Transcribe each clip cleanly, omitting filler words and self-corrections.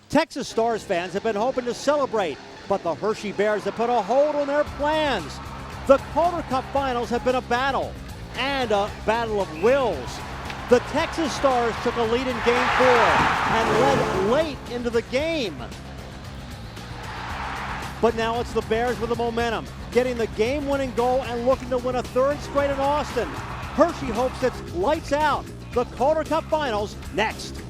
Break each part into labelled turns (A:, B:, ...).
A: Texas Stars fans have been hoping to celebrate, but the Hershey Bears have put a hold on their plans. The Calder Cup Finals have been a battle, and a battle of wills. The Texas Stars took a lead in Game 4 and led late into the game. But now it's the Bears with the momentum, getting the game-winning goal and looking to win a third straight in Austin. Hershey hopes it's lights out. The Calder Cup Finals next.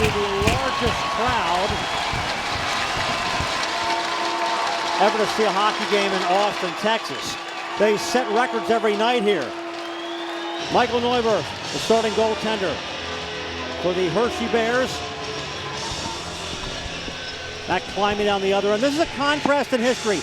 A: The largest crowd ever to see a hockey game in Austin, Texas. They set records every night here. Michael Neuberth, the starting goaltender for the Hershey Bears. Back climbing down the other end. This is a contrast in history.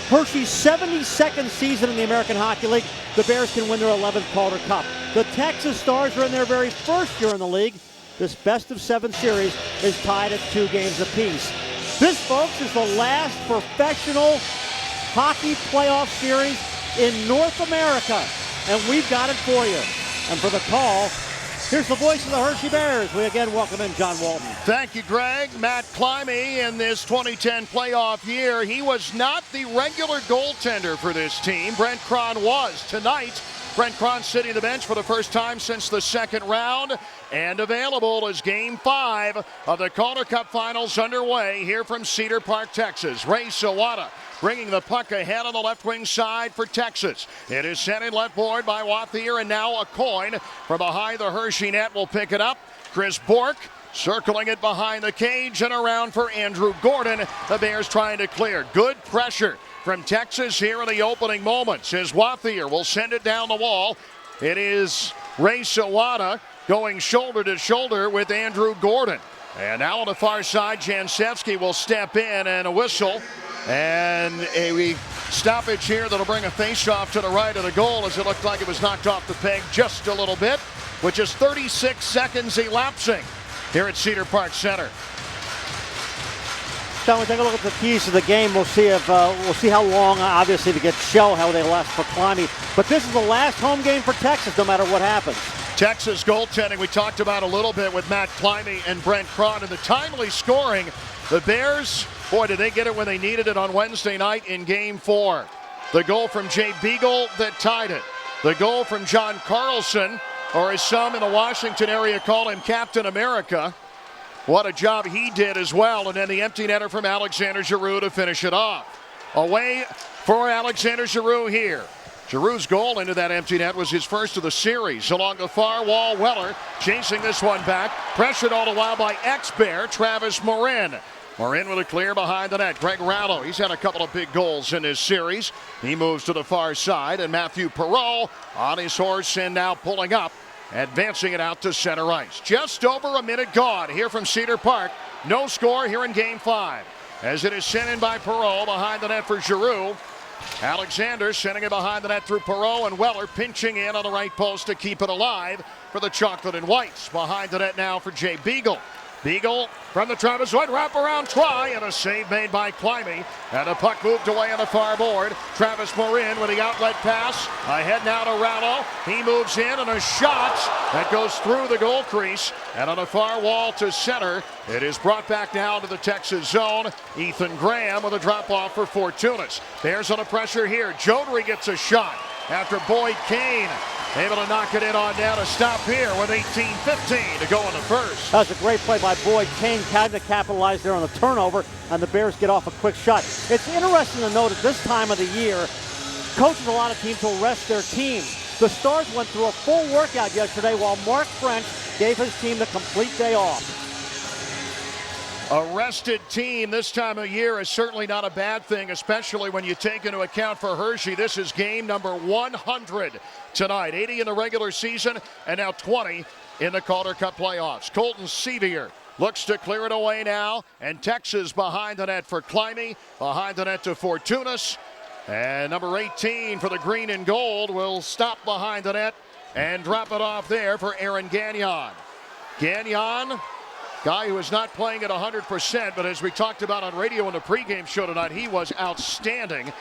A: Hershey's 72nd season in the American Hockey League. The Bears can win their 11th Calder Cup. The Texas Stars are in their very first year in the league. This best-of-7 series is tied at 2 games apiece. This, folks, is the last professional hockey playoff series in North America, and we've got it for you. And for the call, here's the voice of the Hershey Bears. We again welcome in John Walton.
B: Thank you, Greg. Matt Climie in this 2010 playoff year. He was not the regular goaltender for this team. Brent Cron was. Tonight, Brent Cron sitting the bench for the first time since the second round, and available as Game 5 of the Calder Cup Finals underway here from Cedar Park, Texas. Ray Sawada bringing the puck ahead on the left wing side for Texas. It is sent in left board by Wathier, and now a coin from behind the Hershey net will pick it up. Chris Bork circling it behind the cage and around for Andrew Gordon. The Bears trying to clear. Good pressure from Texas here in the opening moments as Wathier will send it down the wall. It is Ray Sawada going shoulder to shoulder with Andrew Gordon. And now on the far side, Jancevski will step in and a whistle. And a stoppage here that'll bring a face-off to the right of the goal as it looked like it was knocked off the peg just a little bit, with just 36 seconds elapsing here at Cedar Park Center.
A: John, we take a look at the keys to the game. We'll see if we'll see how long, obviously, to get show how they last for Climie. But this is the last home game for Texas, no matter what happens.
B: Texas goaltending we talked about a little bit with Matt Climie and Brent Cron, and the timely scoring. The Bears, boy, did they get it when they needed it on Wednesday night in Game 4. The goal from Jay Beagle that tied it. The goal from John Carlson, or as some in the Washington area call him, Captain America. What a job he did as well. And then the empty netter from Alexander Giroux to finish it off. Away for Alexander Giroux here. Giroux's goal into that empty net was his first of the series. Along the far wall, Weller chasing this one back. Pressured all the while by ex-Bear, Travis Morin. Morin with a clear behind the net. Greg Rallo, he's had a couple of big goals in this series. He moves to the far side, and Matthew Perreault on his horse and now pulling up, advancing it out to center ice. Just over a minute gone here from Cedar Park. No score here in Game 5. As it is sent in by Perreault behind the net for Giroux. Alexander sending it behind the net through Perreault, and Weller pinching in on the right post to keep it alive for the Chocolate and Whites. Behind the net now for Jay Beagle. Beagle from the trapezoid wraparound try, and a save made by Climby. And the puck moved away on the far board. Travis Morin with the outlet pass. Ahead now to Rallo. He moves in, and a shot that goes through the goal crease. And on the far wall to center. It is brought back now to the Texas zone. Ethan Graham with a drop-off for Fortunas. Bears under pressure here. Jodry gets a shot after Boyd Kane able to knock it in on down to stop here with 18:15 to go in the first.
A: That was a great play by Boyd Kane. Had to capitalize there on the turnover, and the Bears get off a quick shot. It's interesting to note at this time of the year, coaches a lot of teams will rest their teams. The Stars went through a full workout yesterday while Mark French gave his team the complete day off.
B: A rested team this time of year is certainly not a bad thing, especially when you take into account for Hershey. This is game number 100 tonight. 80 in the regular season and now 20 in the Calder Cup playoffs. Colton Sevier looks to clear it away now, and Texas behind the net for Climby. Behind the net to Fortunas. And number 18 for the green and gold will stop behind the net and drop it off there for Aaron Gagnon. Gagnon, guy who is not playing at 100%, but as we talked about on radio in the pregame show tonight, he was outstanding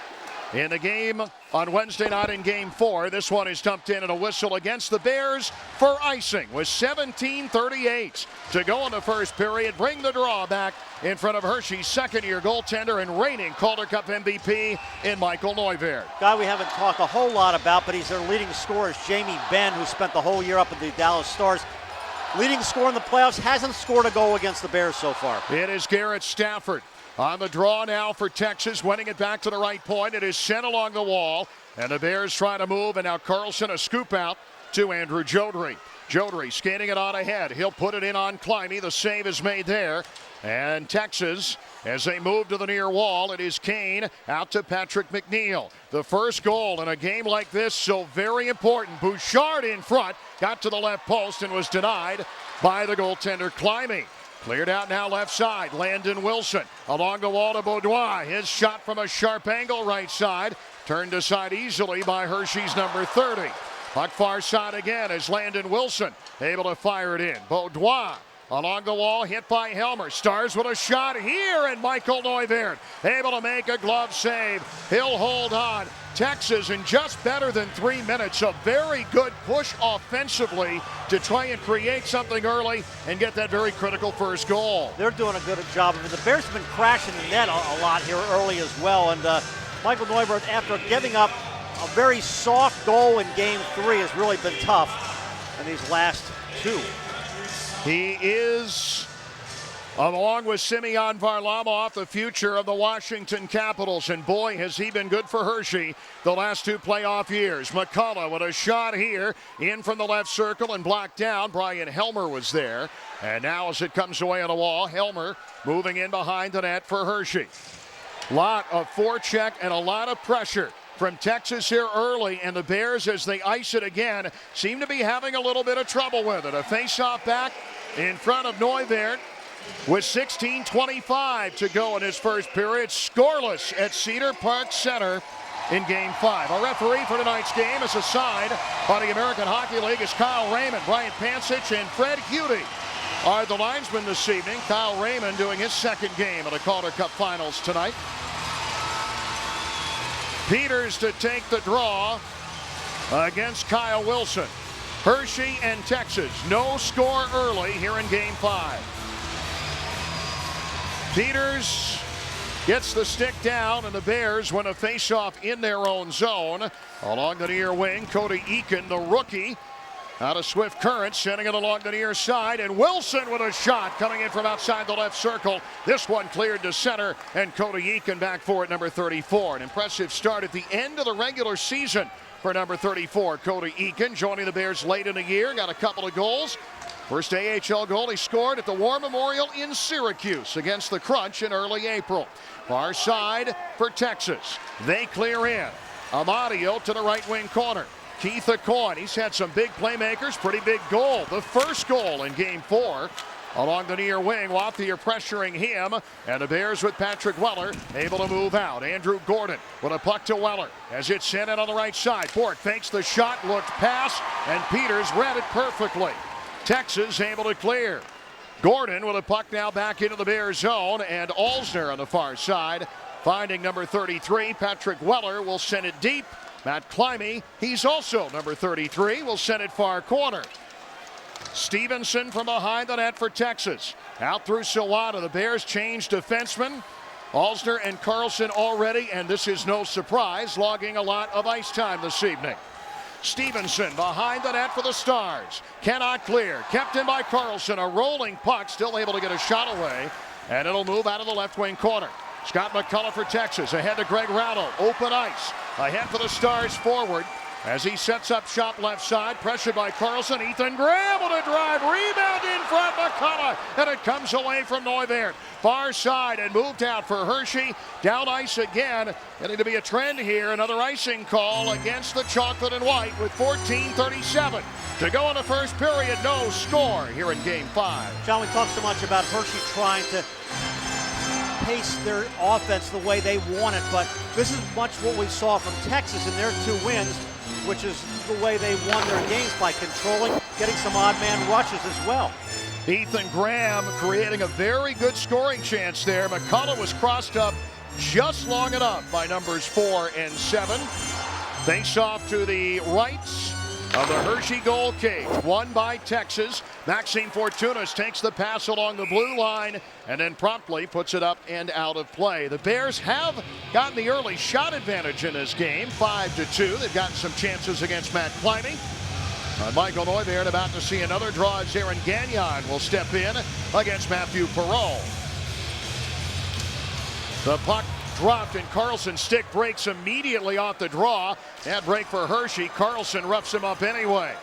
B: in the game on Wednesday night in Game 4. This one is dumped in and a whistle against the Bears for icing with 17:38 to go in the first period. Bring the draw back in front of Hershey's second-year goaltender and reigning Calder Cup MVP in Michael Neuwirth.
A: Guy we haven't talked a whole lot about, but he's their leading scorer is Jamie Benn, who spent the whole year up at the Dallas Stars. Leading scorer in the playoffs, hasn't scored a goal against the Bears so far.
B: It is Garrett Stafford on the draw now for Texas, winning it back to the right point. It is sent along the wall, and the Bears try to move, and now Carlson a scoop out to Andrew Jodry. Jodry skating it on ahead. He'll put it in on Climby. The save is made there. And Texas, as they move to the near wall, it is Kane out to Patrick McNeil. The first goal in a game like this, so very important. Bouchard in front, got to the left post and was denied by the goaltender Climby. Cleared out now left side. Landon Wilson along the wall to Beaudoin. His shot from a sharp angle right side. Turned aside easily by Hershey's number 30. Puck far side again as Landon Wilson able to fire it in. Beaudoin along the wall, hit by Helmer. Stars with a shot here, and Michael Neuwirth able to make a glove save. He'll hold on. Texas in just better than 3 minutes. A very good push offensively to try and create something early and get that very critical first goal.
A: They're doing a good job of it. The Bears have been crashing the net a lot here early as well, and Michael Neuwirth, after giving up a very soft goal in Game 3, has really been tough in these last two.
B: He is, along with Semyon Varlamov, the future of the Washington Capitals. And boy, has he been good for Hershey the last two playoff years. McCullough with a shot here, in from the left circle and blocked down. Brian Helmer was there. And now as it comes away on the wall, Helmer moving in behind the net for Hershey. Lot of forecheck and a lot of pressure from Texas here early, and the Bears, as they ice it again, seem to be having a little bit of trouble with it. A face-off back in front of Neuwirth with 16:25 to go in his first period. Scoreless at Cedar Park Center in Game 5. Our referee for tonight's game is assigned by the American Hockey League is Kyle Raymond. Brian Pansich and Fred Hudy are the linesmen this evening. Kyle Raymond doing his second game of the Calder Cup Finals tonight. Peters to take the draw against Kyle Wilson. Hershey and Texas, no score early here in Game 5. Peters gets the stick down, and the Bears win a faceoff in their own zone. Along the near wing, Cody Eakin, the rookie, Out of swift current, sending it along the near side, and Wilson with a shot coming in from outside the left circle. This one cleared to center, and Cody Eakin back for it, number 34. An impressive start at the end of the regular season for number 34, Cody Eakin, joining the Bears late in the year, got a couple of goals. First AHL goal he scored at the War Memorial in Syracuse against the Crunch in early April. Far side for Texas. They clear in. Amadio to the right wing corner. Keith Acoin, he's had some big playmakers, pretty big goal. The first goal in game 4. Along the near wing, Wathier pressuring him, and the Bears with Patrick Weller able to move out. Andrew Gordon with a puck to Weller as it's sent in on the right side. Bork fakes the shot, looked pass, and Peters read it perfectly. Texas able to clear. Gordon with a puck now back into the Bears zone, and Alsner on the far side finding number 33. Patrick Weller will send it deep. Matt Climie, he's also number 33, will send it far corner. Stevenson from behind the net for Texas. Out through Sawada. The Bears change defensemen. Alsner and Carlson already, and this is no surprise, logging a lot of ice time this evening. Stevenson behind the net for the Stars. Cannot clear. Kept in by Carlson. A rolling puck, still able to get a shot away, and it'll move out of the left wing corner. Scott McCullough for Texas. Ahead to Greg Rattle. Open ice. Ahead for the Stars forward. As he sets up shop left side, pressured by Carlson. Ethan Graham with a drive, rebound in front, McCullough, and it comes away from Neuwirth. Far side and moved out for Hershey. Down ice again. Getting to be a trend here. Another icing call against the Chocolate and White with 14:37 to go in the first period. No score here in game 5.
A: John, we talked so much about Hershey trying to pace their offense the way they want it, but this is much what we saw from Texas in their 2 wins, which is the way they won their games, by controlling, getting some odd man rushes as well.
B: Ethan Graham creating a very good scoring chance there. McCullough was crossed up just long enough by numbers 4 and 7. Face off to the right of the Hershey goal cage, won by Texas. Maxime Fortunas takes the pass along the blue line and then promptly puts it up and out of play. The Bears have gotten the early shot advantage in this game, 5-2. They've gotten some chances against Matt Climie. Michael Neuwirth about to see another draw as Aaron Gagnon will step in against Matthew Perreault. The puck dropped and Carlson's stick breaks immediately off the draw. That break for Hershey. Carlson roughs him up anyway.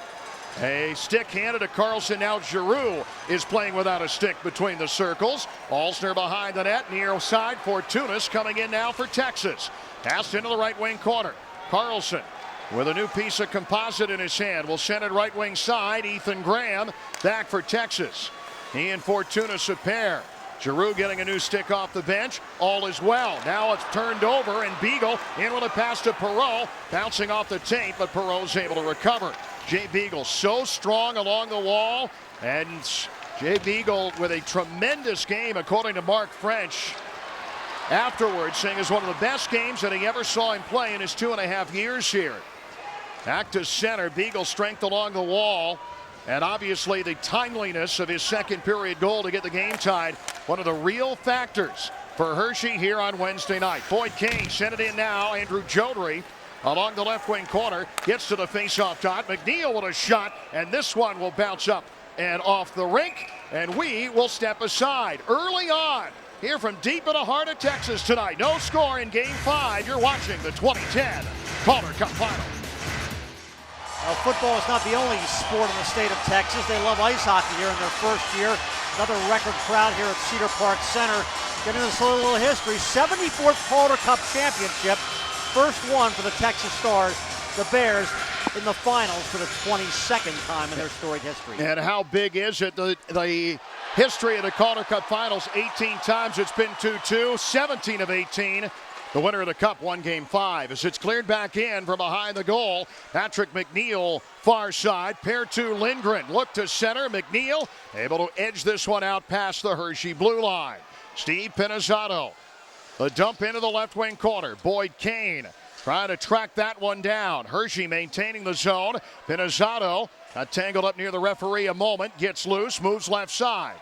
B: A stick handed to Carlson. Now Giroux is playing without a stick between the circles. Alsner behind the net, near side. Fortunas coming in now for Texas. Passed into the right wing corner. Carlson with a new piece of composite in his hand will send it right wing side. Ethan Graham back for Texas. He and Fortunas a pair. Giroux getting a new stick off the bench. All is well. Now it's turned over, and Beagle in with a pass to Perreault. Bouncing off the tape, but Perreault's able to recover. Jay Beagle so strong along the wall. And Jay Beagle with a tremendous game, according to Mark French. Afterwards, saying it's one of the best games that he ever saw him play in his 2.5 years here. Back to center. Beagle's strength along the wall. And obviously the timeliness of his second period goal to get the game tied. One of the real factors for Hershey here on Wednesday night. Boyd Kane sent it in now. Andrew Jodry along the left wing corner. Gets to the faceoff dot. McNeil with a shot. And this one will bounce up and off the rink. And we will step aside early on here from deep in the heart of Texas tonight. No score in game 5. You're watching the 2010 Calder Cup Finals.
A: Football is not the only sport in the state of Texas. They love ice hockey here in their first year. Another record crowd here at Cedar Park Center. Getting us a little history. 74th Calder Cup championship. First one for the Texas Stars, the Bears, in the finals for the 22nd time in their storied history.
B: And how big is it? The history of the Calder Cup Finals, 18 times it's been 2-2, 17 of 18. The winner of the Cup won game 5 as it's cleared back in from behind the goal. Patrick McNeil, far side. Pair to Lindgren. Look to center. McNeil able to edge this one out past the Hershey blue line. Steve Pinizzato. The dump into the left wing corner. Boyd Kane trying to track that one down. Hershey maintaining the zone. Pinizzato got tangled up near the referee a moment. Gets loose. Moves left side.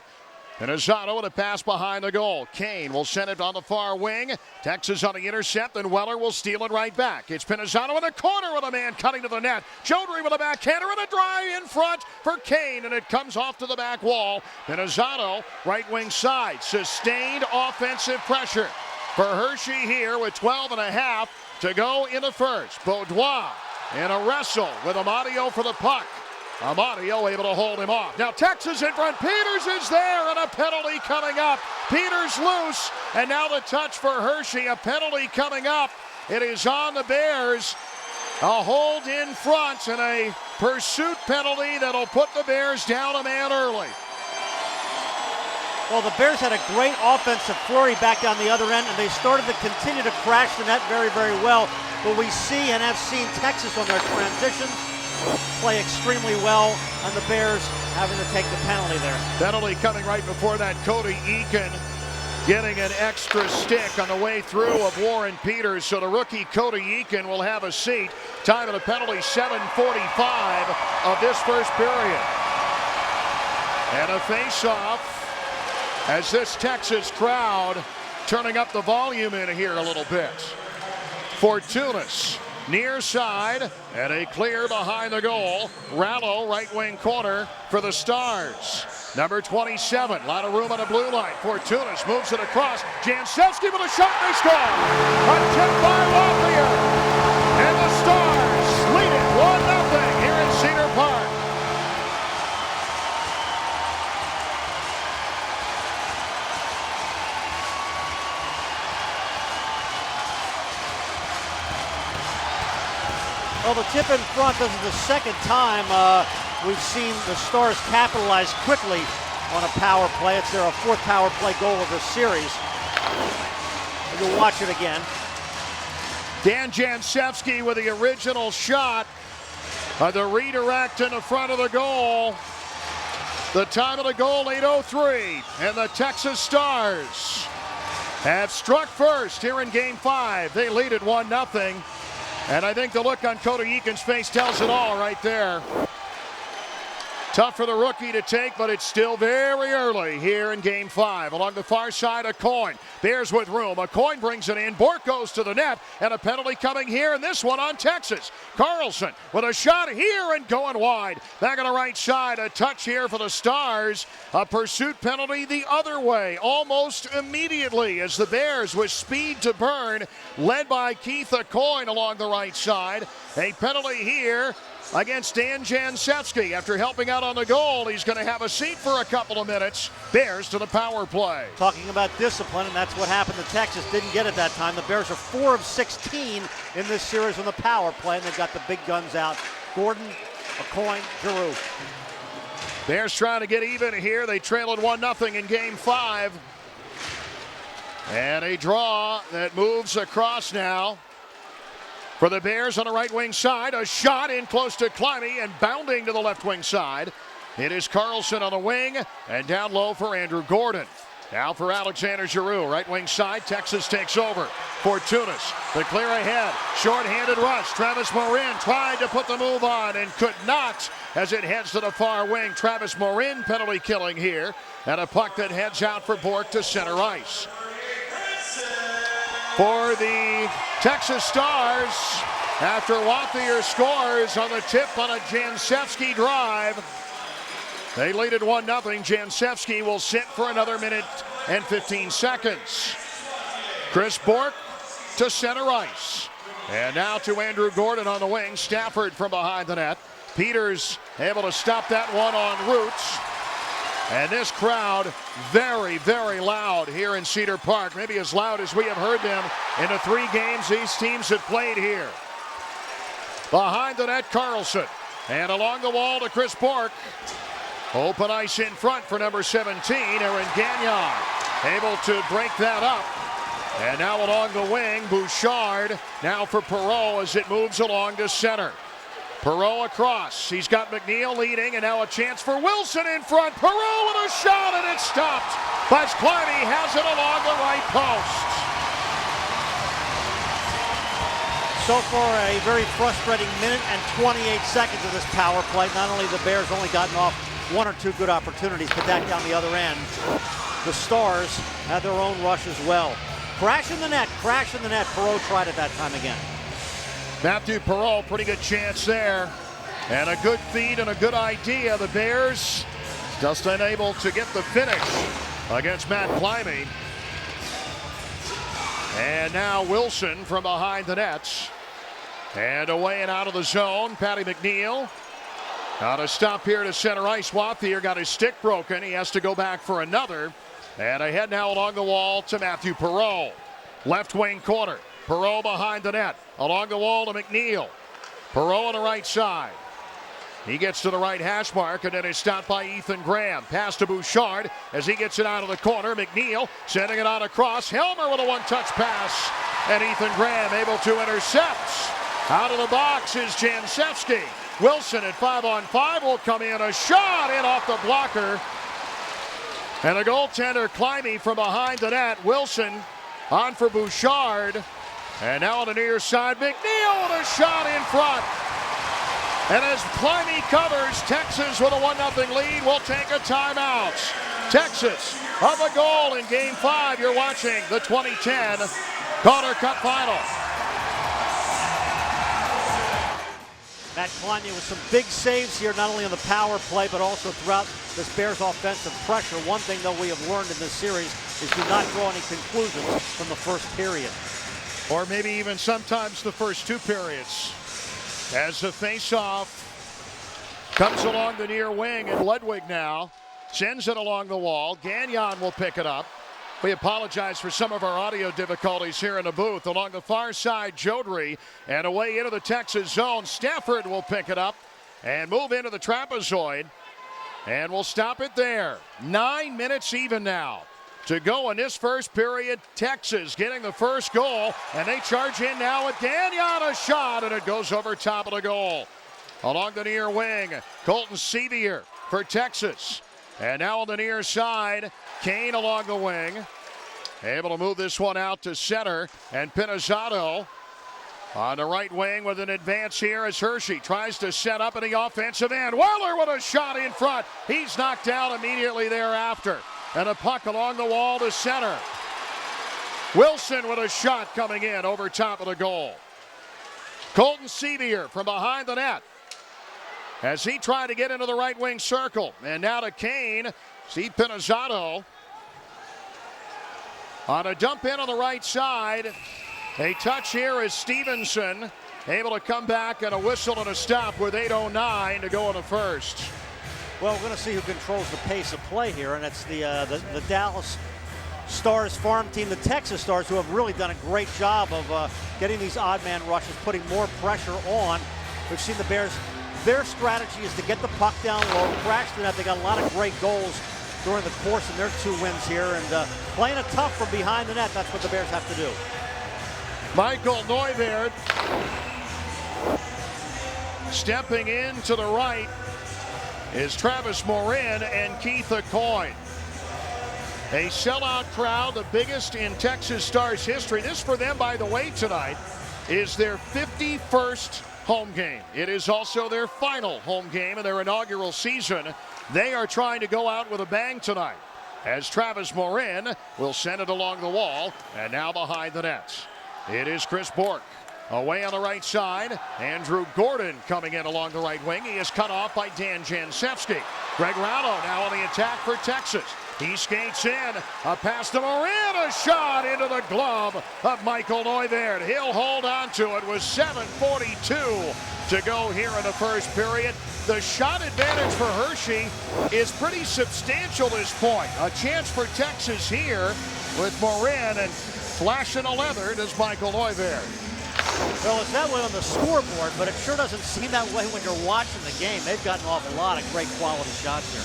B: Pinizzato with a pass behind the goal. Kane will send it on the far wing. Texas on the intercept, and Weller will steal it right back. It's Pinizzato in the corner with a man cutting to the net. Jodry with a backhander and a drive in front for Kane, and it comes off to the back wall. Pinizzato, right wing side. Sustained offensive pressure for Hershey here with 12.5 to go in the first. Beaudoin in a wrestle with Amadio for the puck. Amadio able to hold him off. Now Texas in front. Peters is there, and a penalty coming up. Peters loose, and now the touch for Hershey. A penalty coming up. It is on the Bears. A hold in front and a pursuit penalty that'll put the Bears down a man early.
A: Well, the Bears had a great offensive flurry back down the other end, and they started to continue to crash the net very, very well. But we see and have seen Texas on their transitions play extremely well, and the Bears having to take the penalty there.
B: Penalty coming right before that. Cody Eakin getting an extra stick on the way through of Warren Peters. So the rookie Cody Eakin will have a seat. Time of the penalty, 7:45 of this first period. And a face-off as this Texas crowd turning up the volume in here a little bit. Fortunas near side, and a clear behind the goal. Rallo, right wing corner for the Stars. Number 27, a lot of room on the blue line. Fortunas moves it across. Jancevski with a shot, they score! A tip by Lafayette. And the Stars lead it 1-0 here in Cedar Park.
A: Well, the tip in front, this is the second time we've seen the Stars capitalize quickly on a power play. It's their fourth power play goal of the series. You'll watch it again.
B: Dan Jancevski with the original shot. The redirect in the front of the goal. The time of the goal, 8:03. And the Texas Stars have struck first here in Game 5. They lead it 1-0. And I think the look on Cody Eakin's face tells it all right there. Tough for the rookie to take, but it's still very early here in Game 5. Along the far side, a coin. Bears with room. A coin brings it in. Bork goes to the net, and a penalty coming here, and this one on Texas. Carlson with a shot here and going wide. Back on the right side, a touch here for the Stars. A pursuit penalty the other way, almost immediately, as the Bears with speed to burn, led by Keith Coin along the right side. A penalty here against Dan Jancevski. After helping out on the goal, he's going to have a seat for a couple of minutes. Bears to the power play.
A: Talking about discipline, and that's what happened to Texas. Didn't get it that time. The Bears are 4 of 16 in this series on the power play, and they've got the big guns out. Gordon, Aucoin, Giroux.
B: Bears trying to get even here. They trail it 1-0 in Game 5. And a draw that moves across now. For the Bears on the right wing side, a shot in close to Climby and bounding to the left wing side. It is Carlson on the wing and down low for Andrew Gordon. Now for Alexander Giroux, right wing side, Texas takes over. Fortunas, the clear ahead, short-handed rush. Travis Morin tried to put the move on and could not as it heads to the far wing. Travis Morin penalty killing here, and a puck that heads out for Bork to center ice. For the Texas Stars, after Wathier scores on the tip on a Jancevski drive, they lead it 1-0. Jancevski will sit for another minute and 15 seconds. Chris Bork to center ice. And now to Andrew Gordon on the wing. Stafford from behind the net. Peters able to stop that one en route. And this crowd very, very loud here in Cedar Park. Maybe as loud as we have heard them in the 3 games these teams have played here. Behind the net, Carlson. And along the wall to Chris Bork. Open ice in front for number 17, Aaron Gagnon. Able to break that up. And now along the wing, Bouchard. Now for Perreault as it moves along to center. Perreault across. He's got McNeil leading, and now a chance for Wilson in front. Perreault with a shot, and it's stopped. But Climby has it along the right post.
A: So far, a very frustrating minute and 28 seconds of this power play. Not only the Bears only gotten off one or two good opportunities, but that down the other end, the Stars had their own rush as well. Crash in the net. Perreault tried it that time again.
B: Matthew Perreault, pretty good chance there. And a good feed and a good idea. The Bears just unable to get the finish against Matt Climie. And now Wilson from behind the nets. And away and out of the zone, Patty McNeil. Got to stop here to center ice. Wathier got his stick broken. He has to go back for another. And ahead now along the wall to Matthew Perreault. Left wing corner. Perreault behind the net. Along the wall to McNeil. Perreault on the right side. He gets to the right hash mark and then is stopped by Ethan Graham. Pass to Bouchard as he gets it out of the corner. McNeil sending it out across. Helmer with a one-touch pass. And Ethan Graham able to intercept. Out of the box is Jansevsky. Wilson at 5-on-5 will come in. A shot in off the blocker. And the goaltender Climie from behind the net. Wilson on for Bouchard. And now on the near side, McNeil with a shot in front. And as Climie covers, Texas with a 1-0 lead will take a timeout. Texas up a goal in Game 5. You're watching the 2010 Calder Cup Finals.
A: Matt Climie with some big saves here, not only on the power play, but also throughout this Bears offensive pressure. One thing, though, we have learned in this series is do not draw any conclusions from the first period.
B: Or maybe even sometimes the first two periods. As the face-off comes along the near wing, and Ludwig now sends it along the wall. Gagnon will pick it up. We apologize for some of our audio difficulties here in the booth. Along the far side, Jodry, and away into the Texas zone. Stafford will pick it up and move into the trapezoid, and we'll stop it there. 9 minutes even now to go in this first period. Texas getting the first goal, and they charge in now with Gagnon, a shot, and it goes over top of the goal. Along the near wing, Colton Sevier for Texas. And now on the near side, Kane along the wing. Able to move this one out to center, and Pinizzato on the right wing with an advance here as Hershey tries to set up in the offensive end. Weller with a shot in front. He's knocked down immediately thereafter. And a puck along the wall to center. Wilson with a shot coming in over top of the goal. Colton Sevier from behind the net as he tried to get into the right wing circle. And now to Kane. Steve Pinizzato on a dump in on the right side. A touch here is Stevenson able to come back, and a whistle and a stop with 8:09 to go in the first.
A: Well, we're going to see who controls the pace of play here, and it's the Dallas Stars farm team, the Texas Stars, who have really done a great job of getting these odd man rushes, putting more pressure on. We've seen the Bears. Their strategy is to get the puck down low, crash the net. They got a lot of great goals during the course of their 2 wins here, and playing it tough from behind the net. That's what the Bears have to do.
B: Michael Neuwirth stepping in to the right is Travis Morin and Keith Aucoin. A sellout crowd, the biggest in Texas Stars history. This for them, by the way, tonight is their 51st home game. It is also their final home game in their inaugural season. They are trying to go out with a bang tonight as Travis Morin will send it along the wall, and now behind the nets. It is Chris Bourque. Away on the right side, Andrew Gordon coming in along the right wing. He is cut off by Dan Jansevsky. Greg Rallo now on the attack for Texas. He skates in, a pass to Morin, a shot into the glove of Michael Neuwirth. He'll hold on to it with 7:42 to go here in the first period. The shot advantage for Hershey is pretty substantial this point. A chance for Texas here with Morin, and flashing a leather does Michael Neuwirth.
A: Well, it's that way on the scoreboard, but it sure doesn't seem that way when you're watching the game. They've got an awful lot of great quality shots here.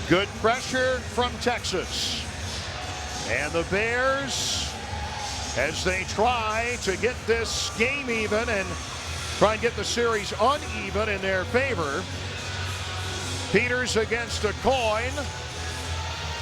B: Good pressure from Texas. And the Bears, as they try to get this game even and try and get the series uneven in their favor. Peters against Aucoin.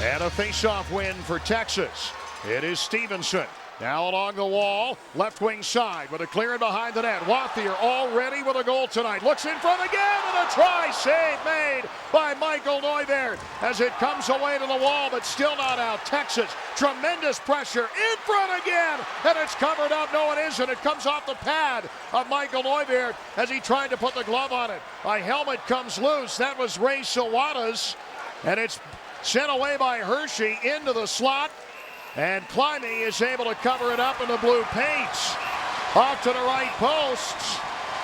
B: And a face-off win for Texas. It is Stevenson. Now along the wall, left wing side with a clearing behind the net. Wathier already with a goal tonight. Looks in front again and a try save made by Michael Neuwirth as it comes away to the wall, but still not out. Texas, tremendous pressure in front again, and it's covered up. No, it isn't. It comes off the pad of Michael Neuwirth as he tried to put the glove on it. A helmet comes loose. That was Ray Sawada's, and it's sent away by Hershey into the slot. And Climbing is able to cover it up in the blue paints. Off to the right post.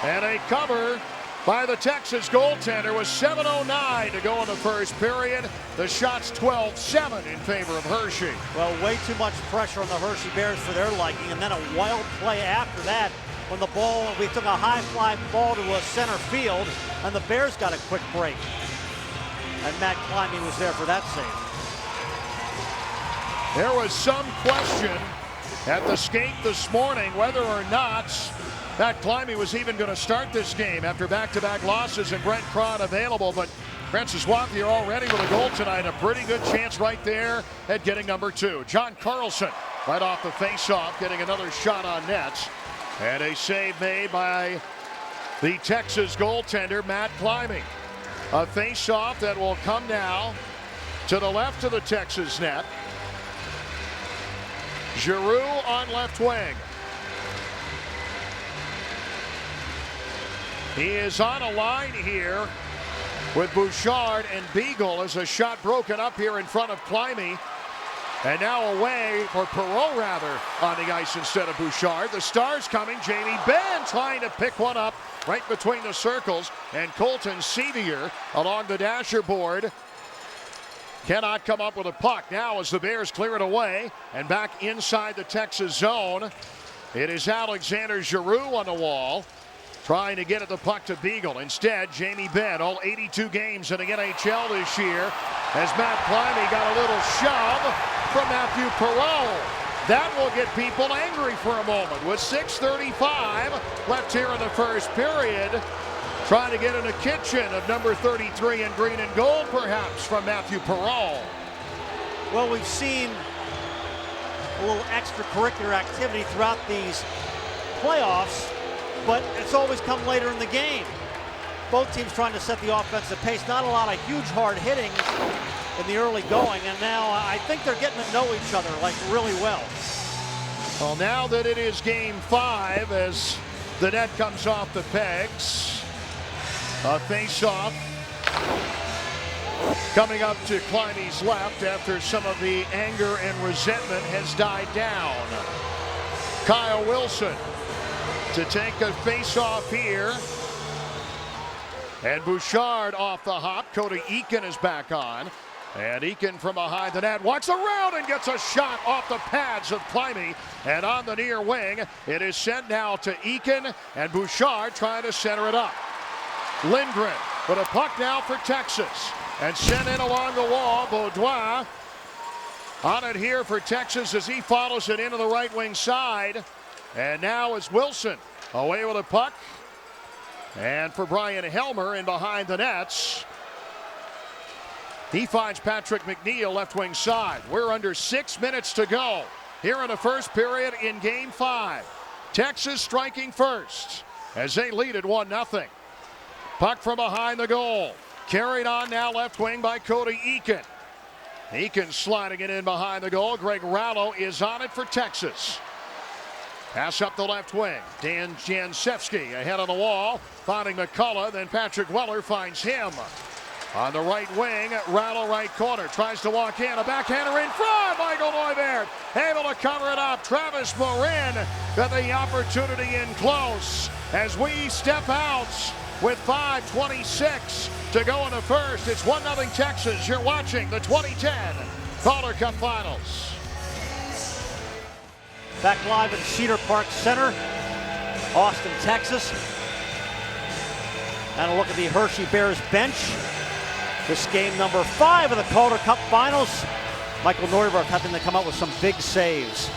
B: And a cover by the Texas goaltender with 7:09 to go in the first period. The shot's 12-7 in favor of Hershey.
A: Well, way too much pressure on the Hershey Bears for their liking. And then a wild play after that when the ball, we took a high fly ball to a center field. And the Bears got a quick break. And Matt Climbing was there for that save.
B: There was some question at the skate this morning whether or not Matt Climbing was even going to start this game after back-to-back losses and Brent Cron available, but Francis Wathier already with a goal tonight. A pretty good chance right there at getting number 2. John Carlson right off the face-off, getting another shot on net. And a save made by the Texas goaltender, Matt Climbing. A face-off that will come now to the left of the Texas net. Giroux on left wing. He is on a line here with Bouchard and Beagle as a shot broken up here in front of Climbing. And now away, or Perreault rather, on the ice instead of Bouchard. The Stars coming. Jamie Benn trying to pick one up right between the circles. And Colton Sevier along the dasher board cannot come up with a puck. Now as the Bears clear it away and back inside the Texas zone, it is Alexander Giroux on the wall trying to get at the puck to Beagle. Instead, Jamie Benn, all 82 games in the NHL this year, as Matt Climbing got a little shove from Matthew Perreault. That will get people angry for a moment. With 6:35 left here in the first period, trying to get in the kitchen of number 33 in green and gold, perhaps, from Matthew Perreault.
A: Well, we've seen a little extracurricular activity throughout these playoffs, but it's always come later in the game. Both teams trying to set the offensive pace. Not a lot of huge hard hitting in the early going, and now I think they're getting to know each other like really well.
B: Well, now that it is game 5 as the net comes off the pegs. A face-off coming up to Climbing's left after some of the anger and resentment has died down. Kyle Wilson to take a face-off here. And Bouchard off the hop. Cody Eakin is back on. And Eakin from behind the net walks around and gets a shot off the pads of Climbing. And on the near wing, it is sent now to Eakin, and Bouchard trying to center it up. Lindgren with a puck now for Texas. And sent in along the wall. Beaudoin on it here for Texas as he follows it into the right wing side. And now is Wilson away with a puck. And for Brian Helmer in behind the nets. He finds Patrick McNeil left wing side. We're under 6 minutes to go here in the first period in game 5. Texas striking first as they lead at 1-0. Puck from behind the goal. Carried on now left wing by Cody Eakin. Eakin sliding it in behind the goal. Greg Rallo is on it for Texas. Pass up the left wing. Dan Jansevsky ahead on the wall. Finding McCullough. Then Patrick Weller finds him. On the right wing, Rallo right corner. Tries to walk in. A backhander in front. Michael Neuwirth able to cover it up. Travis Marin got the opportunity in close. As we step out with 5:26 to go in the first. It's 1-0 Texas. You're watching the 2010 Calder Cup Finals.
A: Back live at Cedar Park Center, Austin, Texas. And a look at the Hershey Bears bench. This game number 5 of the Calder Cup Finals. Michael Neuwirth having to come up with some big saves.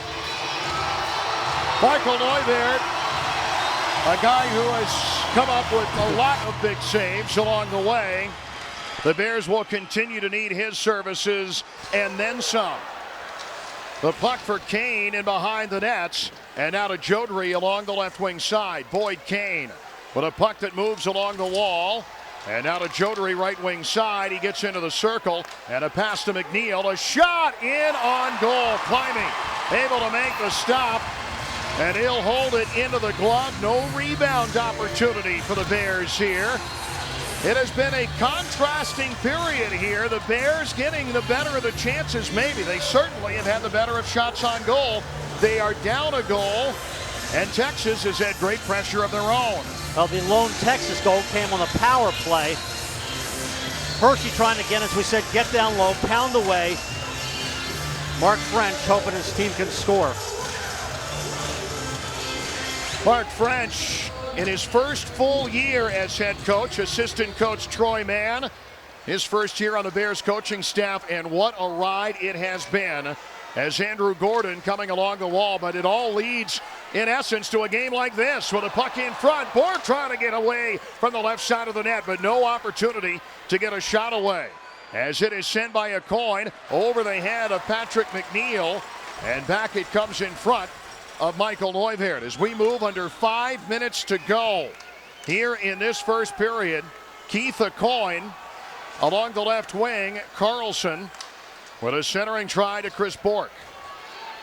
B: Michael Neuwirth, a guy who has come up with a lot of big saves along the way. The Bears will continue to need his services and then some. The puck for Kane in behind the nets. And now to Jodry along the left wing side. Boyd Kane with a puck that moves along the wall. And now to Jodry right wing side. He gets into the circle. And a pass to McNeil. A shot in on goal. Climbing. Able to make the stop. And he'll hold it into the glove. No rebound opportunity for the Bears here. It has been a contrasting period here. The Bears getting the better of the chances, maybe. They certainly have had the better of shots on goal. They are down a goal, and Texas has had great pressure of their own.
A: Well, the lone Texas goal came on a power play. Hershey trying to, again, as we said, get down low, pound away. Mark French hoping his team can score.
B: Mark French, in his first full year as head coach, assistant coach Troy Mann, his first year on the Bears coaching staff, and what a ride it has been as Andrew Gordon coming along the wall. But it all leads, in essence, to a game like this with a puck in front. Bourque trying to get away from the left side of the net, but no opportunity to get a shot away. As it is sent by a coin over the head of Patrick McNeil, and back it comes in front of Michael Neuvirth as we move under 5 minutes to go here in this first period. Keith Aucoin along the left wing. Carlson with a centering try to Chris Bourque.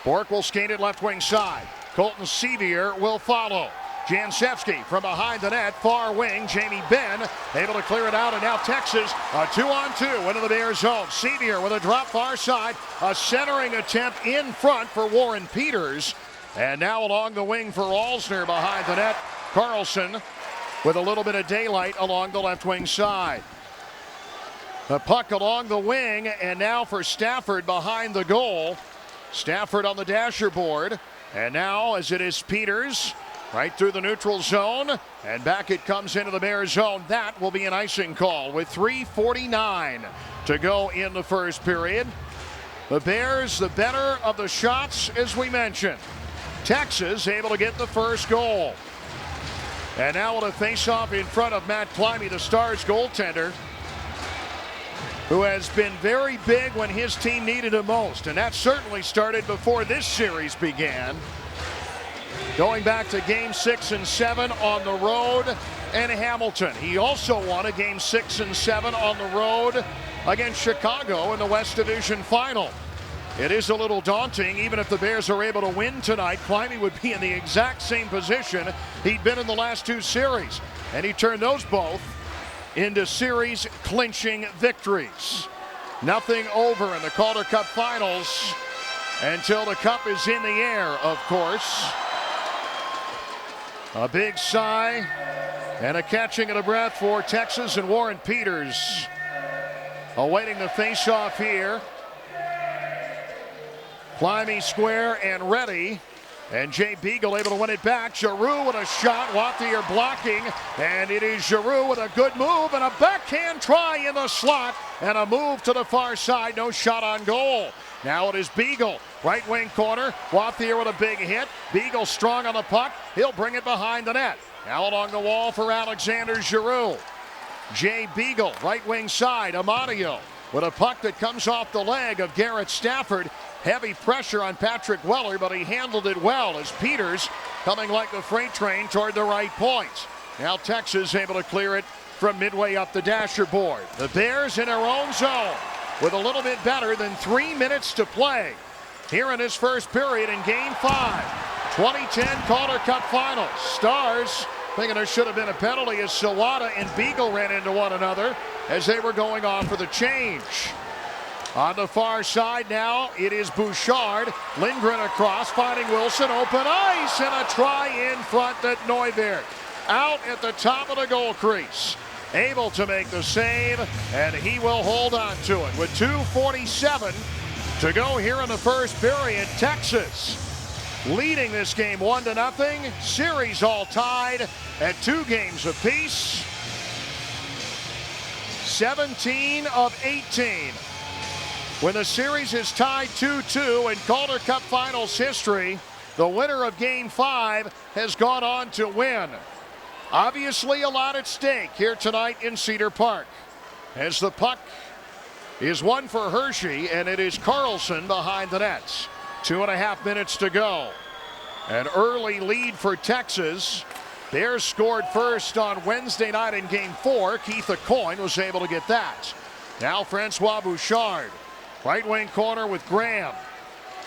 B: Bourque will skate it left wing side. Colton Sevier will follow. Jancevski from behind the net, far wing. Jamie Benn able to clear it out, and now Texas a 2-on-2 into the Bears zone. Sevier with a drop far side, a centering attempt in front for Warren Peters. And now along the wing for Alsner behind the net. Carlson with a little bit of daylight along the left wing side. The puck along the wing, and now for Stafford behind the goal. Stafford on the dasher board. And now as it is Peters right through the neutral zone, and back it comes into the Bears zone. That will be an icing call with 3:49 to go in the first period. The Bears the better of the shots, as we mentioned. Texas able to get the first goal. And now with a face-off in front of Matt Climbey, the Stars goaltender, who has been very big when his team needed him most. And that certainly started before this series began. Going back to game 6 and 7 on the road in Hamilton. He also won a game 6 and 7 on the road against Chicago in the West Division final. It is a little daunting. Even if the Bears are able to win tonight, Climbey would be in the exact same position he'd been in the last two series. And he turned those both into series clinching victories. Nothing over in the Calder Cup Finals until the cup is in the air, of course. A big sigh and a catching of the breath for Texas, and Warren Peters awaiting the face-off here. Climbey square and ready. And Jay Beagle able to win it back. Giroux with a shot. Wathier blocking. And it is Giroux with a good move and a backhand try in the slot. And a move to the far side. No shot on goal. Now it is Beagle. Right wing corner. Wathier with a big hit. Beagle strong on the puck. He'll bring it behind the net. Now along the wall for Alexander Giroux. Jay Beagle, right wing side. Amadio with a puck that comes off the leg of Garrett Stafford. Heavy pressure on Patrick Weller, but he handled it well as Peters coming like the freight train toward the right point. Now Texas able to clear it from midway up the dasher board. The Bears in their own zone with a little bit better than 3 minutes to play here in this first period in Game 5. 2010 Calder Cup Finals. Stars thinking there should have been a penalty as Sawada and Beagle ran into one another as they were going on for the change. On the far side now, it is Bouchard. Lindgren across, finding Wilson. Open ice, and a try in front at Neuvirth. Out at the top of the goal crease. Able to make the save, and he will hold on to it. With 2:47 to go here in the first period, Texas leading this game 1-0. Series all tied at 2 games apiece. 17 of 18. When the series is tied 2-2 in Calder Cup Finals history, the winner of Game 5 has gone on to win. Obviously a lot at stake here tonight in Cedar Park. As the puck is won for Hershey, and it is Carlson behind the nets. 2.5 minutes to go. An early lead for Texas. Bears scored first on Wednesday night in Game 4. Keith Aucoin was able to get that. Now Francois Bouchard. Right wing corner with Graham.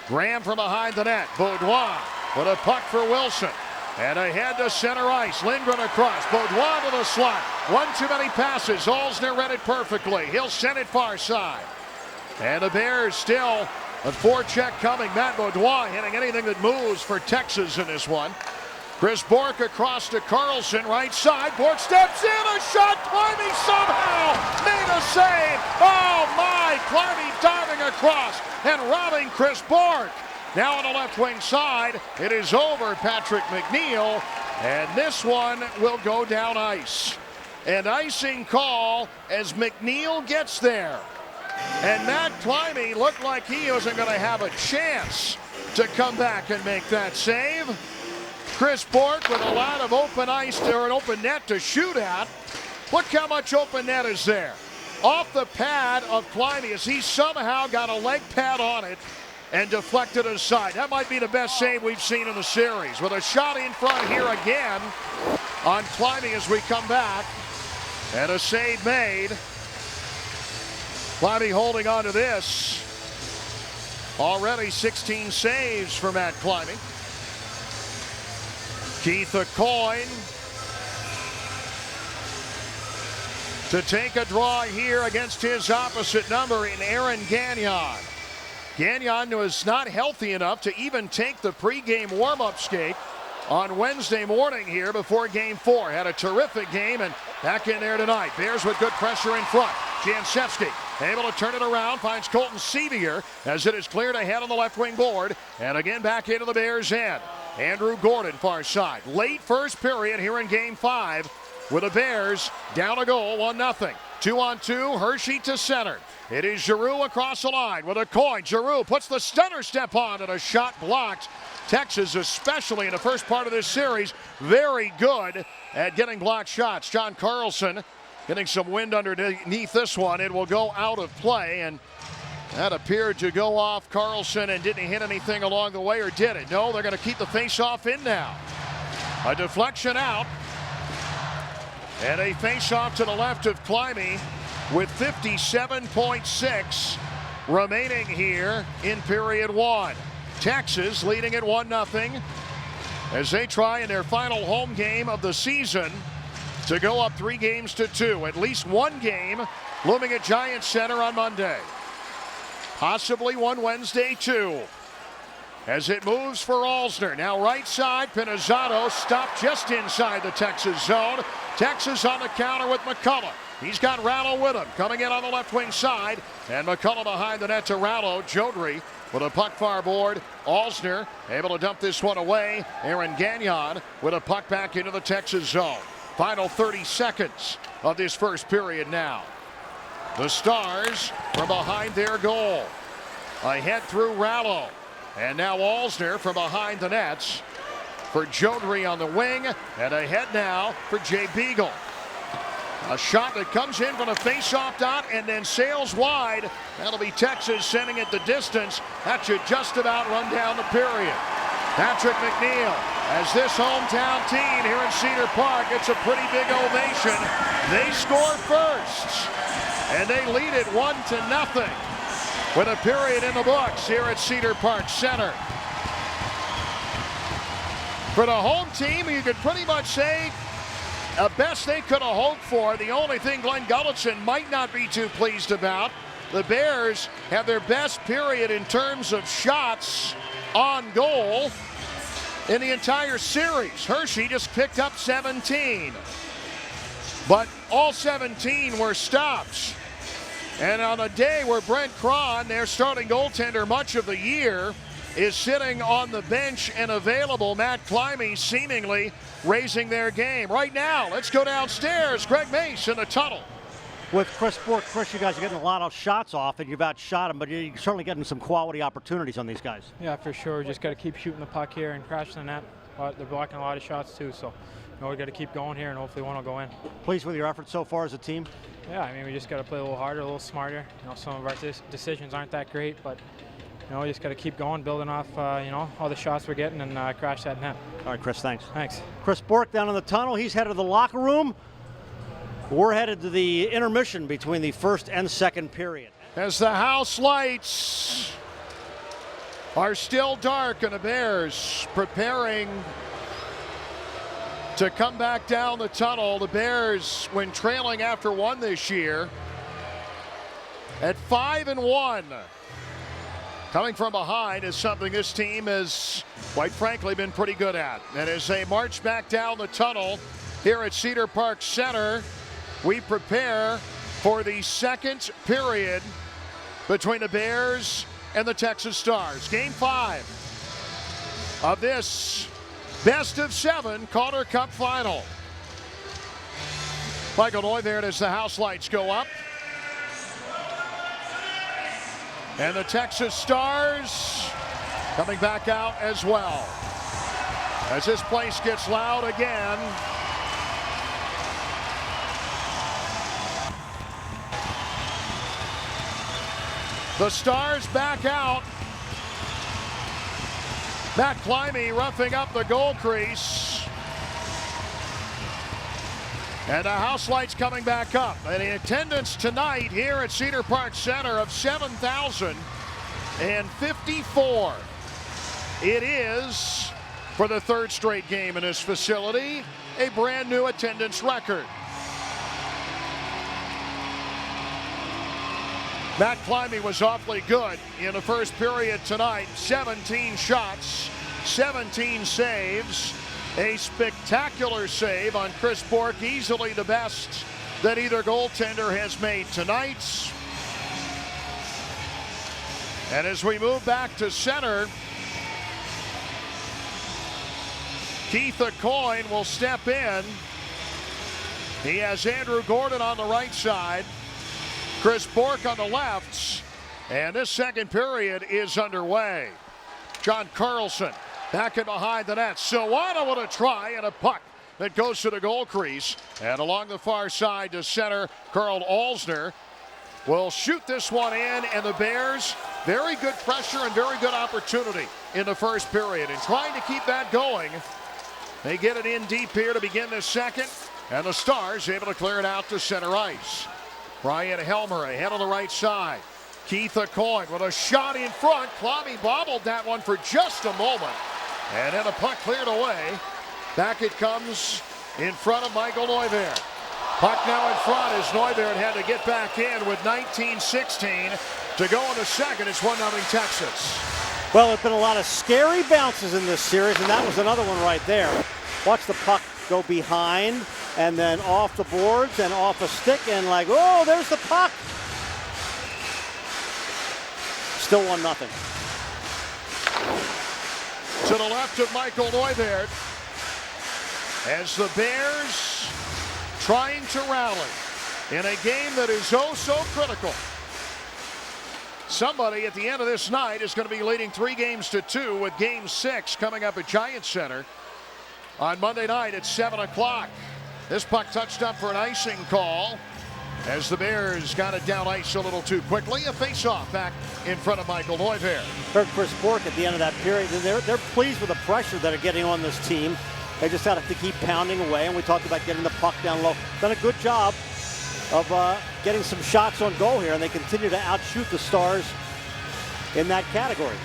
B: Graham from behind the net. Baudouin with a puck for Wilson. And ahead to center ice. Lindgren across. Baudouin to the slot. One too many passes. Alsner read it perfectly. He'll send it far side. And the Bears still a forecheck coming. Matt Baudouin hitting anything that moves for Texas in this one. Chris Bourque across to Carlson, right side. Bourque steps in, a shot. Climbing somehow made a save. Oh my! Climbing diving across and robbing Chris Bourque. Now on the left wing side, it is over Patrick McNeil, and this one will go down ice. An icing call as McNeil gets there. And Matt Climby looked like he wasn't going to have a chance to come back and make that save. Chris Bourque with a lot of open ice there, an open net to shoot at. Look how much open net is there. Off the pad of Climby as he somehow got a leg pad on it and deflected it aside. That might be the best save we've seen in the series. With a shot in front here again on Climby as we come back. And a save made. Climby holding on to this. Already 16 saves for Matt Climby. Keith Aucoin to take a draw here against his opposite number in Aaron Gagnon. Gagnon was not healthy enough to even take the pregame warm-up skate on Wednesday morning here before Game 4. Had a terrific game and back in there tonight. Bears with good pressure in front. Jancevski able to turn it around, finds Colton Sevier as it is cleared ahead on the left wing board. And again back into the Bears' end. Andrew Gordon far side. Late first period here in Game 5 with the Bears down a goal, 1-0. 2-on-2, Hershey to center. It is Giroux across the line with a coin. Giroux puts the stunner step on and a shot blocked. Texas, especially in the first part of this series, very good at getting blocked shots. John Carlson getting some wind underneath this one. It will go out of play, and that appeared to go off Carlson and didn't hit anything along the way, or did it? No, they're going to keep the face-off in now. A deflection out. And a face-off to the left of Climby with 57.6 remaining here in period 1. Texas leading at 1-0 as they try in their final home game of the season to go up 3-2. At least one game looming at Giants Center on Monday. Possibly one Wednesday too. As it moves for Alsner. Now right side, Pinizzato stopped just inside the Texas zone. Texas on the counter with McCullough. He's got Rallo with him. Coming in on the left wing side. And McCullough behind the net to Rallo. Jodry with a puck far board. Alsner able to dump this one away. Aaron Gagnon with a puck back into the Texas zone. Final 30 seconds of this first period now. The Stars from behind their goal. Ahead through Rallo. And now Alsner from behind the nets for Jodry on the wing. And ahead now for Jay Beagle. A shot that comes in from a face-off dot and then sails wide. That'll be Texas sending it the distance. That should just about run down the period. Patrick McNeil, as this hometown team here in Cedar Park, it's a pretty big ovation. They score first. And they lead it 1-0 with a period in the books here at Cedar Park Center. For the home team, you could pretty much say the best they could have hoped for. The only thing Glenn Gulletson might not be too pleased about, the Bears have their best period in terms of shots on goal in the entire series. Hershey just picked up 17, but all 17 were stops. And on a day where Brent Cron, their starting goaltender much of the year, is sitting on the bench and available, Matt Climby seemingly raising their game. Right now, let's go downstairs. Greg Mace in the tunnel.
A: With Chris Bourque, Chris, you guys are getting a lot of shots off, and you've outshot them, but you're certainly getting some quality opportunities on these guys.
C: Yeah, for sure. Just got to keep shooting the puck here and crashing the net. They're blocking a lot of shots too, so we got to keep going here, and hopefully one will go in.
A: Pleased with your efforts so far as a team?
C: Yeah, I mean, we just got to play a little harder, a little smarter. Some of our decisions aren't that great, but we just got to keep going, building off, all the shots we're getting and crash that net.
A: All right, Chris, thanks.
C: Thanks.
A: Chris Bourque down in the tunnel. He's headed to the locker room. We're headed to the intermission between the first and second period.
B: As the house lights are still dark and the Bears preparing to come back down the tunnel. The Bears, when trailing after one this year, at 5-1. Coming from behind is something this team has, quite frankly, been pretty good at. And as they march back down the tunnel here at Cedar Park Center, we prepare for the second period between the Bears and the Texas Stars. Game 5 of this best of 7 Calder Cup final. Michael Neuwirth as the house lights go up. And the Texas Stars coming back out as well. As this place gets loud again. The Stars back out. Matt Climby roughing up the goal crease. And the house lights coming back up. And the attendance tonight here at Cedar Park Center of 7,054. It is, for the third straight game in this facility, a brand new attendance record. Matt Climby was awfully good in the first period tonight. 17 shots, 17 saves. A spectacular save on Chris Bourque, easily the best that either goaltender has made tonight. And as we move back to center, Keith Aucoin will step in. He has Andrew Gordon on the right side, Chris Bourque on the left, and this second period is underway. John Carlson back in behind the net. Sawada with a try and a puck that goes to the goal crease. And along the far side to center, Karl Alzner will shoot this one in. And the Bears, very good pressure and very good opportunity in the first period. And trying to keep that going. They get it in deep here to begin the second. And the Stars able to clear it out to center ice. Brian Helmer ahead on the right side. Keith Aucoin with a shot in front. Climby bobbled that one for just a moment. And then a puck cleared away. Back it comes in front of Michael Neuwirth. Puck now in front as Neuwirth had to get back in with 19-16 to go in the second. It's 1-0 Texas.
A: Well, there's been a lot of scary bounces in this series, and that was another one right there. Watch the puck go behind and then off the boards and off a stick and like, oh, there's the puck. Still 1-0.
B: To the left of Michael Neuwirth as the Bears trying to rally in a game that is oh so critical. Somebody at the end of this night is going to be leading 3-2 with Game 6 coming up at Giants Center on Monday night at 7 o'clock. This puck touched up for an icing call as the Bears got it down ice a little too quickly. A face-off back in front of Michael Neuwirth.
A: Heard Chris Bourque at the end of that period. They're pleased with the pressure that are getting on this team. They just have to keep pounding away, and we talked about getting the puck down low. Done a good job of getting some shots on goal here, and they continue to outshoot the Stars in that category.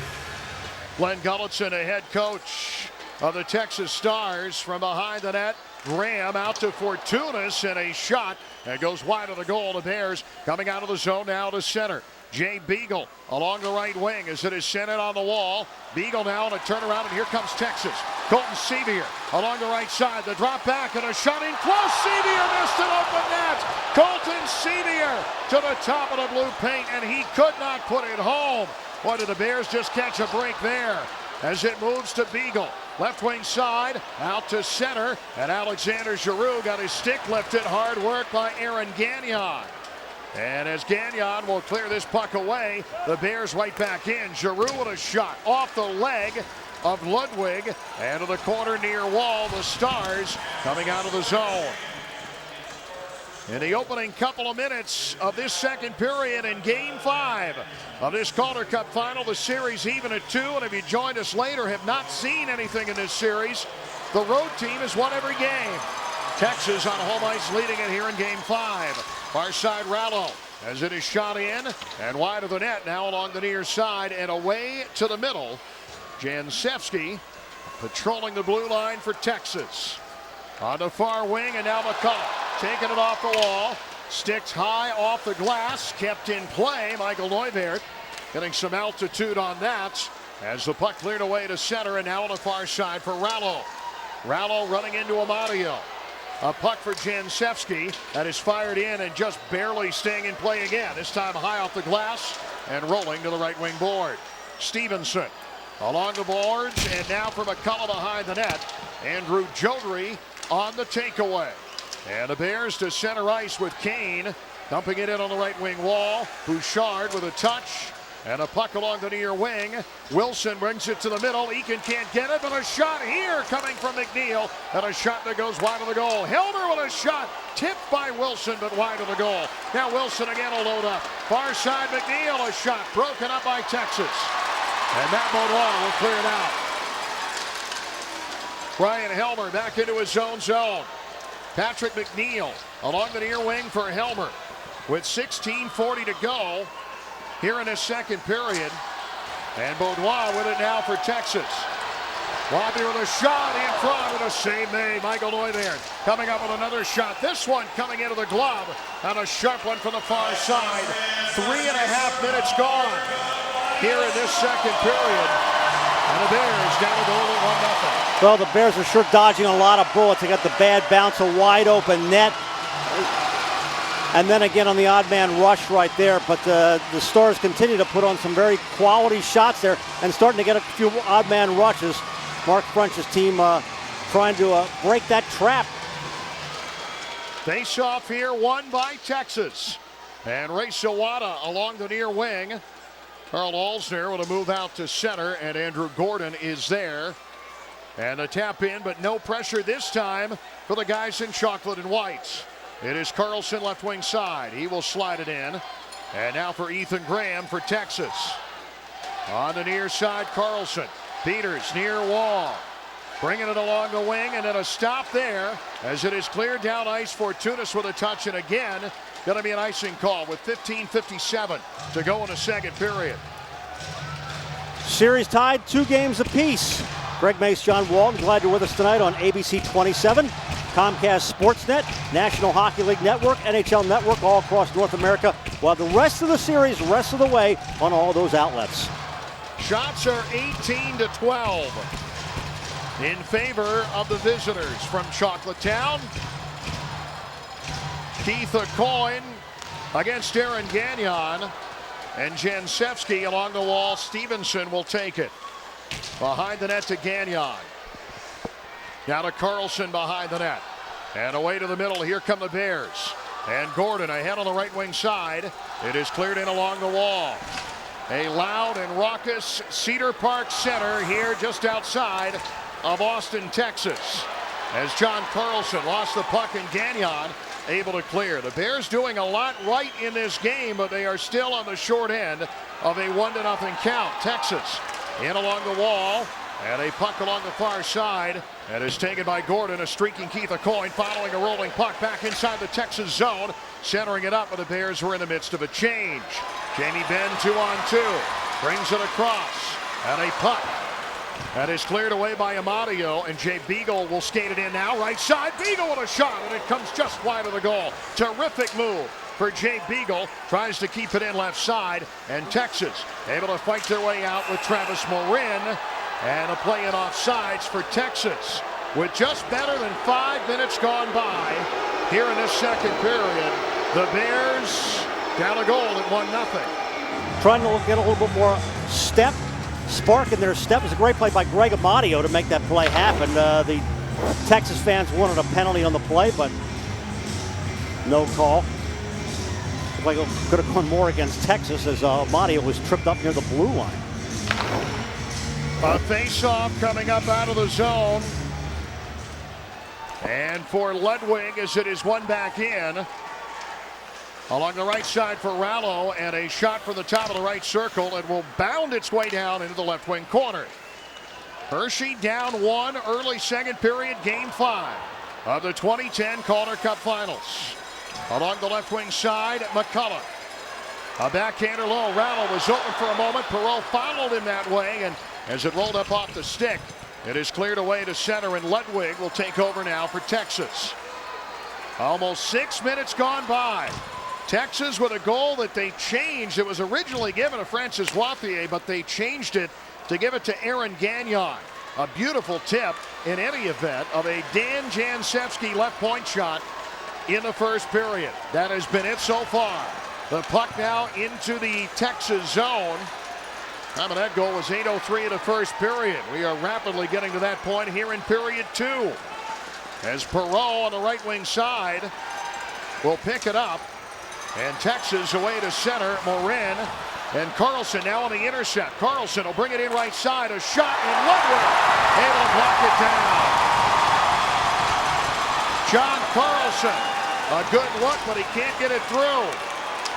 B: Glenn Gulletson, a head coach of the Texas Stars, from behind the net. Graham out to Fortunas, and a shot that goes wide of the goal. The Bears coming out of the zone now to center. Jay Beagle along the right wing as it is sent in on the wall. Beagle now on a turnaround, and here comes Texas. Colton Sevier along the right side. The drop back and a shot in close. Sevier missed an open net. Colton Sevier to the top of the blue paint, and he could not put it home. Boy, did the Bears just catch a break there as it moves to Beagle. Left wing side, out to center, and Alexander Giroux got his stick lifted. Hard work by Aaron Gagnon. And as Gagnon will clear this puck away, the Bears right back in. Giroux with a shot off the leg of Ludwig, and to the corner near wall. The Stars coming out of the zone. in the opening couple of minutes of this second period in Game 5 of this Calder Cup final. The series even at 2, and if you joined us later, have not seen anything in this series, the road team has won every game. Texas on home ice leading it here in Game 5. Far side Rallo as it is shot in and wide of the net, now along the near side and away to the middle. Jancevski patrolling the blue line for Texas. On the far wing, and now McCullough taking it off the wall. Sticks high off the glass, kept in play. Michael Neuwirth getting some altitude on that as the puck cleared away to center, and now on the far side for Rallo. Rallo running into Amadio. A puck for Jancevski that is fired in and just barely staying in play again. This time high off the glass and rolling to the right wing board. Stevenson along the boards, and now for McCullough behind the net. Andrew Jodry on the takeaway. And the Bears to center ice with Kane dumping it in on the right wing wall. Bouchard with a touch and a puck along the near wing. Wilson brings it to the middle. Eakin can't get it, but a shot here coming from McNeil, and a shot that goes wide of the goal. Helmer with a shot tipped by Wilson, but wide of the goal. Now Wilson again will load up. Far side McNeil, a shot broken up by Texas, and Matt Baudouin will clear it out. Brian Helmer back into his own zone. Patrick McNeil along the near wing for Helmer with 16:40 to go here in the second period. And Baudouin with it now for Texas. Wabi with a shot in front, and a save made. Michael Neuwirth coming up with another shot. This one coming into the glove, and a sharp one from the far side. 3.5 minutes gone here in this second period. And the Bears down the goal at 1-0.
A: Well, the Bears are sure dodging a lot of bullets. They got the bad bounce, a wide open net. And then again on the odd man rush right there. But the Stars continue to put on some very quality shots there and starting to get a few odd man rushes. Mark French's team trying to break that trap.
B: Face off here, won by Texas. And Ray Sawada along the near wing. Carl Alsner with a move out to center, and Andrew Gordon is there. And a tap in, but no pressure this time for the guys in chocolate and white. It is Carlson left wing side. He will slide it in. And now for Ethan Graham for Texas. On the near side, Carlson. Peters near wall. Bringing it along the wing, and then a stop there as it is cleared down ice. Fortunas with a touch, and again, going to be an icing call with 15:57 to go in the second period.
A: Series tied 2 games apiece. Greg Mace, John Walton, glad you're with us tonight on ABC 27, Comcast Sportsnet, National Hockey League Network, NHL Network, all across North America, while the rest of the series, rest of the way on all those outlets.
B: Shots are 18-12 in favor of the visitors from Chocolatetown. Keith Aucoin against Aaron Gagnon, and Jancevski along the wall. Stevenson will take it. Behind the net to Gagnon. Now to Carlson behind the net. And away to the middle. Here come the Bears. And Gordon ahead on the right wing side. It is cleared in along the wall. A loud and raucous Cedar Park Center here just outside of Austin, Texas. As John Carlson lost the puck, and Gagnon able to clear. The Bears doing a lot right in this game, but they are still on the short end of a 1-0 count. Texas in along the wall, and a puck along the far side, and is taken by Gordon. A streaking Keith Aucoin following a rolling puck back inside the Texas zone, centering it up, but the Bears were in the midst of a change. Jamie Benn 2-on-2, brings it across, and a puck that is cleared away by Amadio, and Jay Beagle will skate it in now. Right side, Beagle with a shot, and it comes just wide of the goal. Terrific move for Jay Beagle. Tries to keep it in left side, and Texas able to fight their way out with Travis Morin. And a play in offsides for Texas with just better than 5 minutes gone by here in this second period. The Bears down a goal at 1-0.
A: Trying to get a little bit more spark in their step. It was a great play by Greg Amadio to make that play happen. The Texas fans wanted a penalty on the play, but no call. Looked like it could have gone more against Texas as Amadio was tripped up near the blue line.
B: A face-off coming up out of the zone. And for Ludwig, as it is one back in, Along the right side for Rallo, and a shot from the top of the right circle. It will bound its way down into the left wing corner. Hershey down 1 early second period, game 5 of the 2010 Calder Cup Finals. Along the left wing side, McCullough. A backhander low. Rallo was open for a moment. Perreault followed him that way, and as it rolled up off the stick, it is cleared away to center, and Ludwig will take over now for Texas. Almost 6 minutes gone by. Texas with a goal that they changed. It was originally given to Francis Wathier, but they changed it to give it to Aaron Gagnon. A beautiful tip in any event of a Dan Jancevski left point shot in the first period. That has been it so far. The puck now into the Texas zone. Time of that goal was 8:03 in the first period. We are rapidly getting to that point here in period 2. As Perreault on the right wing side will pick it up. And Texas away to center. Morin and Carlson now on the intercept. Carlson will bring it in right side. A shot, and Ludwig able to block it down. John Carlson, a good look, but he can't get it through.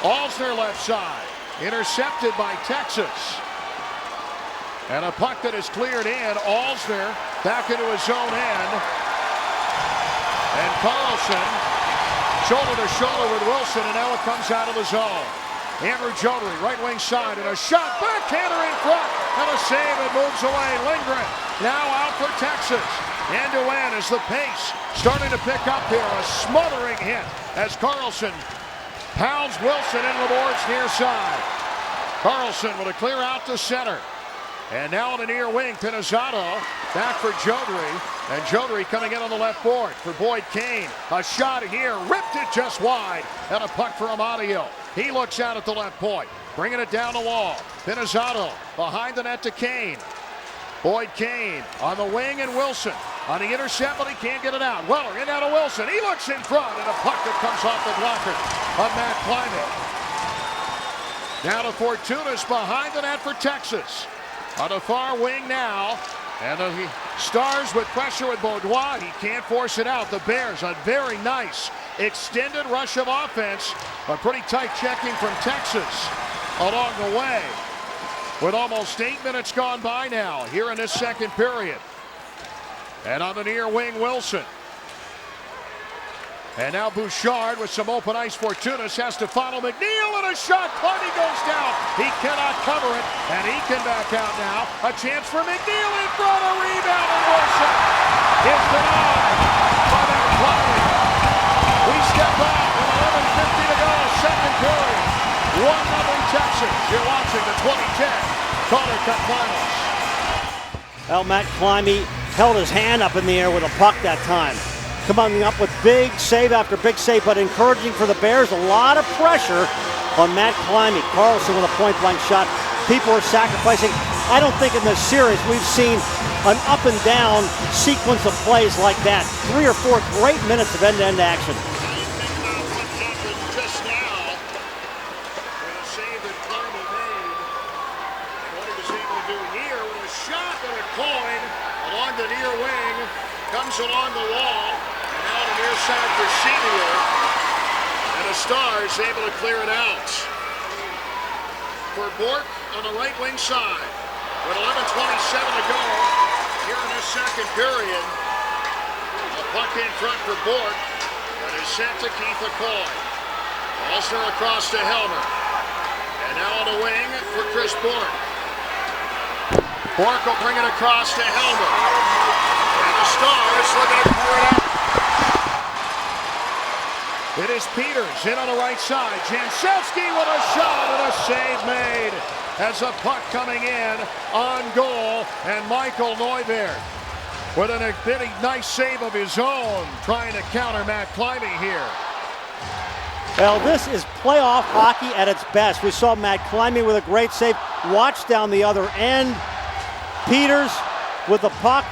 B: Alsner left side, intercepted by Texas. And a puck that is cleared in. Alsner back into his own end. And Carlson shoulder to shoulder with Wilson, and now it comes out of the zone. Andrew Jodry, right wing side, and a shot, backhander in front, and a save, it moves away. Lindgren now out for Texas. End to end as the pace starting to pick up here. A smothering hit as Carlson pounds Wilson into the boards near side. Carlson with a clear out to center. And now on the near wing, Pinizzato back for Jodry. And Jodry coming in on the left board for Boyd Kane. A shot here, ripped it just wide. And a puck for Amadio. He looks out at the left point, bringing it down the wall. Pinizzato behind the net to Kane. Boyd Kane on the wing, and Wilson on the intercept, but he can't get it out. Weller in out of Wilson. He looks in front, and a puck that comes off the blocker of Matt Climbing. Now to Fortunas behind the net for Texas. On the far wing now, and the Stars with pressure with Beaudoin. He can't force it out. The Bears, a very nice extended rush of offense, but pretty tight checking from Texas along the way. With almost 8 minutes gone by now here in this second period. And on the near wing, Wilson. And now Bouchard with some open ice. Fortunas has to follow McNeil, and a shot. Clardy goes down. He cannot cover it, and he can back out now. A chance for McNeil in front. A rebound, and Wilson is denied by that Clardy. We step back with 11:50 to go, second period. 1-0 Texas. You're watching the 2010 Calder Cup Finals.
A: Well, Matt Climbing held his hand up in the air with a puck that time. Coming up with big save after big save, but encouraging for the Bears. A lot of pressure on Matt Climbing. Carlson with a point-blank shot. People are sacrificing. I don't think in this series we've seen an up-and-down sequence of plays like that. 3 or 4 great minutes of end-to-end action.
B: What happened just now with a save that Climbing made. And what he was able to do here with a shot and a coin along the near wing. Comes along the wall. Out on the near side for Senior, and the Stars able to clear it out. For Bork on the right wing side, with 11:27 to go here in this second period. A puck in front for Bork, that is sent to Keith McCoy. Alsner across to Helmer, and now on the wing for Chris Bork. Bork will bring it across to Helmer, and the Stars looking to clear it out. It is Peters in on the right side. Jancevski with a shot and a save made as a puck coming in on goal. And Michael Neuberg with a pretty nice save of his own, trying to counter Matt Climbing here.
A: Well, this is playoff hockey at its best. We saw Matt Climbing with a great save. Watch down the other end. Peters with the puck.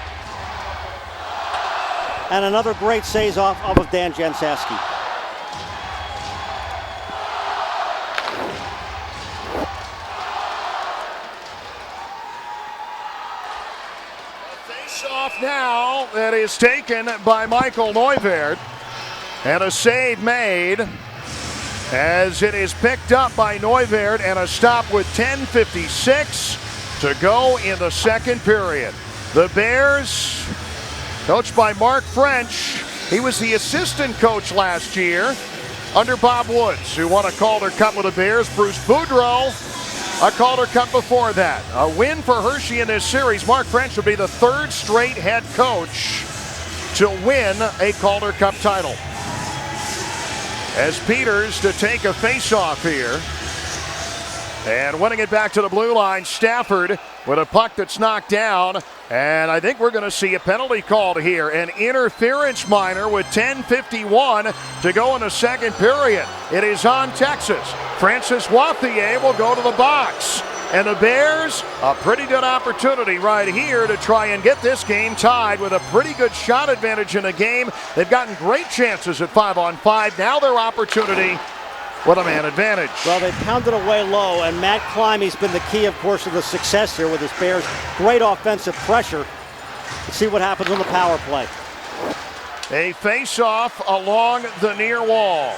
A: And another great save off of Dan Jancevski.
B: Off now that is taken by Michael Neuberg, and a save made as it is picked up by Neuwirth, and a stop with 10:56 to go in the second period. The Bears, coached by Mark French. He was the assistant coach last year under Bob Woods, who won a Calder Cup with the Bears. Bruce Boudreau, a Calder Cup before that. A win for Hershey in this series. Mark French will be the third straight head coach to win a Calder Cup title. As Peters to take a face-off here. And winning it back to the blue line, Stafford with a puck that's knocked down. And I think we're going to see a penalty called here. An interference minor with 10:51 to go in the second period. It is on Texas. Francis Wathier will go to the box. And the Bears, a pretty good opportunity right here to try and get this game tied with a pretty good shot advantage in the game. They've gotten great chances at 5-on-5. Now their opportunity with a man advantage.
A: Well, they pounded away low, and Matt Climby's been the key, of course, of the success here with his Bears. Great offensive pressure. Let's see what happens on the power play.
B: A face-off along the near wall.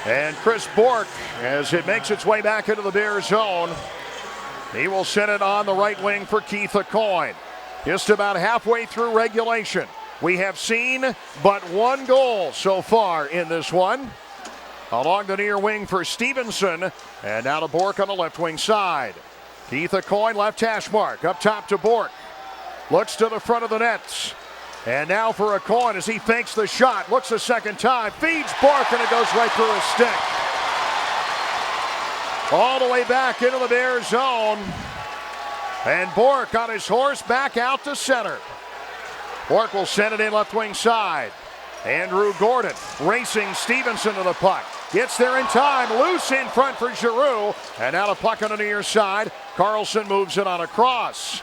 B: And Chris Bork, as it makes its way back into the Bears zone, he will send it on the right wing for Keith Aucoin. Just about halfway through regulation. We have seen but one goal so far in this one. Along the near wing for Stevenson, and now to Bork on the left wing side. Keith Aucoin, left hash mark, up top to Bork. Looks to the front of the nets. And now for Aucoin as he fakes the shot. Looks a second time, feeds Bork, and it goes right through his stick. All the way back into the Bears zone. And Bork on his horse back out to center. Bork will send it in left wing side. Andrew Gordon racing Stevenson to the puck. Gets there in time, loose in front for Giroux. And now the puck on the near side. Carlson moves it on a cross.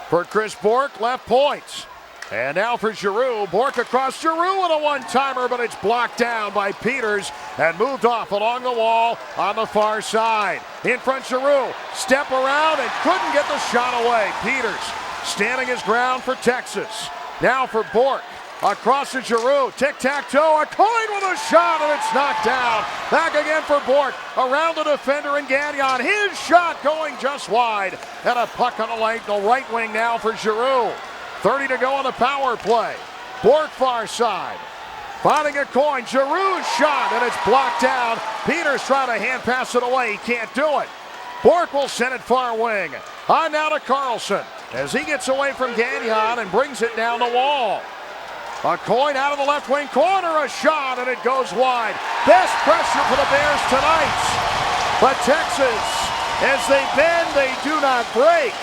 B: For Chris Bork, left point. And now for Giroux. Bork across Giroux with a one-timer, but it's blocked down by Peters and moved off along the wall on the far side. In front Giroux, step around and couldn't get the shot away. Peters standing his ground for Texas. Now for Bork. Across to Giroux, tic-tac-toe, Aucoin with a shot, and it's knocked down. Back again for Bork, around the defender and Gagnon. His shot going just wide, and a puck on the right wing now for Giroux. 30 to go on the power play. Bork far side, finding Aucoin, Giroux's shot, and it's blocked down. Peters trying to hand pass it away, he can't do it. Bork will send it far wing. On now to Carlson, as he gets away from Gagnon and brings it down the wall. Aucoin out of the left wing corner, a shot, and it goes wide. Best pressure for the Bears tonight. But Texas, as they bend, they do not break.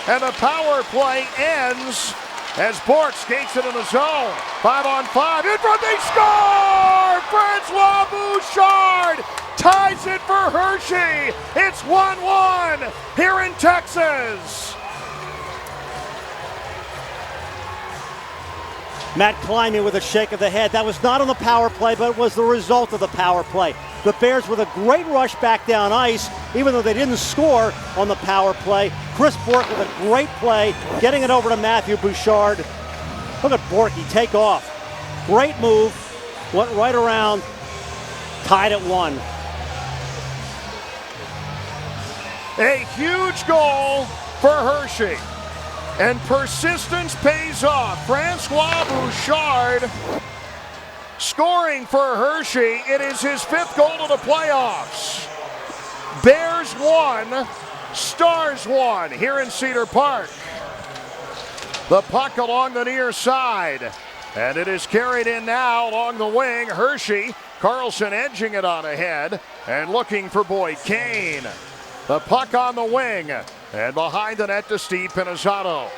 B: And the power play ends as Bork skates it in the zone. 5-on-5, in front, they score! Francois Bouchard ties it for Hershey. It's 1-1 here in Texas.
A: Matt Climby with a shake of the head. That was not on the power play, but it was the result of the power play. The Bears with a great rush back down ice, even though they didn't score on the power play. Chris Bork with a great play, getting it over to Matthew Bouchard. Look at Borky take off. Great move, went right around, tied at 1.
B: A huge goal for Hershey. And persistence pays off. Francois Bouchard scoring for Hershey. It is his 5th goal of the playoffs. Bears 1, Stars 1 here in Cedar Park. The puck along the near side. And it is carried in now along the wing. Hershey, Carlson edging it on ahead and looking for Boyd Kane. The puck on the wing. And behind the net to Steve Pinizzato.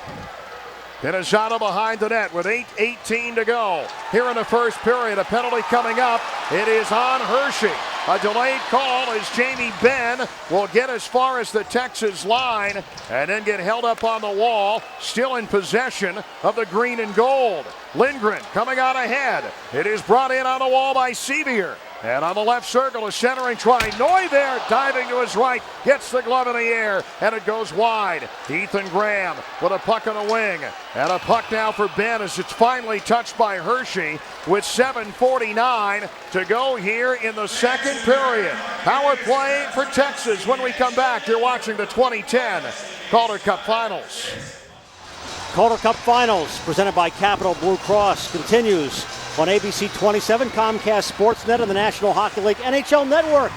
B: Pinizzato behind the net with 8:18 to go. Here in the first period, a penalty coming up. It is on Hershey. A delayed call as Jamie Benn will get as far as the Texas line and then get held up on the wall, still in possession of the green and gold. Lindgren coming out ahead. It is brought in on the wall by Sevier. And on the left circle, a centering try. Neuwirth diving to his right, gets the glove in the air, and it goes wide. Ethan Graham with a puck on the wing. And a puck now for Ben as it's finally touched by Hershey with 7:49 to go here in the second period. Power play for Texas. When we come back, you're watching the 2010 Calder Cup Finals.
A: Calder Cup Finals, presented by Capital Blue Cross, continues on ABC 27, Comcast Sportsnet, and the National Hockey League NHL Network.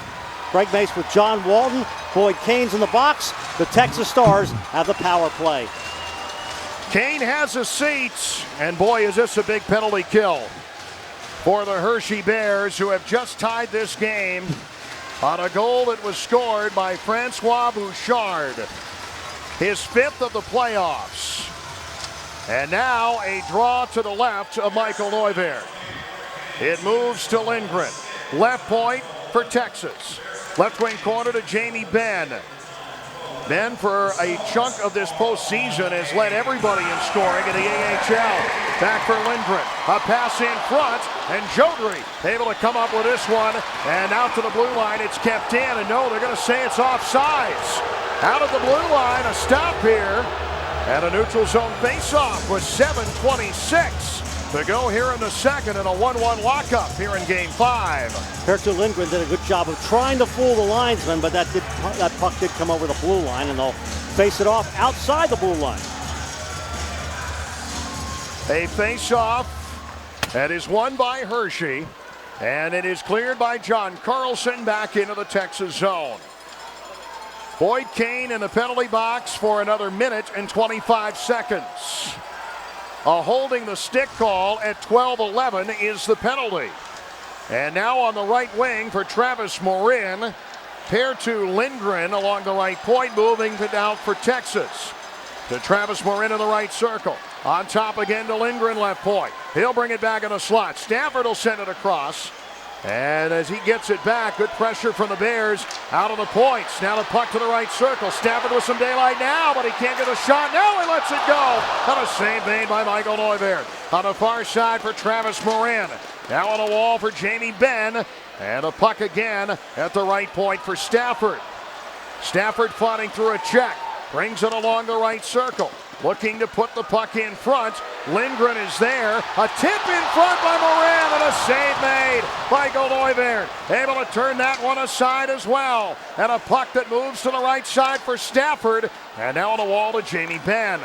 A: Greg Mace with John Walton. Boyd Kane's in the box. The Texas Stars have the power play.
B: Kane has a seat, and boy, is this a big penalty kill for the Hershey Bears, who have just tied this game on a goal that was scored by Francois Bouchard, his 5th of the playoffs. And now a draw to the left of Michael Neuwirth. It moves to Lindgren. Left point for Texas. Left wing corner to Jamie Benn. Ben, for a chunk of this postseason, has led everybody in scoring in the AHL. Back for Lindgren. A pass in front, and Jodry able to come up with this one. And out to the blue line, it's kept in. And no, they're going to say it's offsides. Out of the blue line, a stop here. And a neutral zone faceoff with 7:26 to go here in the second, and a 1-1 lockup here in Game 5.
A: Pertu Lindgren did a good job of trying to fool the linesman, but that puck did come over the blue line, and they'll face it off outside the blue line.
B: A faceoff that is won by Hershey, and it is cleared by John Carlson back into the Texas zone. Boyd Kane in the penalty box for another minute and 25 seconds. A holding the stick call at 12:11 is the penalty. And now on the right wing for Travis Morin, Pertu Lindgren along the right point, moving it out for Texas. To Travis Morin in the right circle. On top again to Lindgren, left point. He'll bring it back in the slot. Stafford will send it across. And as he gets it back, good pressure from the Bears out of the points. Now the puck to the right circle. Stafford with some daylight now, but he can't get a shot. Now he lets it go. And a save made by Michael Neuwirth. On the far side for Travis Morin. Now on the wall for Jamie Benn. And a puck again at the right point for Stafford. Stafford fighting through a check. Brings it along the right circle. Looking to put the puck in front. Lindgren is there. A tip in front by Morin, and a save made by Neuwirth. Able to turn that one aside as well. And a puck that moves to the right side for Stafford. And now on the wall to Jamie Benn.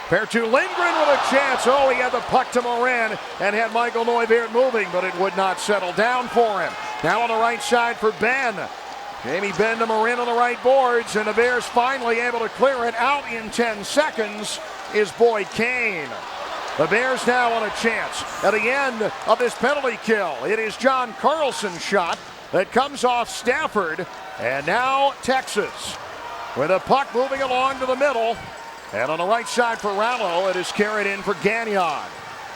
B: Pertu Lindgren with a chance. Oh, he had the puck to Morin and had Michael Neuwirth moving, but it would not settle down for him. Now on the right side for Benn. Jamie Benn to Morin on the right boards, and the Bears finally able to clear it out in 10 seconds is Boyd Kane. The Bears now on a chance at the end of this penalty kill. It is John Carlson's shot that comes off Stafford, and now Texas with a puck moving along to the middle, and on the right side for Rallo, it is carried in for Gagnon.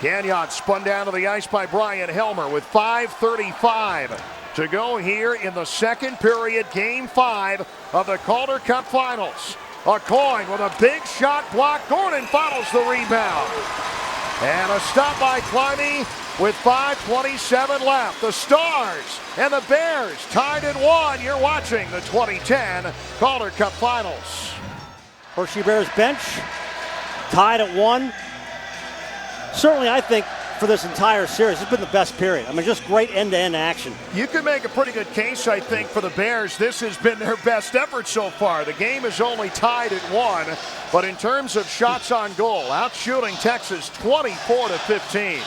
B: Gagnon spun down to the ice by Brian Helmer with 5:35 to go here in the second period, Game 5 of the Calder Cup Finals. A coin with a big shot block. Gordon follows the rebound. And a stop by Climby with 5:27 left. The Stars and the Bears tied at 1. You're watching the 2010 Calder Cup Finals.
A: Hershey Bears bench tied at 1. Certainly, I think, for this entire series, it's been the best period. I mean, just great end-to-end action.
B: You can make a pretty good case, I think, for the Bears. This has been their best effort so far. The game is only tied at 1, but in terms of shots on goal, out-shooting Texas 24-15.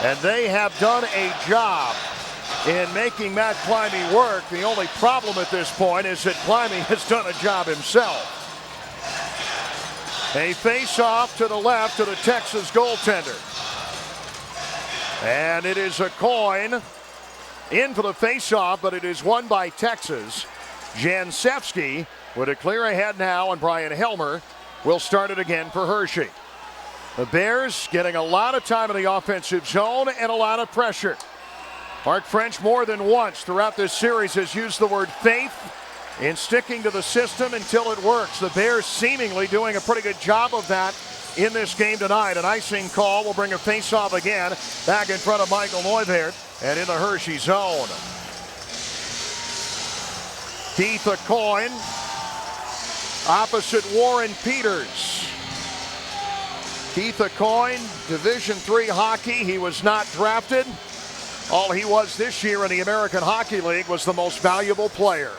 B: And they have done a job in making Matt Climby work. The only problem at this point is that Climby has done a job himself. A face-off to the left to the Texas goaltender. And it is a coin in for the face-off, but it is won by Texas. Jansevsky with a clear ahead now, and Brian Helmer will start it again for Hershey. The Bears getting a lot of time in the offensive zone and a lot of pressure. Mark French more than once throughout this series has used the word faith in sticking to the system until it works. The Bears seemingly doing a pretty good job of that in this game tonight. An icing call will bring a face-off again back in front of Michael Neuwirth. and in the Hershey zone. Keith Aucoin opposite Warren Peters. Keith Aucoin, Division III hockey. He was not drafted. All he was this year in the American Hockey League was the most valuable player.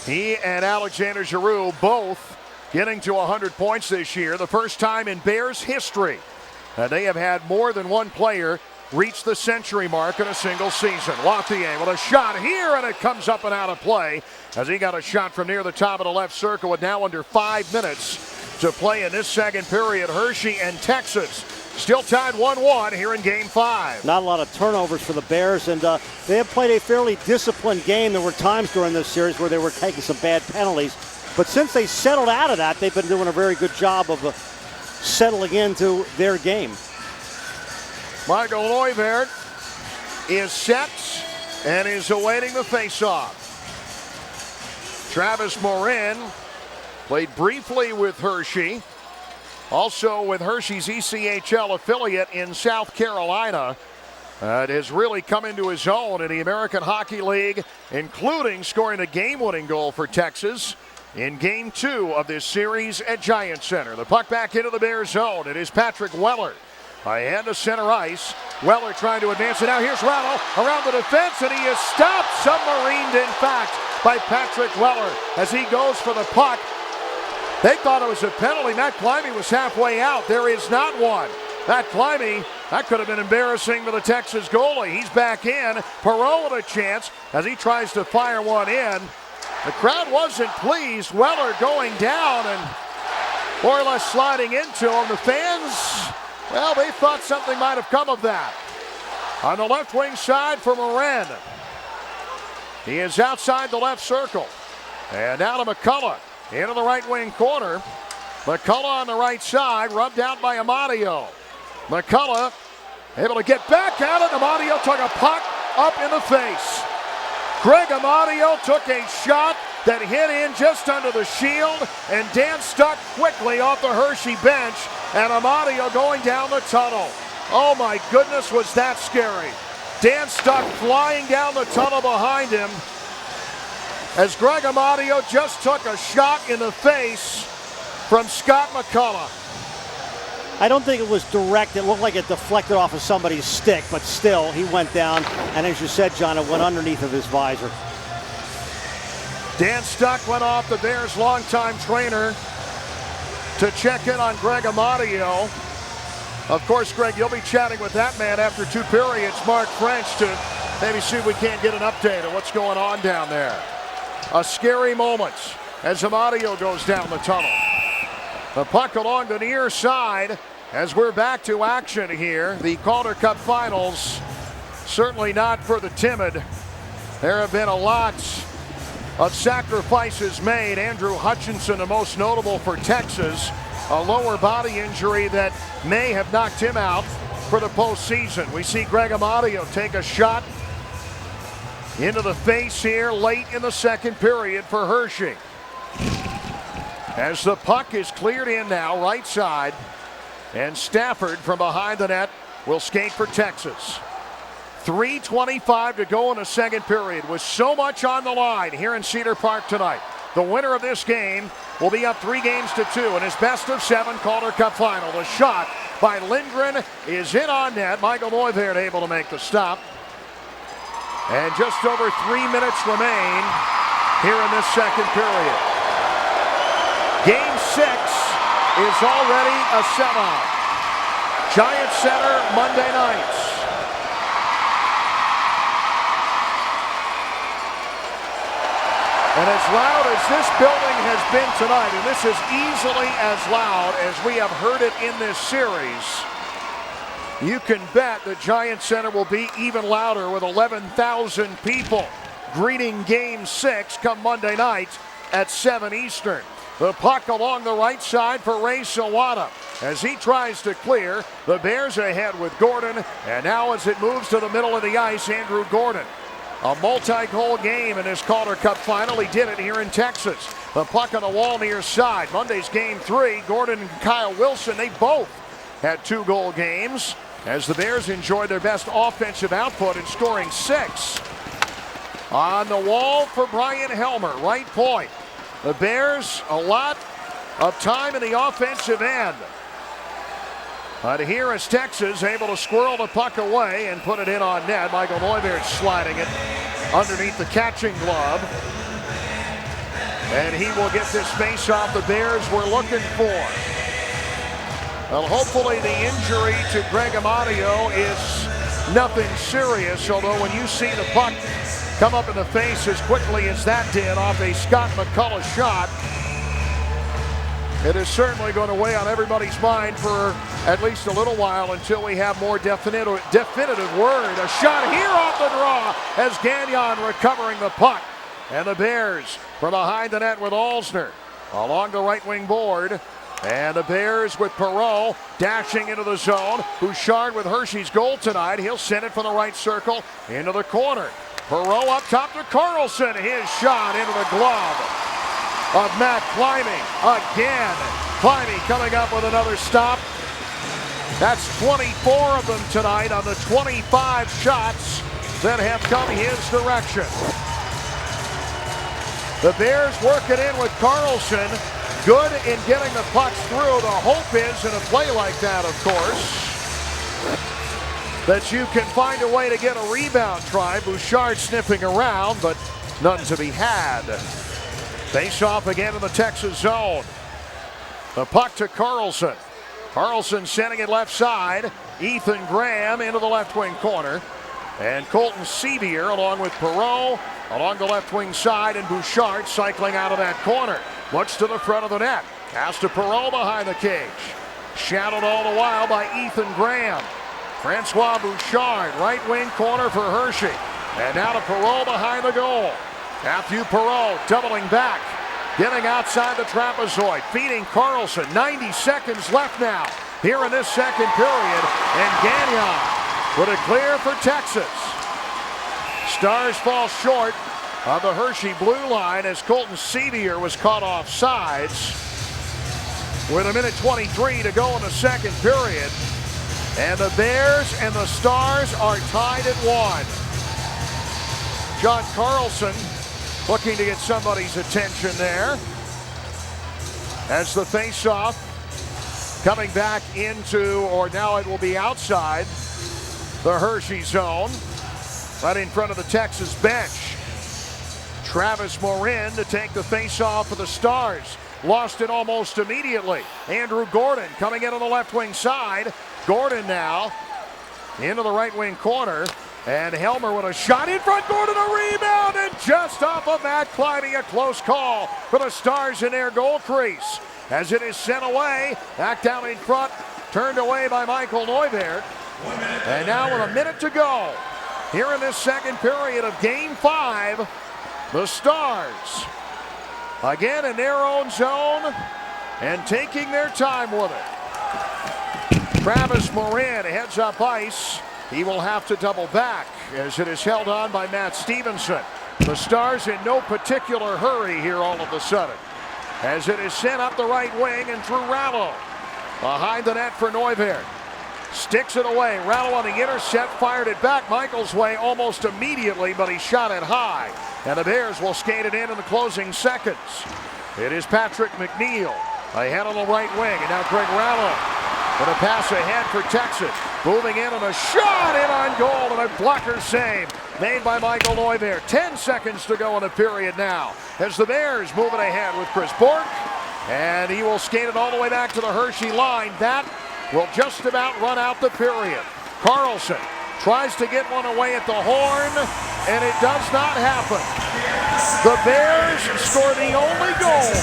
B: He and Alexander Giroux both getting to 100 points this year. The first time in Bears history that they have had more than one player reach the century mark in a single season. Lothier with a shot here, and it comes up and out of play as he got a shot from near the top of the left circle with now under 5 minutes to play in this second period. Hershey and Texas still tied 1-1 here in Game 5.
A: Not a lot of turnovers for the Bears, and they have played a fairly disciplined game. There were times during this series where they were taking some bad penalties, but since they settled out of that, they've been doing a very good job of settling into their game.
B: Michael Neuvert is set and is awaiting the faceoff. Travis Morin played briefly with Hershey, also with Hershey's ECHL affiliate in South Carolina. It has really come into his own in the American Hockey League, including scoring a game-winning goal for Texas in Game 2 of this series at Giant Center. The puck back into the Bears zone. It is Patrick Weller. A hand to center ice. Weller trying to advance it. Now here's Rattle around the defense, and he is stopped, submarined in fact, by Patrick Weller as he goes for the puck. They thought it was a penalty. Matt Climby was halfway out. There is not one. Matt Climby, that could have been embarrassing for the Texas goalie. He's back in. Perreault with a chance as he tries to fire one in. The crowd wasn't pleased. Weller going down and more or less sliding into him. The fans, well, they thought something might have come of that. On the left wing side for Morin. He is outside the left circle. And now to McCullough. Into the right wing corner. McCullough on the right side, rubbed out by Amadio. McCullough able to get back at it. Amadio took a puck up in the face. Greg Amadio took a shot that hit in just under the shield, and Dan Stuck quickly off the Hershey bench, and Amadio going down the tunnel. Oh my goodness, was that scary. Dan Stuck flying down the tunnel behind him as Greg Amadio just took a shot in the face from Scott McCullough.
A: I don't think it was direct. It looked like it deflected off of somebody's stick, but still, he went down, and as you said, John, it went underneath of his visor.
B: Dan Stuck went off, the Bears' longtime trainer, to check in on Greg Amadio. Of course, Greg, you'll be chatting with that man after 2 periods, Mark French, to maybe see if we can't get an update on what's going on down there. A scary moment as Amadio goes down the tunnel. The puck along the near side as we're back to action here. The Calder Cup Finals, certainly not for the timid. There have been a lot of sacrifices made. Andrew Hutchinson, the most notable for Texas, a lower body injury that may have knocked him out for the postseason. We see Greg Amadio take a shot into the face here late in the second period for Hershey. As the puck is cleared in now, right side, and Stafford from behind the net will skate for Texas. 3:25 to go in the second period with so much on the line here in Cedar Park tonight. The winner of this game will be up 3-2 in his best-of-7 Calder Cup final. The shot by Lindgren is in on net. Michael Neuvert able to make the stop. And just over 3 minutes remain here in this second period. Game 6 is already a sellout. Giant Center Monday nights. And as loud as this building has been tonight, and this is easily as loud as we have heard it in this series, you can bet the Giant Center will be even louder with 11,000 people greeting Game 6 come Monday night at 7 Eastern. The puck along the right side for Ray Sawada as he tries to clear. The Bears ahead with Gordon, and now as it moves to the middle of the ice, Andrew Gordon. A multi-goal game in this Calder Cup final. He did it here in Texas. The puck on the wall near side. Monday's Game 3, Gordon and Kyle Wilson, they both had 2-goal games. as the Bears enjoy their best offensive output in scoring 6. On the wall for Brian Helmer, right point. The Bears a lot of time in the offensive end. But here is Texas able to squirrel the puck away and put it in on net. Michael Neuwirth sliding it underneath the catching glove. And he will get this face-off the Bears were looking for. Well, hopefully the injury to Greg Amadio is nothing serious, although when you see the puck come up in the face as quickly as that did off a Scott McCullough shot, it is certainly going to weigh on everybody's mind for at least a little while until we have more definitive word. A shot here off the draw as Gagnon recovering the puck. And the Bears from behind the net with Alsner along the right wing board. And the Bears with Perreault dashing into the zone. Bouchard with Hershey's goal tonight. He'll send it from the right circle into the corner. Perreault up top to Carlson. His shot into the glove of Matt Climie again. Climie coming up with another stop. That's 24 of them tonight on the 25 shots that have come his direction. The Bears working in with Carlson. Good in getting the pucks through. The hope is in a play like that, of course, that you can find a way to get a rebound try. Bouchard sniffing around, but none to be had. Face off again in the Texas zone. The puck to Carlson. Carlson sending it left side. Ethan Graham into the left wing corner. And Colton Sevier along with Perreault along the left wing side, and Bouchard cycling out of that corner. Looks to the front of the net. Pass to Perreault behind the cage. Shadowed all the while by Ethan Graham. Francois Bouchard, right wing corner for Hershey. And now to Perreault behind the goal. Matthew Perreault doubling back. Getting outside the trapezoid. Feeding Carlson. 90 seconds left now here in this second period. And Gagnon with a clear for Texas. Stars fall short of the Hershey blue line as Colton Sevier was caught off sides with 1:23 to go in the second period. And the Bears and the Stars are tied at 1. John Carlson looking to get somebody's attention there as the face-off coming back into, or now it will be outside the Hershey zone, right in front of the Texas bench. Travis Morin to take the face-off for the Stars. Lost it almost immediately. Andrew Gordon coming in on the left wing side. Gordon now into the right wing corner. And Helmer with a shot in front. Gordon a rebound, and just off of Matt Climie, a close call for the Stars in their goal crease. As it is sent away, back down in front, turned away by Michael Neuwirth. And now with a minute to go here in this second period of Game 5, the Stars again in their own zone and taking their time with it. Travis Morin heads up ice. He will have to double back as it is held on by Matt Stevenson. The Stars in no particular hurry here all of a sudden as it is sent up the right wing and through Rallo. Behind the net for Neuwirth. Sticks it away. Rallo on the intercept, fired it back Michael's way almost immediately, but he shot it high. And the Bears will skate it in the closing seconds. It is Patrick McNeil ahead on the right wing, and now Greg Rallo with a pass ahead for Texas. Moving in on a shot in on goal, and a blocker save made by Michael Neuwirth. 10 seconds to go in the period now as the Bears moving ahead with Chris Bork, and he will skate it all the way back to the Hershey line. That will just about run out the period. Carlson tries to get one away at the horn, and it does not happen. The Bears score the only goal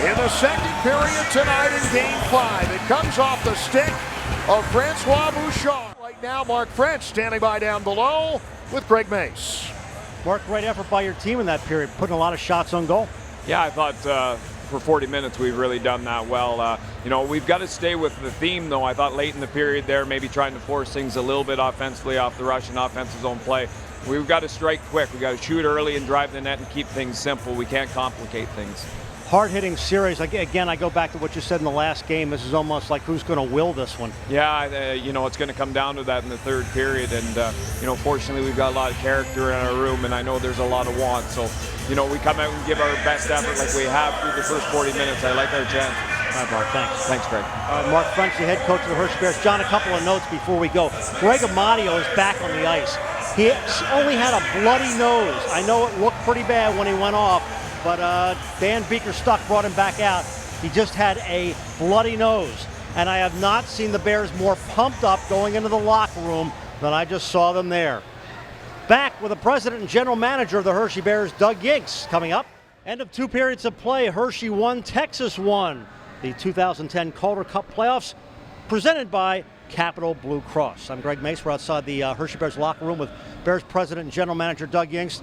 B: in the second period tonight in Game 5. It comes off the stick of Francois Bouchard. Right now, Mark French standing by down below with Greg Mace.
A: Mark, great effort by your team in that period, putting a lot of shots on goal.
D: Yeah, I thought for 40 minutes we've really done that well. You know, we've got to stay with the theme, though. I thought late in the period there, maybe trying to force things a little bit offensively off the Russian offensive zone play. We've got to strike quick. We've got to shoot early and drive the net and keep things simple. We can't complicate things.
A: hard-hitting series. Again, I go back to what you said in the last game. This is almost like who's going to will this one.
D: Yeah, you know, it's going to come down to that in the third period. And, you know, fortunately, we've got a lot of character in our room, and I know there's a lot of want. So, you know, we come out and give our best effort like we have through the first 40 minutes. I like our chance.
A: All right, Mark, thanks.
D: Thanks, Greg.
A: Mark French, the head coach of the Hershey Bears. John, a couple of notes before we go. Greg Amadio is back on the ice. He only had a bloody nose. I know it looked pretty bad when he went off, but Dan Beaker-Stuck brought him back out. He just had a bloody nose. And I have not seen the Bears more pumped up going into the locker room than I just saw them there. Back with the president and general manager of the Hershey Bears, Doug Yinks, coming up. End of 2 periods of play. Hershey won, Texas won. The 2010 Calder Cup playoffs, presented by Capital Blue Cross. I'm Greg Mace. We're outside the Hershey Bears locker room with Bears president and general manager Doug Yinks.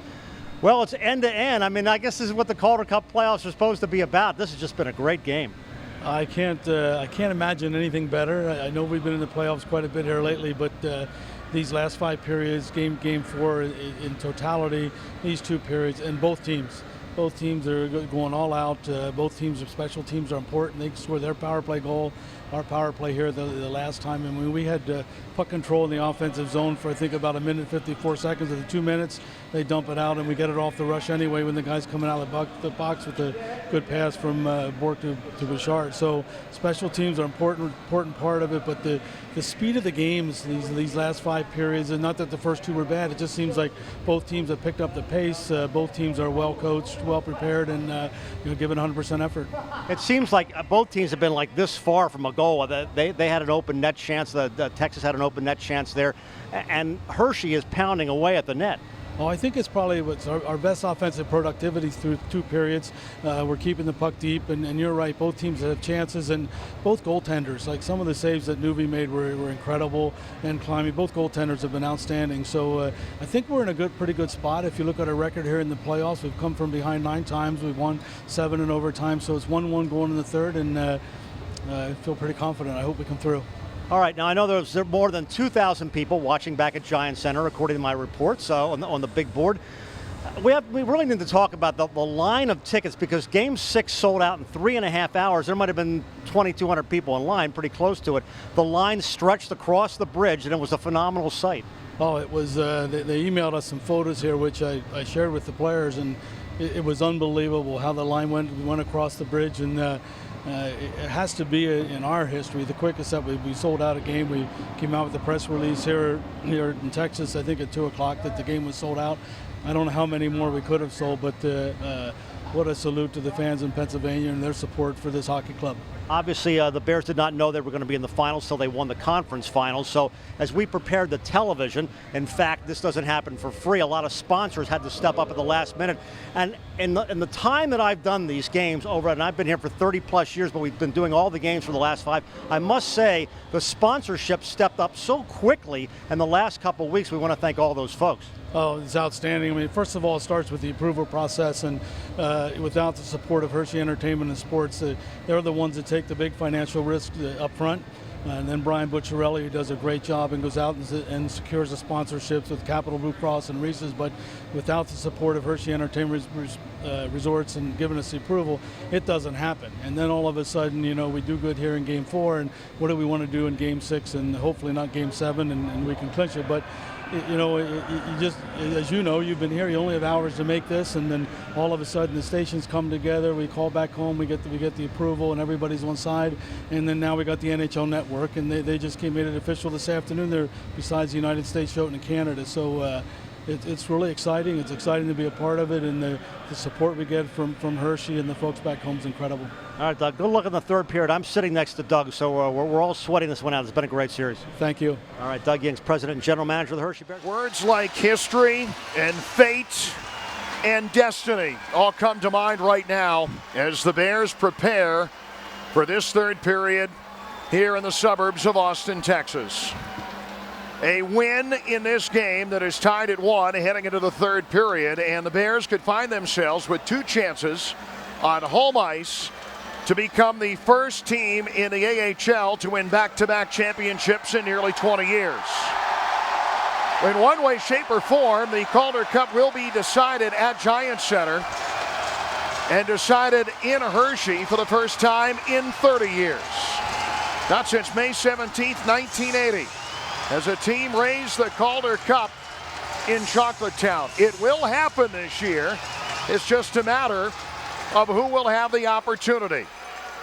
A: Well, it's end-to-end. I mean, I guess this is what the Calder Cup playoffs are supposed to be about. This has just been a great game.
E: I can't imagine anything better. I know we've been in the playoffs quite a bit here lately, but these last 5 periods, game 4 in totality, these 2 periods, and both teams are going all out. Both teams' special teams are important. They score their power play goal. Our power play here the last time, and when we had puck control in the offensive zone for I think about 1:54 seconds of the 2 minutes, they dump it out and we get it off the rush anyway when the guy's coming out of the box with a good pass from Bork to Bouchard. So special teams are important part of it, but the speed of the games these last 5 periods, and not that the first 2 were bad, it just seems like both teams have picked up the pace. Both teams are well coached, well prepared, and given 100% effort.
A: It seems like both teams have been like this far from a goal. They had an open net chance. Texas had an open net chance there, and Hershey is pounding away at the net.
E: Oh, I think it's probably what's our best offensive productivity through 2 periods. We're keeping the puck deep, and you're right, both teams have chances, and both goaltenders, like some of the saves that Nuvi made were incredible, and Climbing, both goaltenders have been outstanding. So I think we're in a pretty good spot. If you look at our record here in the playoffs, we've come from behind 9 times. We've won 7 in overtime, so it's 1-1 going in the third, and I feel pretty confident. I hope we come through.
A: All right, now I know there are more than 2,000 people watching back at Giant Center, according to my reports on the big board. We really need to talk about the line of tickets, because Game 6 sold out in 3.5 hours. There might have been 2,200 people in line, pretty close to it. The line stretched across the bridge, and it was a phenomenal sight.
E: Oh, it was. They emailed us some photos here, which I shared with the players, and it was unbelievable how the line went across the bridge, and it has to be in our history the quickest that we sold out a game. We came out with a press release here in Texas, I think at 2 o'clock, that the game was sold out. I don't know how many more we could have sold, but what a salute to the fans in Pennsylvania and their support for this hockey club.
A: Obviously, the Bears did not know they were going to be in the finals till they won the conference finals. So as we prepared the television, in fact, this doesn't happen for free. A lot of sponsors had to step up at the last minute. And in the time that I've done these games and I've been here for 30 plus years, but we've been doing all the games for the last 5, I must say the sponsorship stepped up so quickly in the last couple of weeks. We want to thank all those folks.
E: Oh, it's outstanding. I mean, first of all, it starts with the approval process, and without the support of Hershey Entertainment and Sports, they're the ones that take the big financial risk up front. And then Brian Bucciarelli, who does a great job and goes out and secures the sponsorships with Capital Blue Cross and Reese's. But without the support of Hershey Entertainment Resorts and giving us the approval, it doesn't happen. And then all of a sudden, we do good here in Game 4, and what do we want to do in Game 6, and hopefully not Game 7, and we can clinch it. But you just, as you know, you've been here, you only have hours to make this, and then all of a sudden the stations come together, we call back home, we get the approval, and everybody's on side, and then now we got the NHL Network, and they just made it official this afternoon. They're besides the United States, showing in Canada, so it's really exciting. It's exciting to be a part of it, and the support we get from Hershey and the folks back home is incredible.
A: All right, Doug, good luck in the third period. I'm sitting next to Doug, so we're all sweating this one out. It's been a great series.
E: Thank you.
A: All right, Doug Yinks, president and general manager of the Hershey Bears.
B: Words like history and fate and destiny all come to mind right now as the Bears prepare for this third period here in the suburbs of Austin, Texas. A win in this game that is tied at 1 heading into the third period, and the Bears could find themselves with 2 chances on home ice to become the first team in the AHL to win back-to-back championships in nearly 20 years. In one way, shape, or form, the Calder Cup will be decided at Giant Center and decided in Hershey for the first time in 30 years. Not since May 17th, 1980, as a team raised the Calder Cup in Chocolatetown. It will happen this year. It's just a matter of who will have the opportunity.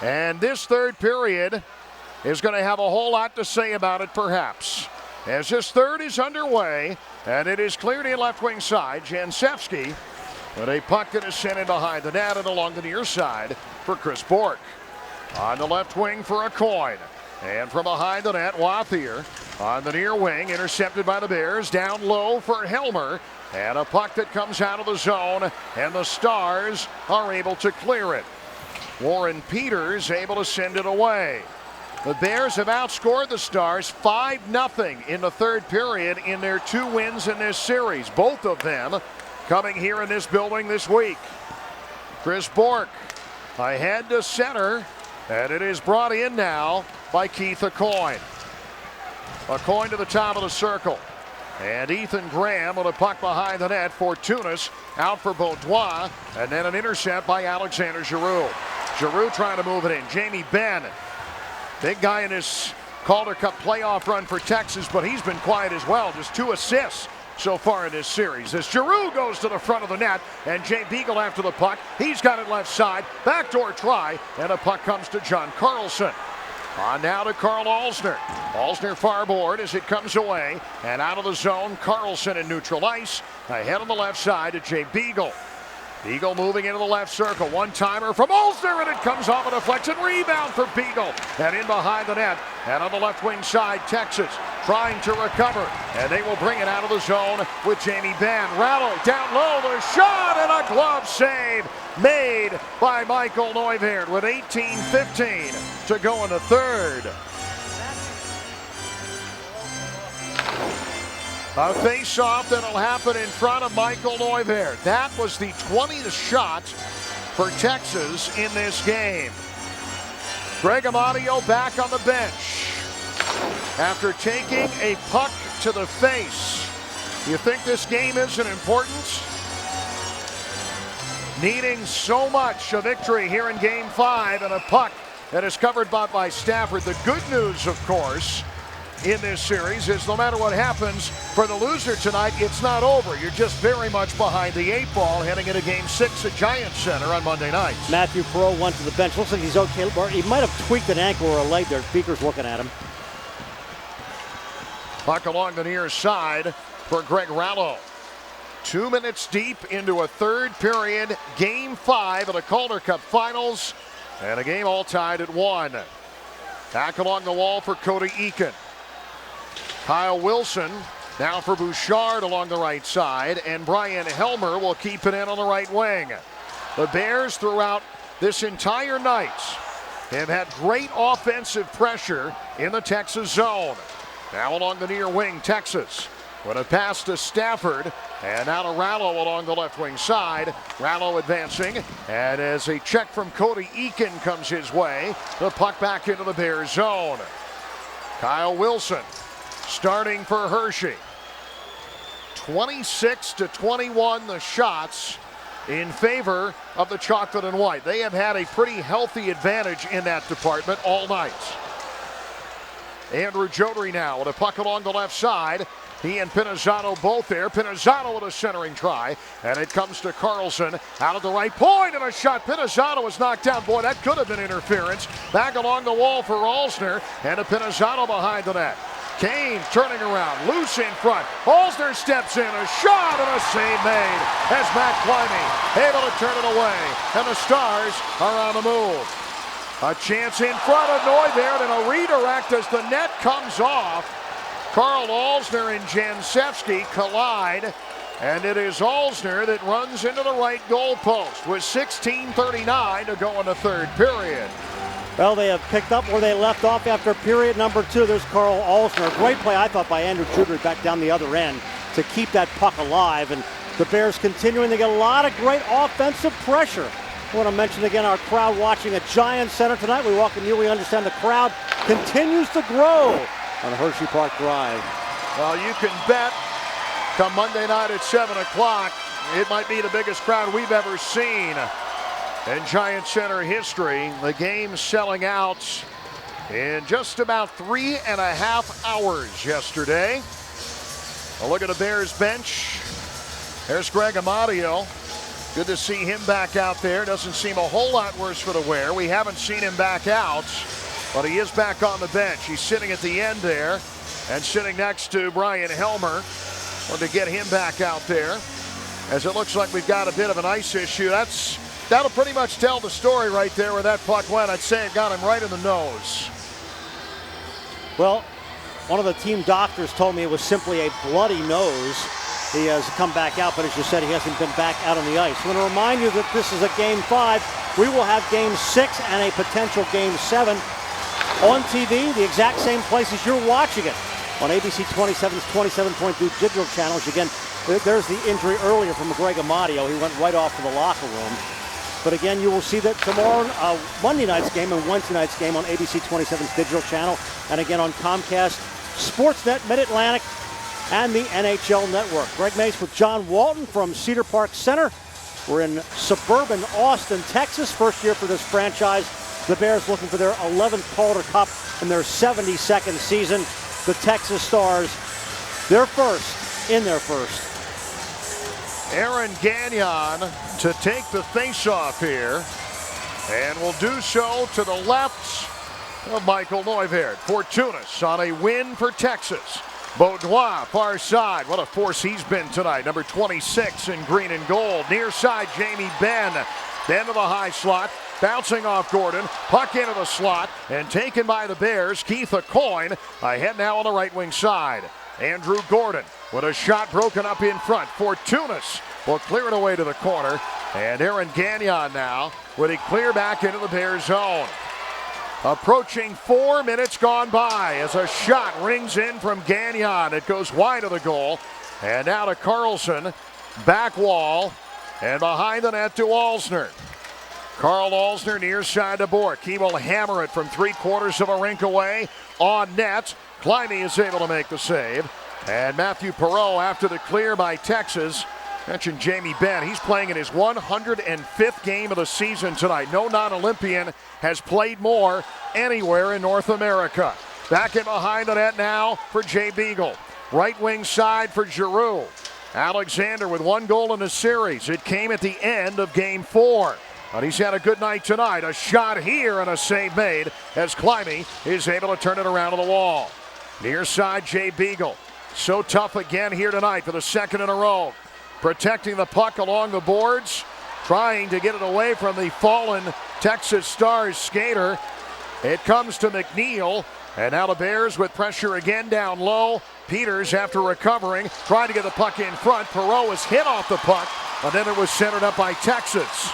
B: And this third period is going to have a whole lot to say about it, perhaps. As this third is underway, and it is cleared in left wing side, Jancevski with a puck that is sent in behind the net and along the near side for Chris Bourque. On the left wing for a coin. And from behind the net, Wathier on the near wing, intercepted by the Bears. Down low for Helmer. And a puck that comes out of the zone, and the Stars are able to clear it. Warren Peters able to send it away. The Bears have outscored the Stars 5-0 in the third period in their 2 wins in this series. Both of them coming here in this building this week. Chris Bourque ahead to center, and it is brought in now by Keith Aucoin. Aucoin to the top of the circle. And Ethan Graham with a puck behind the net for Tunis, out for Beaudoin, and then an intercept by Alexander Giroux. Giroux trying to move it in. Jamie Benn, big guy in this Calder Cup playoff run for Texas, but he's been quiet as well. Just 2 assists so far in this series. As Giroux goes to the front of the net, and Jay Beagle after the puck. He's got it left side. Backdoor try, and a puck comes to John Carlson. On now to Carl Alsner. Alsner far board as it comes away. And out of the zone, Carlson in neutral ice. Ahead on the left side to Jay Beagle. Beagle moving into the left circle. One-timer from Alsner, and it comes off a deflection. Rebound for Beagle. And in behind the net. And on the left wing side, Texas trying to recover. And they will bring it out of the zone with Jamie Benn. Rattle down low, the shot, and a glove save made by Michael Neuvirth with 18:15 to go in the third. A face-off that'll happen in front of Michael Neuvirth. That was the 20th shot for Texas in this game. Greg Amadio back on the bench after taking a puck to the face. You think this game isn't important? Needing so much a victory here in Game 5, and a puck that is covered by Stafford. The good news, of course, in this series is no matter what happens for the loser tonight, it's not over. You're just very much behind the 8 ball heading into Game 6 at Giants Center on Monday night.
A: Matthew Perreault went to the bench. Looks like he's okay. He might have tweaked an ankle or a leg there. Beaker's looking at him.
B: Puck along the near side for Greg Rallo. 2 minutes deep into a third period, Game 5 of the Calder Cup Finals, and a game all tied at 1. Back along the wall for Cody Eakin. Kyle Wilson now for Bouchard along the right side, and Brian Helmer will keep it in on the right wing. The Bears throughout this entire night have had great offensive pressure in the Texas zone. Now along the near wing, Texas with a pass to Stafford, and now to Rallo along the left wing side. Rallo advancing, and as a check from Cody Eakin comes his way, the puck back into the Bears zone. Kyle Wilson starting for Hershey. 26-21 the shots in favor of the chocolate and white. They have had a pretty healthy advantage in that department all night. Andrew Jodry now with a puck along the left side. He and Pinizzano both there. Pinizzano with a centering try, and it comes to Carlson out at the right point, and a shot. Pinizzano was knocked down. Boy, that could have been interference. Back along the wall for Alsner, and a Pinizzano behind the net. Kane turning around, loose in front. Alsner steps in, a shot, and a save made as Matt Climie able to turn it away, and the Stars are on the move. A chance in front of Neuvirth, and a redirect as the net comes off. Carl Alsner and Jancevski collide, and it is Alsner that runs into the right goal post with 16:39 to go in the third period.
A: Well, they have picked up where they left off after period number 2. There's Carl Alsner. A great play, I thought, by Andrew Judry back down the other end to keep that puck alive. And the Bears continuing to get a lot of great offensive pressure. I want to mention again our crowd watching at Giants Center tonight. We welcome you. We understand the crowd continues to grow on Hershey Park Drive.
B: Well, you can bet come Monday night at 7 o'clock, it might be the biggest crowd we've ever seen in Giant Center history. The game selling out in just about 3.5 hours yesterday. A look at the Bears bench. There's Greg Amadio. Good to see him back out there. Doesn't seem a whole lot worse for the wear. We haven't seen him back out, but he is back on the bench. He's sitting at the end there and sitting next to Brian Helmer. Want to get him back out there, as it looks like we've got a bit of an ice issue. That'll pretty much tell the story right there where that puck went. I'd say it got him right in the nose.
A: Well, one of the team doctors told me it was simply a bloody nose. He has come back out, but as you said, he hasn't been back out on the ice. I want to remind you that this is a Game 5. We will have Game 6 and a potential Game 7 on TV, the exact same places you're watching it. On ABC 27's 27.2 digital channels. Again, there's the injury earlier from Greg Amadio. He went right off to the locker room. But again, you will see that tomorrow, Monday night's game and Wednesday night's game on ABC 27's digital channel. And again on Comcast, Sportsnet, Mid-Atlantic, and the NHL Network. Greg Mace with John Walton from Cedar Park Center. We're in suburban Austin, Texas. First year for this franchise. The Bears looking for their 11th Calder Cup in their 72nd season. The Texas Stars, they're first in their first.
B: Aaron Gagnon to take the face-off here, and will do so to the left of Michael Neuvirth. Fortunas on a win for Texas. Beaudoin, far side. What a force he's been tonight. Number 26 in green and gold. Near side, Jamie Benn. Then to the high slot. Bouncing off Gordon. Puck into the slot. And taken by the Bears. Keith Aucoin ahead now on the right wing side. Andrew Gordon with a shot broken up in front. Fortunas will clear it away to the corner. And Aaron Gagnon now with a clear back into the Bears zone. Approaching 4 minutes gone by as a shot rings in from Gagnon. It goes wide of the goal. And now to Carlson. Back wall. And behind the net to Alsner. Carl Alsner near side to Bork. He will hammer it from 3/4 of a rink away. On net. Climby is able to make the save. And Matthew Perreault after the clear by Texas. Mentioned Jamie Benn. He's playing in his 105th game of the season tonight. No non-Olympian has played more anywhere in North America. Back in behind the net now for Jay Beagle. Right wing side for Giroux. Alexander with 1 goal in the series. It came at the end of Game 4. But he's had a good night tonight. A shot here and a save made as Climby is able to turn it around to the wall. Near side, Jay Beagle. So tough again here tonight for the second in a row. Protecting the puck along the boards. Trying to get it away from the fallen Texas Stars skater. It comes to McNeil. And now the Bears with pressure again down low. Peters, after recovering, trying to get the puck in front. Perreault was hit off the puck, but then it was centered up by Texas.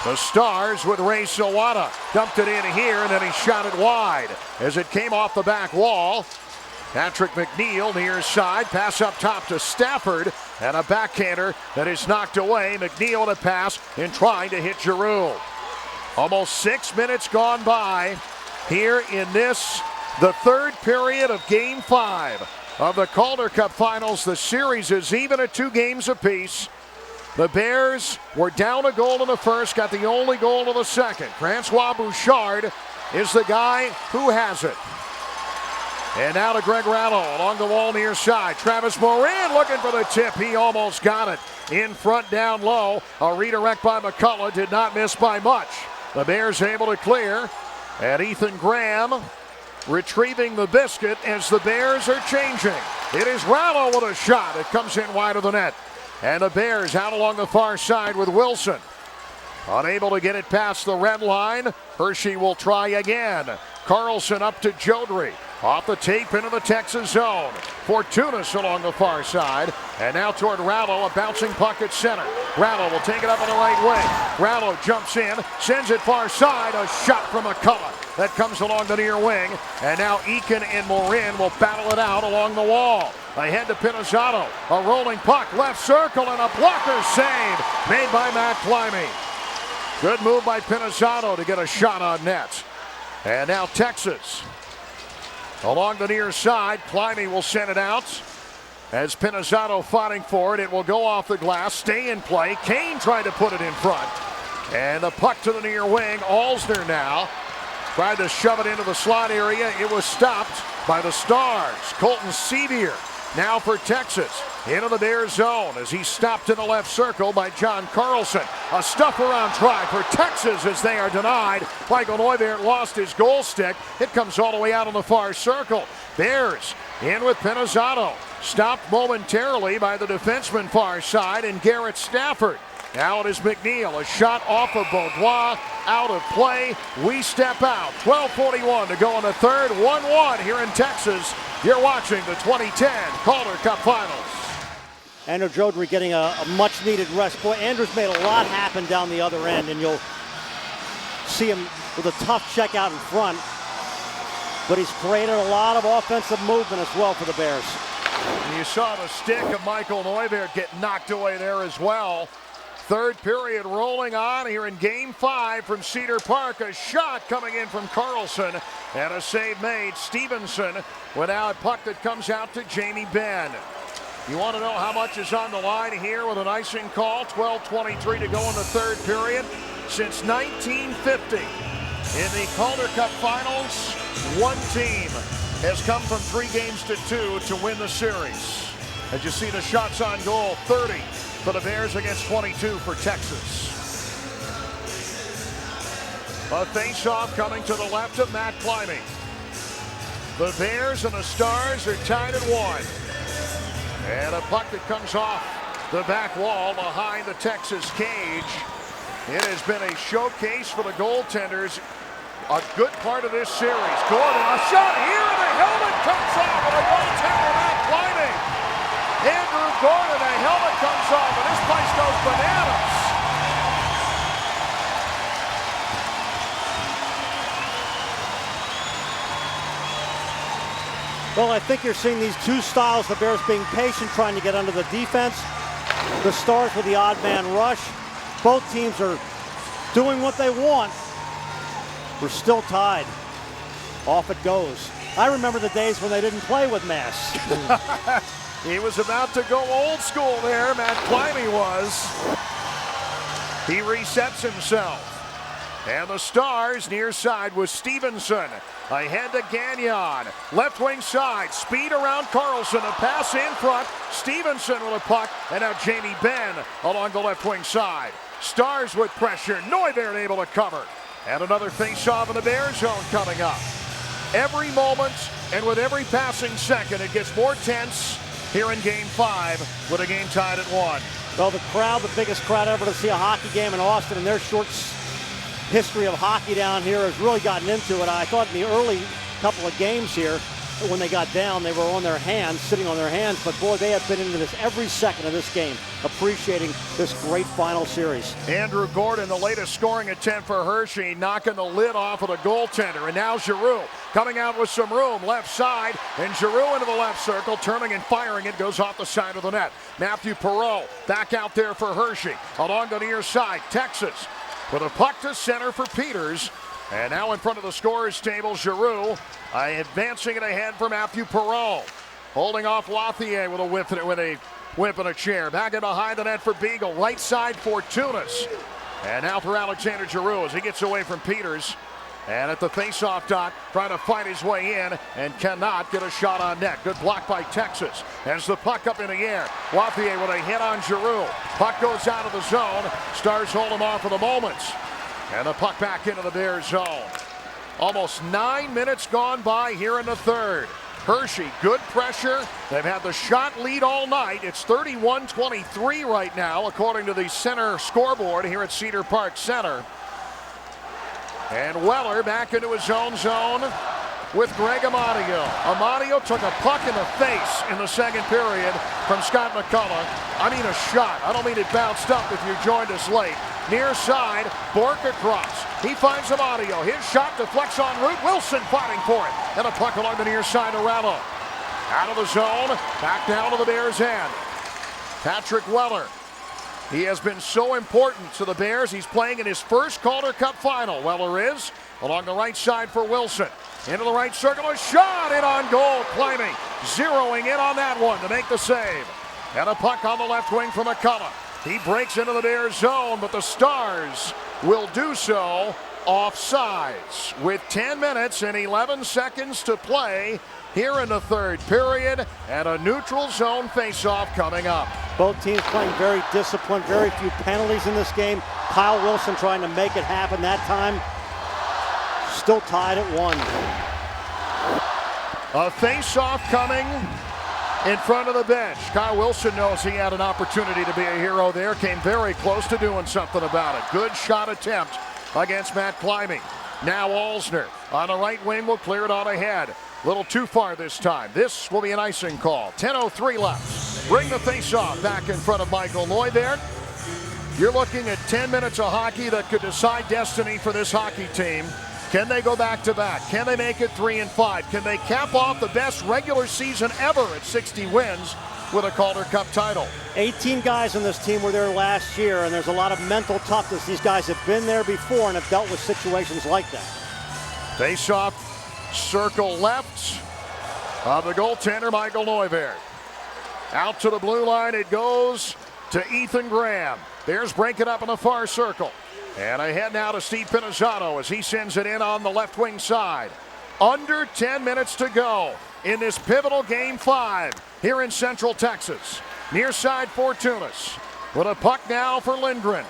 B: The Stars with Ray Sawada dumped it in here, and then he shot it wide as it came off the back wall. Patrick McNeil near side, pass up top to Stafford, and a backhander that is knocked away. McNeil to pass in trying to hit Giroux. Almost 6 minutes gone by here in this, the third period of Game 5 of the Calder Cup Finals. The series is even at 2 games apiece. The Bears were down a goal in the first, got the only goal of the second. Francois Bouchard is the guy who has it. And now to Greg Rattle along the wall near side. Travis Morin looking for the tip. He almost got it. In front down low. A redirect by McCullough. Did not miss by much. The Bears able to clear. And Ethan Graham retrieving the biscuit as the Bears are changing. It is Rattle with a shot. It comes in wide of the net. And the Bears out along the far side with Wilson. Unable to get it past the red line. Hershey will try again. Carlson up to Jodry. Off the tape into the Texas zone. Fortunas along the far side. And now toward Rattle, a bouncing puck at center. Rattle will take it up on the right wing. Rattle jumps in, sends it far side. A shot from McCullough that comes along the near wing. And now Eakin and Morin will battle it out along the wall. Ahead to Pinizzato. A rolling puck, left circle, and a blocker save made by Matt Climby. Good move by Pinizzato to get a shot on net. And now Texas. Along the near side, Climby will send it out. As Pinizzato fighting for it, it will go off the glass, stay in play. Kane tried to put it in front. And the puck to the near wing. Alsner now tried to shove it into the slot area. It was stopped by the Stars. Colton Sevier now for Texas. Into the Bears zone as he stopped in the left circle by John Carlson. A stuff around try for Texas as they are denied. Michael Neuwirth lost his goal stick. It comes all the way out on the far circle. Bears in with Pinizzotto. Stopped momentarily by the defenseman far side and Garrett Stafford. Now it is McNeil. A shot off of Beaudois. Out of play. We step out. 12:41 to go in the third. 1-1 here in Texas. You're watching the 2010 Calder Cup Finals.
A: Andrew Jodry getting a much-needed rest. Boy, Andrew's made a lot happen down the other end, and you'll see him with a tough check out in front. But he's created a lot of offensive movement as well for the Bears.
B: And you saw the stick of Michael Neuwirth get knocked away there as well. Third period rolling on here in Game 5 from Cedar Park. A shot coming in from Carlson and a save made. Stevenson with now a puck that comes out to Jamie Benn. You want to know how much is on the line here with an icing call? 12:23 to go in the third period. Since 1950 in the Calder Cup Finals, one team has come from 3 games to 2 to win the series. As you see the shots on goal, 30 for the Bears against 22 for Texas. A face-off coming to the left of Matt Climbing. The Bears and the Stars are tied at 1. And a puck that comes off the back wall behind the Texas cage. It has been a showcase for the goaltenders. A good part of this series. Gordon, a shot here, and the helmet comes off, and a goaltender Matt Climbing. Andrew Gordon, a helmet comes off, and this place goes bananas.
A: Well, I think you're seeing these two styles. The Bears being patient, trying to get under the defense. The Stars with the odd man rush. Both teams are doing what they want. We're still tied. Off it goes. I remember the days when they didn't play with Mass.
B: He was about to go old school there, Matt Climbing was. He resets himself. And the Stars near side with Stevenson. Ahead to Gagnon. Left wing side. Speed around Carlson. A pass in front. Stevenson with a puck. And now Jamie Benn along the left wing side. Stars with pressure. Neuwirth able to cover. And another face-off in the Bears zone coming up. Every moment and with every passing second, it gets more tense here in Game 5 with a game tied at 1.
A: Well, the crowd, the biggest crowd ever to see a hockey game in Austin, and their short history of hockey down here has really gotten into it. I thought in the early couple of games here, when they got down, they were on their hands, sitting on their hands, but boy, they have been into this every second of this game, appreciating this great final series.
B: Andrew Gordon, the latest scoring attempt for Hershey, knocking the lid off of the goaltender, and now Giroux coming out with some room, left side, and Giroux into the left circle, turning and firing it, goes off the side of the net. Matthew Perreault back out there for Hershey, along the near side, Texas, with a puck to center for Peters. And now in front of the scorer's table, Giroux advancing it ahead for Matthew Perreault. Holding off Lothier with a whip and a chair. Back in behind the net for Beagle. Right side for Tunis. And now for Alexander Giroux as he gets away from Peters. And at the face-off dot, trying to fight his way in and cannot get a shot on net. Good block by Texas. As the puck up in the air. Lothier with a hit on Giroux. Puck goes out of the zone. Stars hold him off for the moment. And the puck back into the Bears zone. Almost 9 minutes gone by here in the third. Hershey, good pressure. They've had the shot lead all night. It's 31-23 right now, according to the center scoreboard here at Cedar Park Center. And Weller back into his own zone with Greg Amadio. Amadio took a puck in the face in the second period from Scott McCullough. I mean a shot. I don't mean it bounced up if you joined us late. Near side, Bork across. He finds Amadio. His shot deflects en route. Wilson fighting for it. And a puck along the near side to Rallo. Out of the zone, back down to the Bears' end. Patrick Weller. He has been so important to the Bears. He's playing in his first Calder Cup final. Weller is along the right side for Wilson. Into the right circle, a shot in on goal. Climbing, zeroing in on that one to make the save. And a puck on the left wing for McCullough. He breaks into the Bears zone, but the Stars will do so offsides with 10 minutes and 11 seconds to play here in the third period, and a neutral zone faceoff coming up.
A: Both teams playing very disciplined, very few penalties in this game. Kyle Wilson trying to make it happen that time. Still tied at 1.
B: A faceoff coming in front of the bench. Kyle Wilson knows he had an opportunity to be a hero there. Came very close to doing something about it. Good shot attempt against Matt Climbing. Now Alsner on the right wing will clear it on ahead. A little too far this time. This will be an icing call. 10:03 left. Bring the faceoff back in front of Michael Neuwirth. You're looking at 10 minutes of hockey that could decide destiny for this hockey team. Can they go back-to-back? Can they make it 3-5? Can they cap off the best regular season ever at 60 wins with a Calder Cup title?
A: 18 guys on this team were there last year, and there's a lot of mental toughness. These guys have been there before and have dealt with situations like that.
B: Faceoff, circle left of the goaltender, Michael Neuwirth. Out to the blue line it goes to Ethan Graham. Bears break it up in the far circle. And ahead now to Steve Pinizzotto as he sends it in on the left wing side. Under 10 minutes to go in this pivotal Game 5 here in Central Texas. Near side Fortunas with a puck now for Lindgren.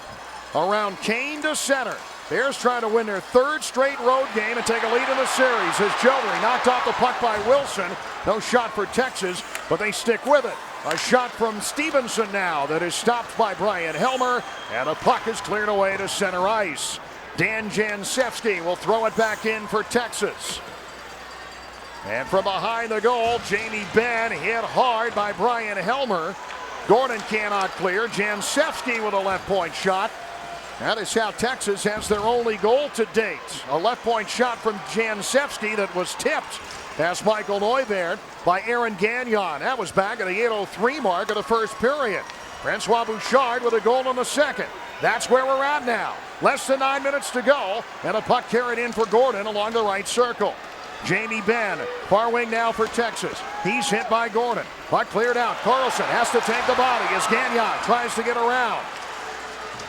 B: Around Kane to center. Bears trying to win their third straight road game and take a lead in the series as Jodry knocked off the puck by Wilson. No shot for Texas, but they stick with it. A shot from Stevenson now that is stopped by Brian Helmer, and the puck is cleared away to center ice. Dan Jansevsky will throw it back in for Texas. And from behind the goal, Jamie Benn hit hard by Brian Helmer. Gordon cannot clear. Jansevsky with a left point shot. That is how Texas has their only goal to date. A left point shot from Jansevsky that was tipped past Michael Neuwirth by Aaron Gagnon. That was back at the 8:03 mark of the first period. Francois Bouchard with a goal in the second. That's where we're at now. Less than 9 minutes to go, and a puck carried in for Gordon along the right circle. Jamie Benn, far wing now for Texas. He's hit by Gordon. Puck cleared out. Carlson has to take the body as Gagnon tries to get around.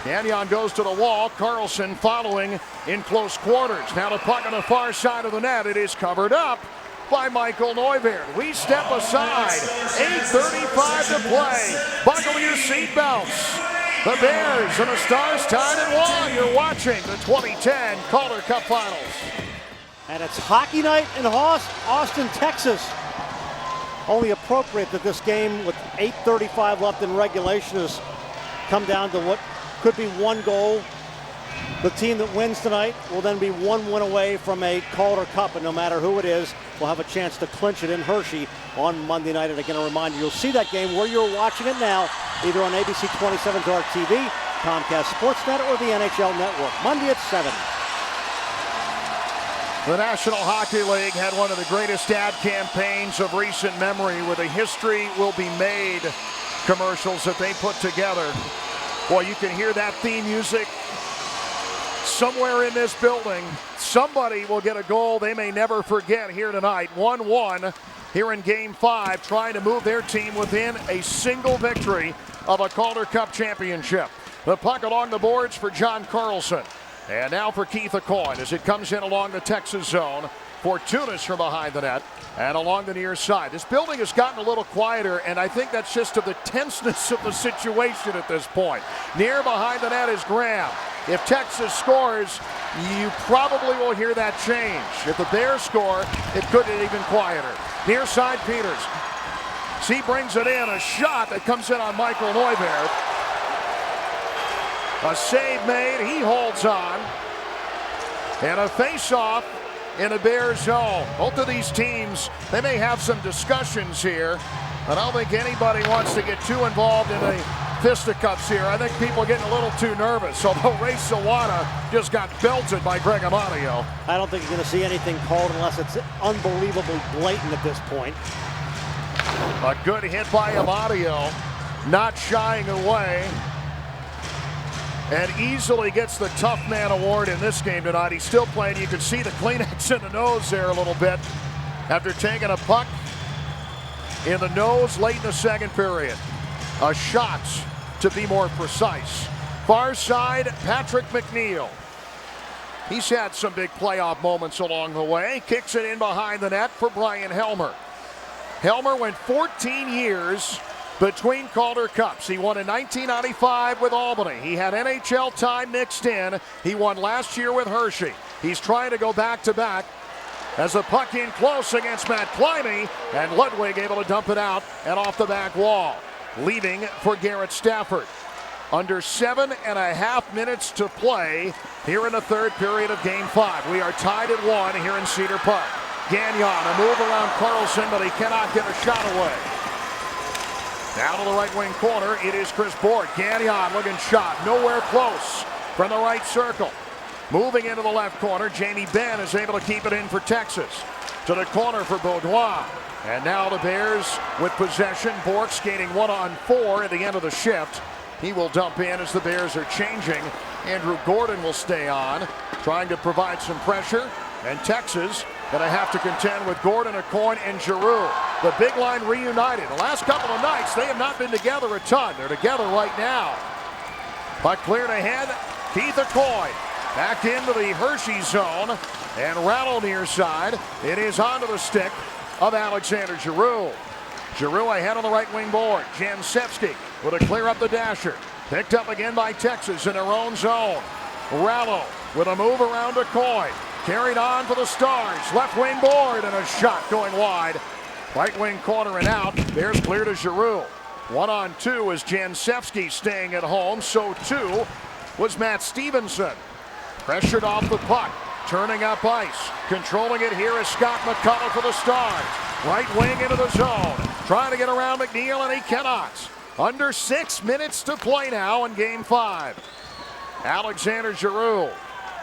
B: Gagnon goes to the wall. Carlson following in close quarters. Now the puck on the far side of the net. It is covered up by Michael Neuwirth. We step aside. 8:35 to play. Buckle your seatbelts. The Bears and the Stars tied at 1. You're watching the 2010 Calder Cup Finals.
A: And it's hockey night in Austin, Texas. Only appropriate that this game with 8:35 left in regulation has come down to what could be one goal. The team that wins tonight will then be one win away from a Calder Cup, and no matter who it is, will have a chance to clinch it in Hershey on Monday night. And again, a reminder, you'll see that game where you're watching it now, either on ABC 27 Dark TV, Comcast Sportsnet, or the NHL Network, Monday at 7.
B: The National Hockey League had one of the greatest ad campaigns of recent memory with a History Will Be Made commercials that they put together. Boy, you can hear that theme music somewhere in this building. Somebody will get a goal they may never forget here tonight. 1-1 here in Game 5, trying to move their team within a single victory of a Calder Cup championship. The puck along the boards for John Carlson. And now for Keith Aucoin as it comes in along the Texas zone. Fortunas from behind the net and along the near side. This building has gotten a little quieter, and I think that's just of the tenseness of the situation at this point. Near behind the net is Graham. If Texas scores, you probably will hear that change. If the Bears score, it could get even quieter. Near side Peters. He brings it in. A shot that comes in on Michael Neuwirth. A save made. He holds on. And a face-off in the Bears zone. Both of these teams, they may have some discussions here, but I don't think anybody wants to get too involved in the fisticuffs here. I think people are getting a little too nervous, although Ray Sawada just got belted by Greg Amadio.
A: I don't think you're going to see anything called unless it's unbelievably blatant at this point.
B: A good hit by Amadio, not shying away, and easily gets the Tough Man Award in this game tonight. He's still playing. You can see the Kleenex in the nose there a little bit after taking a puck in the nose late in the second period. A shot to be more precise. Far side, Patrick McNeil. He's had some big playoff moments along the way. Kicks it in behind the net for Brian Helmer. Helmer went 14 years between Calder Cups. He won in 1995 with Albany. He had NHL time mixed in. He won last year with Hershey. He's trying to go back-to-back as the puck in close against Matt Climby, and Ludwig able to dump it out and off the back wall, leaving for Garrett Stafford. Under 7.5 minutes to play here in the third period of Game 5. We are tied at 1 here in Cedar Park. Gagnon, a move around Carlson, but he cannot get a shot away. Now to the right wing corner, it is Chris Board. Gagnon looking shot, nowhere close from the right circle. Moving into the left corner, Jamie Benn is able to keep it in for Texas. To the corner for Beaudoin. And now the Bears with possession. Bork skating 1-on-4 at the end of the shift. He will dump in as the Bears are changing. Andrew Gordon will stay on, trying to provide some pressure. And Texas going to have to contend with Gordon, Aucoin, and Giroux. The big line reunited. The last couple of nights, they have not been together a ton. They're together right now. Puck cleared ahead. Keith Aucoin back into the Hershey zone. And rattle near side. It is onto the stick of Alexander Giroux. Giroux ahead on the right wing board. Jansevsky with a clear up the dasher. Picked up again by Texas in their own zone. Rallo with a move around Aucoin. Carried on for the Stars. Left wing board and a shot going wide. Right wing corner and out. Bears clear to Giroux. 1-on-2 is Jansevsky staying at home. So too was Matt Stevenson. Pressured off the puck. Turning up ice. Controlling it here is Scott McCullough for the Stars. Right wing into the zone. Trying to get around McNeil and he cannot. Under 6 minutes to play now in Game 5. Alexander Giroux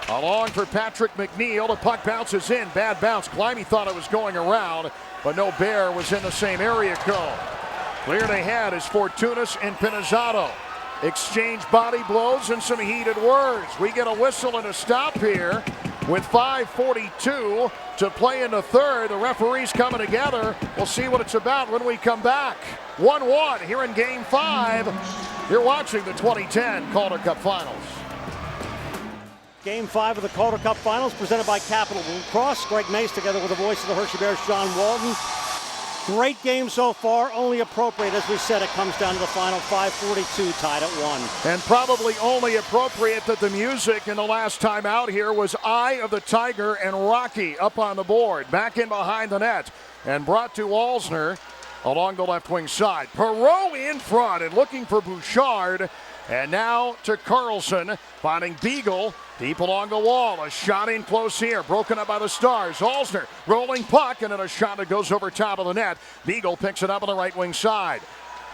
B: along for Patrick McNeil. The puck bounces in. Bad bounce. Climby thought it was going around, but no Bear was in the same area code. Cleared ahead is Fortunas and Pinizzato. Exchange body blows and some heated words. We get a whistle and a stop here with 5:42 to play in the third. The referees coming together. We'll see what it's about when we come back. 1-1 here in Game 5. You're watching the 2010 Calder Cup Finals.
A: Game 5 of the Calder Cup Finals presented by Capital Blue Cross. Greg Mace together with the voice of the Hershey Bears, John Walton. Great game so far, only appropriate. As we said, it comes down to the final. 5:42 tied at 1.
B: And probably only appropriate that the music in the last time out here was Eye of the Tiger and Rocky up on the board. Back in behind the net and brought to Alsner along the left wing side. Perreault in front and looking for Bouchard. And now to Carlson, finding Beagle deep along the wall. A shot in close here, broken up by the Stars. Alsner rolling puck, and then a shot that goes over top of the net. Beagle picks it up on the right wing side.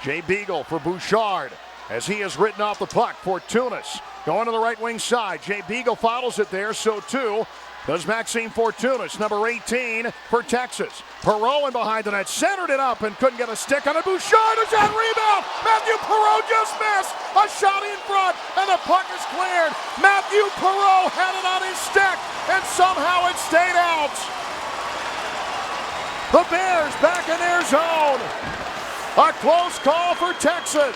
B: Jay Beagle for Bouchard as he has written off the puck. Fortunas going to the right wing side. Jay Beagle follows it there, so too does Maxime Fortunas, number 18 for Texas. Perreault in behind the net, centered it up and couldn't get a stick on it. Bouchard is on rebound. Matthew Perreault just missed. A shot in front, and the puck is cleared. Matthew Perreault had it on his stick, and somehow it stayed out. The Bears back in their zone. A close call for Texas,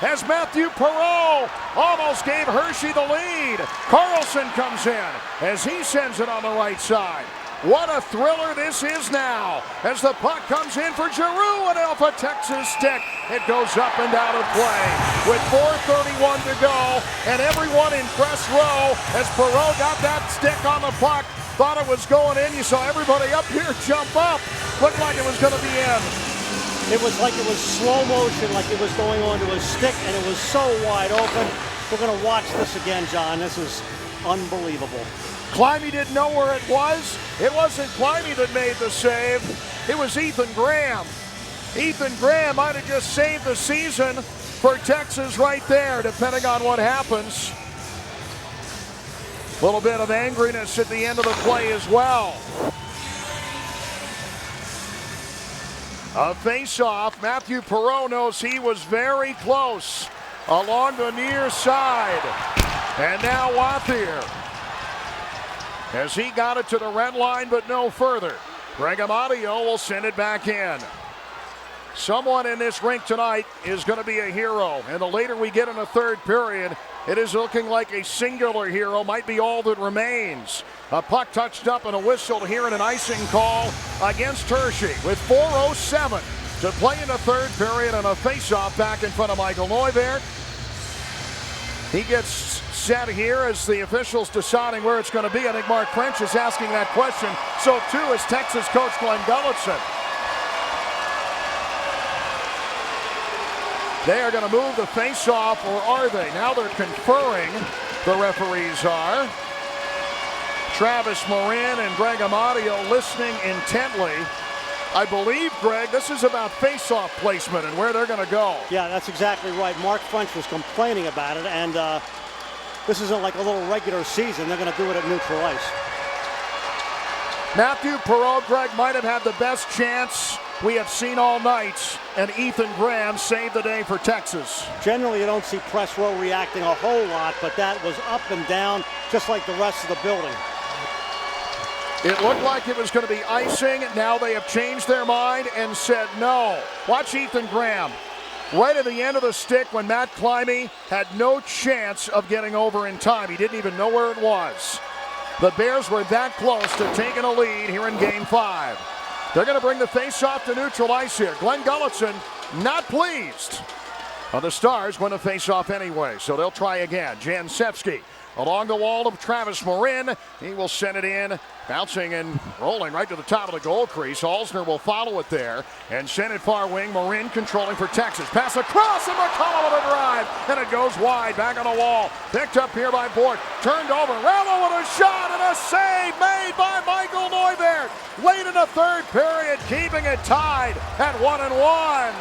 B: as Matthew Perreault almost gave Hershey the lead. Carlson comes in as he sends it on the right side. What a thriller this is now as the puck comes in for Giroux and off a Texas stick. It goes up and out of play with 4:31 to go, and everyone in press row as Perreault got that stick on the puck. Thought it was going in. You saw everybody up here jump up. Looked like it was going to be in.
A: It was like it was slow motion, like it was going onto a stick, and it was so wide open. We're going to watch this again, John. This is unbelievable.
B: Climby didn't know where it was. It wasn't Climby that made the save. It was Ethan Graham. Ethan Graham might have just saved the season for Texas right there, depending on what happens. A little bit of angriness at the end of the play as well. A face-off. Matthew Perreault knows he was very close along the near side. And now Wathier, as he got it to the red line, but no further. Greg Amadio will send it back in. Someone in this rink tonight is going to be a hero. And the later we get in the third period, it is looking like a singular hero might be all that remains. A puck touched up and a whistle here and an icing call against Hershey with 4:07 to play in the third period and a face-off back in front of Michael Neuwirth. He gets set here as the officials deciding where it's going to be. I think Mark French is asking that question. So too is Texas coach Glenn Gulletson. They are going to move the face-off, or are they? Now they're conferring, the referees are. Travis Morin and Greg Amadio listening intently. I believe, Greg, this is about face-off placement and where they're going to go.
A: Yeah, that's exactly right. Mark French was complaining about it, and this isn't like a little regular season. They're going to do it at neutral ice.
B: Matthew Perreault, Greg, might have had the best chance we have seen all night, and Ethan Graham saved the day for Texas.
A: Generally, you don't see press row reacting a whole lot, but that was up and down, just like the rest of the building.
B: It looked like it was going to be icing. Now they have changed their mind and said no. Watch Ethan Graham. Right at the end of the stick when Matt Climie had no chance of getting over in time. He didn't even know where it was. The Bears were that close to taking a lead here in Game 5. They're going to bring the face-off to neutral ice here. Glenn Gulletson not pleased. Well, the Stars win the face-off anyway, so they'll try again. Jansevsky along the wall of Travis Morin. He will send it in, bouncing and rolling right to the top of the goal crease. Alsner will follow it there and send it far wing. Morin controlling for Texas. Pass across and McCullough with a drive, and it goes wide. Back on the wall. Picked up here by Bork. Turned over. Rallo with a shot and a save made by Michael Neuwirth. Late in the third period, keeping it tied at 1-1.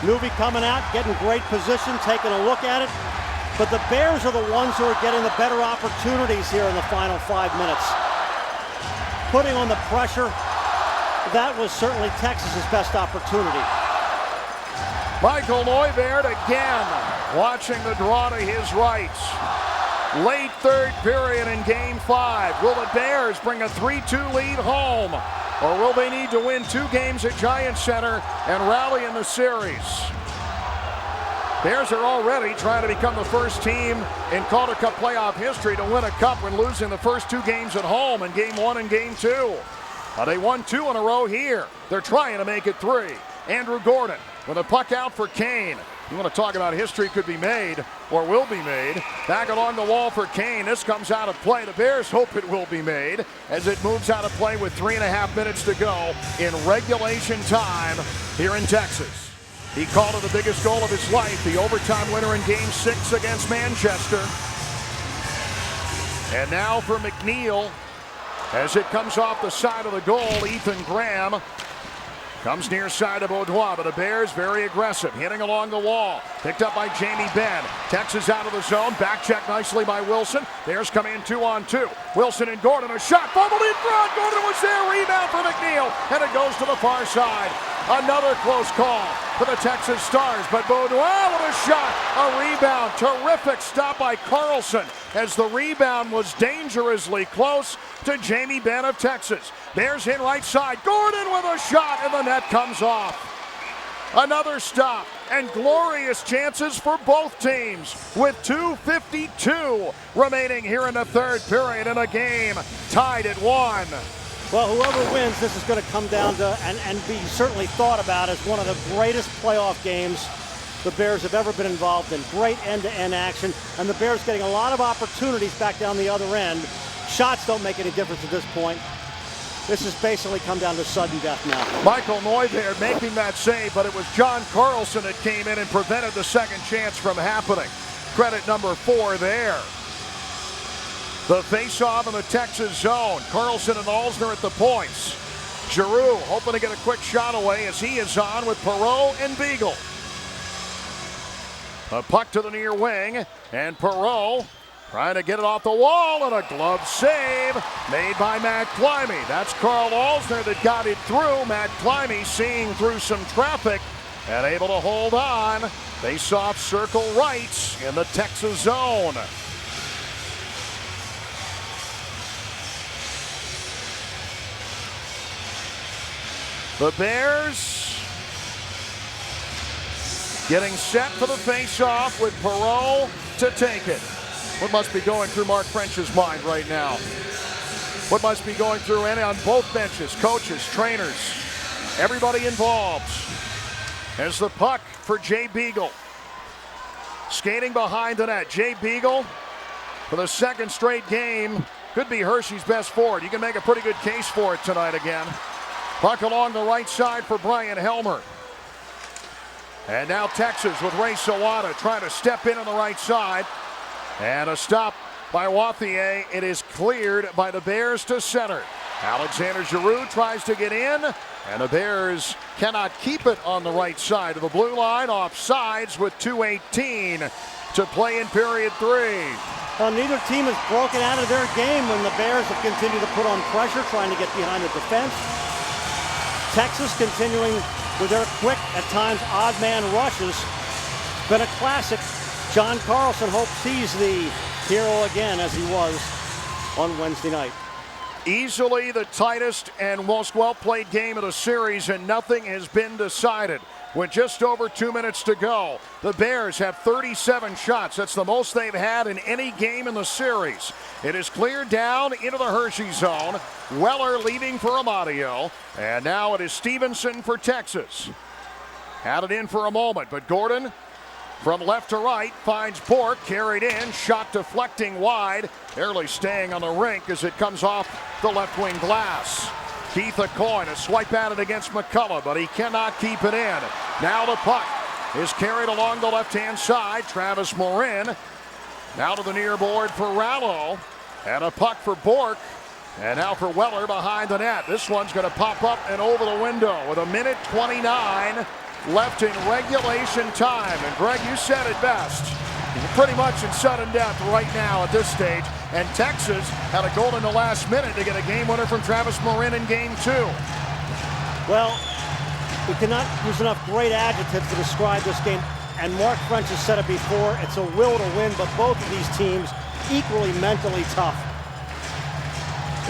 A: Newby coming out, getting great position, taking a look at it. But the Bears are the ones who are getting the better opportunities here in the final 5 minutes. Putting on the pressure, that was certainly Texas's best opportunity.
B: Michael Neuwirth again, watching the draw to his right. Late third period in Game 5. Will the Bears bring a 3-2 lead home? Or will they need to win 2 games at Giant Center and rally in the series? Bears are already trying to become the first team in Calder Cup playoff history to win a cup when losing the first 2 games at home in Game 1 and Game 2. They won 2 in a row here. They're trying to make it 3. Andrew Gordon with a puck out for Kane. You want to talk about history could be made or will be made. Back along the wall for Kane. This comes out of play. The Bears hope it will be made as it moves out of play with 3.5 minutes to go in regulation time here in Texas. He called it the biggest goal of his life, the overtime winner in Game 6 against Manchester. And now for McNeil, as it comes off the side of the goal, Ethan Graham comes near side of Beaudoin, but the Bears very aggressive, hitting along the wall. Picked up by Jamie Benn. Texas out of the zone, back check nicely by Wilson. Bears come in 2-on-2. Wilson and Gordon, a shot, fumbled in front. Gordon was there, rebound for McNeil, and it goes to the far side. Another close call for the Texas Stars, but Beaudoin with a shot, a rebound. Terrific stop by Carlson as the rebound was dangerously close to Jamie Benn of Texas. Bears in right side. Gordon with a shot, and the net comes off. Another stop, and glorious chances for both teams with 2:52 remaining here in the third period in a game tied at 1.
A: Well, whoever wins, this is going to come down to and be certainly thought about as one of the greatest playoff games the Bears have ever been involved in. Great end-to-end action, and the Bears getting a lot of opportunities back down the other end. Shots don't make any difference at this point. This has basically come down to sudden death now.
B: Michael Neuwirth making that save, but it was John Carlson that came in and prevented the second chance from happening. Credit number 4 there. The face-off in the Texas zone. Carlson and Alsner at the points. Giroux hoping to get a quick shot away as he is on with Perreault and Beagle. A puck to the near wing, and Perreault trying to get it off the wall, and a glove save made by Matt Climie. That's Carl Alsner that got it through. Matt Climie seeing through some traffic and able to hold on. Face-off circle right in the Texas zone. The Bears getting set for the face-off with Perreault to take it. What must be going through Mark French's mind right now? What must be going through any on both benches, coaches, trainers, everybody involved. As the puck for Jay Beagle. Skating behind the net. Jay Beagle, for the second straight game, could be Hershey's best forward. You can make a pretty good case for it tonight again. Puck along the right side for Brian Helmer. And now Texas with Ray Sawada trying to step in on the right side. And a stop by Wathier. It is cleared by the Bears to center. Alexander Giroux tries to get in, and the Bears cannot keep it on the right side of the blue line. Offsides with 2:18 to play in period 3.
A: Well, neither team has broken out of their game when the Bears have continued to put on pressure, trying to get behind the defense. Texas continuing with their quick, at times odd man rushes. It's been a classic. John Carlson hopes he's the hero again, as he was on Wednesday night.
B: Easily the tightest and most well-played game of the series, and nothing has been decided. With just over 2 minutes to go, the Bears have 37 shots. That's the most they've had in any game in the series. It is cleared down into the Hershey zone. Weller leaving for Amadio, and now it is Stevenson for Texas. Had it in for a moment, but Gordon from left to right finds Bork, carried in, shot deflecting wide, barely staying on the rink as it comes off the left wing glass. Keith Aucoin, a swipe at it against McCullough, but he cannot keep it in. Now the puck is carried along the left-hand side. Travis Morin now to the near board for Rallo, and a puck for Bork, and now for Weller behind the net. This one's going to pop up and over the window with 1:29 left in regulation time. And Greg, you said it best. Pretty much in sudden death right now at this stage. And Texas had a goal in the last minute to get a game winner from Travis Morin in game 2.
A: Well, we cannot use enough great adjectives to describe this game. And Mark French has said it before, it's a will to win, but both of these teams equally mentally tough.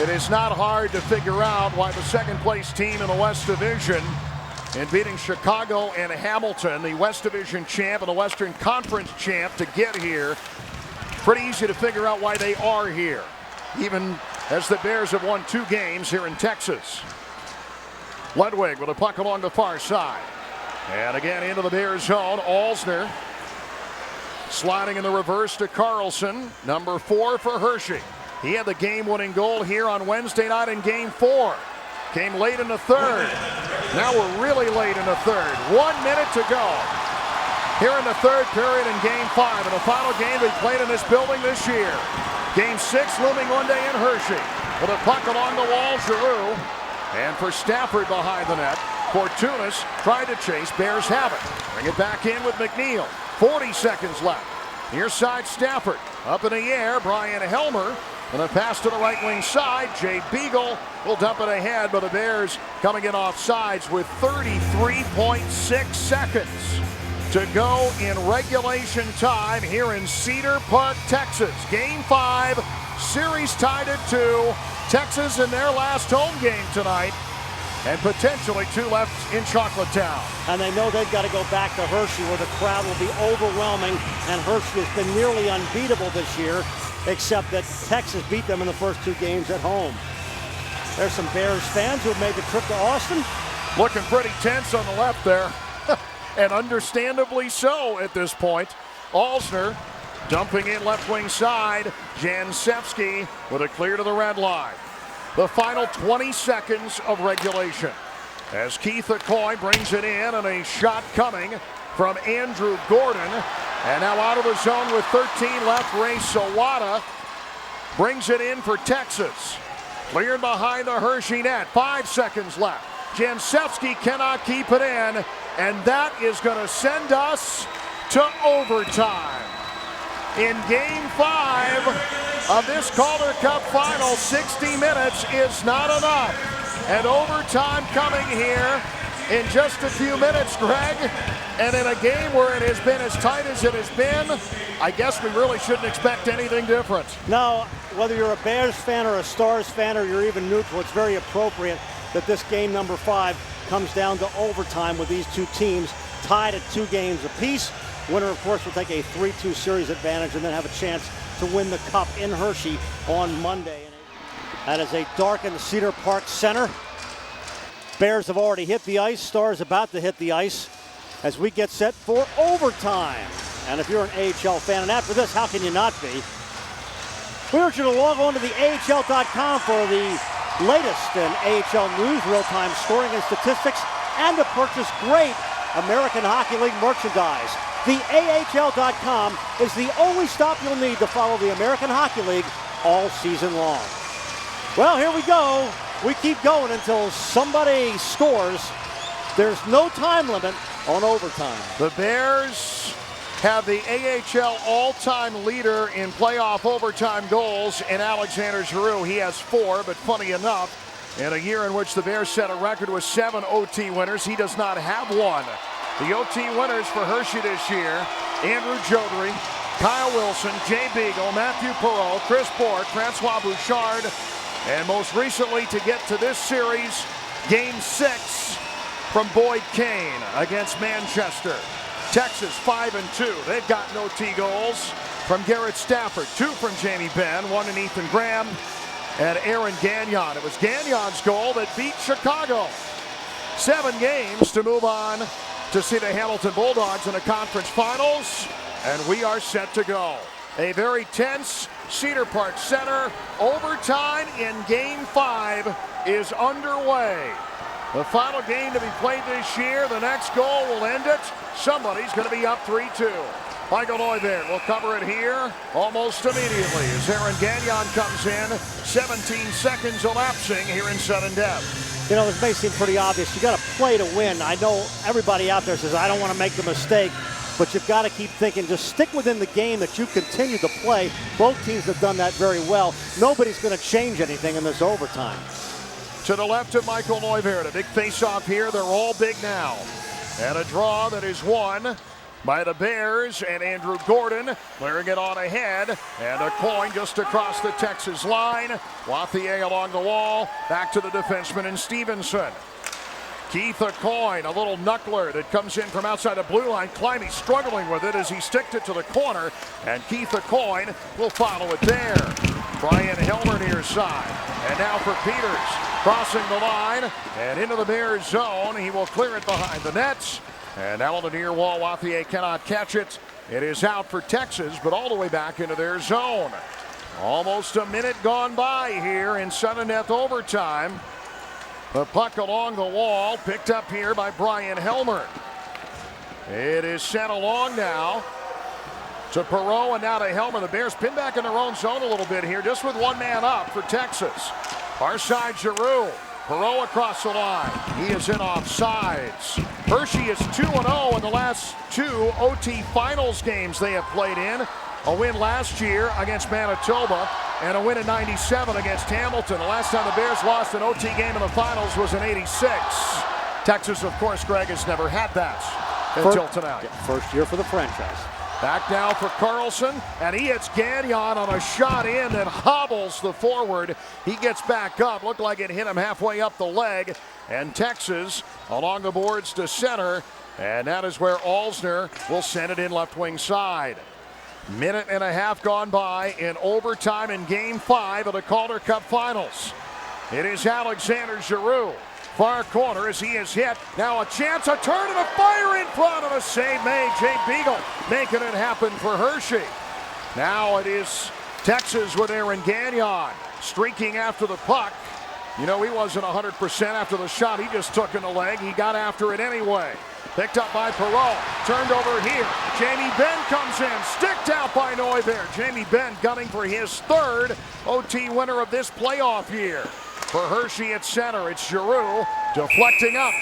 B: It is not hard to figure out why the second place team in the West Division, in beating Chicago and Hamilton, the West Division champ and the Western Conference champ, to get here. Pretty easy to figure out why they are here, even as the Bears have won 2 games here in Texas. Ludwig with a puck along the far side. And again into the Bears zone. Alsner sliding in the reverse to Carlson, number 4 for Hershey. He had the game-winning goal here on Wednesday night in game 4. Came late in the third. Now we're really late in the third. 1 minute to go here in the third period in game 5, and the final game we played in this building this year. Game 6 looming one day in Hershey. With a puck along the wall, Giroux. And for Stafford behind the net. Fortunas tried to chase. Bears have it. Bring it back in with McNeil. 40 seconds left. Near side Stafford. Up in the air, Brian Helmer. And a pass to the right wing side. Jay Beagle will dump it ahead, but the Bears coming in off sides with 33.6 seconds to go in regulation time here in Cedar Park, Texas. Game 5, series tied at 2. Texas in their last home game tonight, and potentially 2 left in Chocolatetown.
A: And they know they've got to go back to Hershey, where the crowd will be overwhelming, and Hershey has been nearly unbeatable this year, except that Texas beat them in the first 2 games at home. There's some Bears fans who have made the trip to Austin.
B: Looking pretty tense on the left there, and understandably so at this point. Alsner dumping in left wing side. Jansevsky with a clear to the red line. The final 20 seconds of regulation as Keith Aucoin brings it in, and a shot coming from Andrew Gordon. And now out of the zone with 13 left, Ray Sawada brings it in for Texas. Cleared behind the Hershey net. 5 seconds left. Jansevsky cannot keep it in, and that is going to send us to overtime. In game 5 of this Calder Cup Finals, 60 minutes is not enough. And overtime coming here in just a few minutes, Greg. And in a game where it has been as tight as it has been, I guess we really shouldn't expect anything different.
A: No, whether you're a Bears fan or a Stars fan or you're even neutral, it's very appropriate that this game number 5 comes down to overtime with these 2 teams tied at 2 games apiece. Winner, of course, will take a 3-2 series advantage and then have a chance to win the Cup in Hershey on Monday. That is a darkened Cedar Park Center. Bears have already hit the ice. Stars about to hit the ice as we get set for overtime. And if you're an AHL fan, and after this, how can you not be? We urge you to log on to the AHL.com for the latest in AHL news, real-time scoring and statistics, and to purchase great American Hockey League merchandise. The AHL.com is the only stop you'll need to follow the American Hockey League all season long. Well, here we go. We keep going until somebody scores. There's no time limit on overtime.
B: The Bears have the AHL all-time leader in playoff overtime goals in Alexander Giroux. He has 4, but funny enough, in a year in which the Bears set a record with 7 OT winners, he does not have 1. The OT winners for Hershey this year: Andrew Jodry, Kyle Wilson, Jay Beagle, Matthew Perreault, Chris Bourque, Francois Bouchard, and most recently to get to this series, Game 6 from Boyd Kane against Manchester. Texas 5-2. They've gotten OT goals from Garrett Stafford, 2 from Jamie Benn, 1 in Ethan Graham, and Aaron Gagnon. It was Gagnon's goal that beat Chicago. 7 games to move on to see the Hamilton Bulldogs in the conference finals, and we are set to go. A very tense Cedar Park Center. Overtime in Game 5 is underway. The final game to be played this year. The next goal will end it. Somebody's going to be up 3-2. Michael Neuwirth will cover it here almost immediately as Aaron Gagnon comes in. 17 seconds elapsing here in sudden death.
A: You know, this may seem pretty obvious. You got to play to win. I know everybody out there says, I don't want to make the mistake, but you've got to keep thinking, just stick within the game that you continue to play. Both teams have done that very well. Nobody's going to change anything in this overtime.
B: To the left of Michael Neuwirth, a big face-off here. They're all big now. And a draw that is won by the Bears and Andrew Gordon clearing it on ahead, and a coin just across the Texas line. Wathier along the wall, back to the defenseman in Stevenson. Keith Coin, a little knuckler that comes in from outside the blue line. Climby struggling with it as he sticked it to the corner, and Keith Coin will follow it there. Brian Helmer near side, and now for Peters, crossing the line and into the Bears zone. He will clear it behind the nets. And out on the near wall, Wathier cannot catch it. It is out for Texas, but all the way back into their zone. Almost a minute gone by here in sudden death overtime. The puck along the wall, picked up here by Brian Helmer. It is sent along now to Perreault and now to Helmer. The Bears pin back in their own zone a little bit here, just with 1 man up for Texas. Far side, Giroux. Perreault across the line. He is in offsides. Hershey is 2-0 in the last 2 OT finals games they have played in. A win last year against Manitoba and a win in '97 against Hamilton. The last time the Bears lost an OT game in the finals was in '86. Texas, of course, Greg, has never had that until tonight.
A: First year for the franchise.
B: Back now for Carlson, and he hits Gagnon on a shot in and hobbles the forward. He gets back up. Looked like it hit him halfway up the leg. And Texas along the boards to center. And that is where Alsner will send it in left wing side. Minute and a half gone by in overtime in Game 5 of the Calder Cup Finals. It is Alexander Giroux. Far corner as he is hit. Now a chance, a turn and a fire in front of a save made. Jay Beagle making it happen for Hershey. Now it is Texas with Aaron Gagnon streaking after the puck. You know, he wasn't 100% after the shot he just took in the leg. He got after it anyway. Picked up by Perreault. Turned over here. Jamie Benn comes in. Sticked out by Neuwirth. Jamie Benn gunning for his 3rd OT winner of this playoff year. For Hershey at center, it's Giroux deflecting up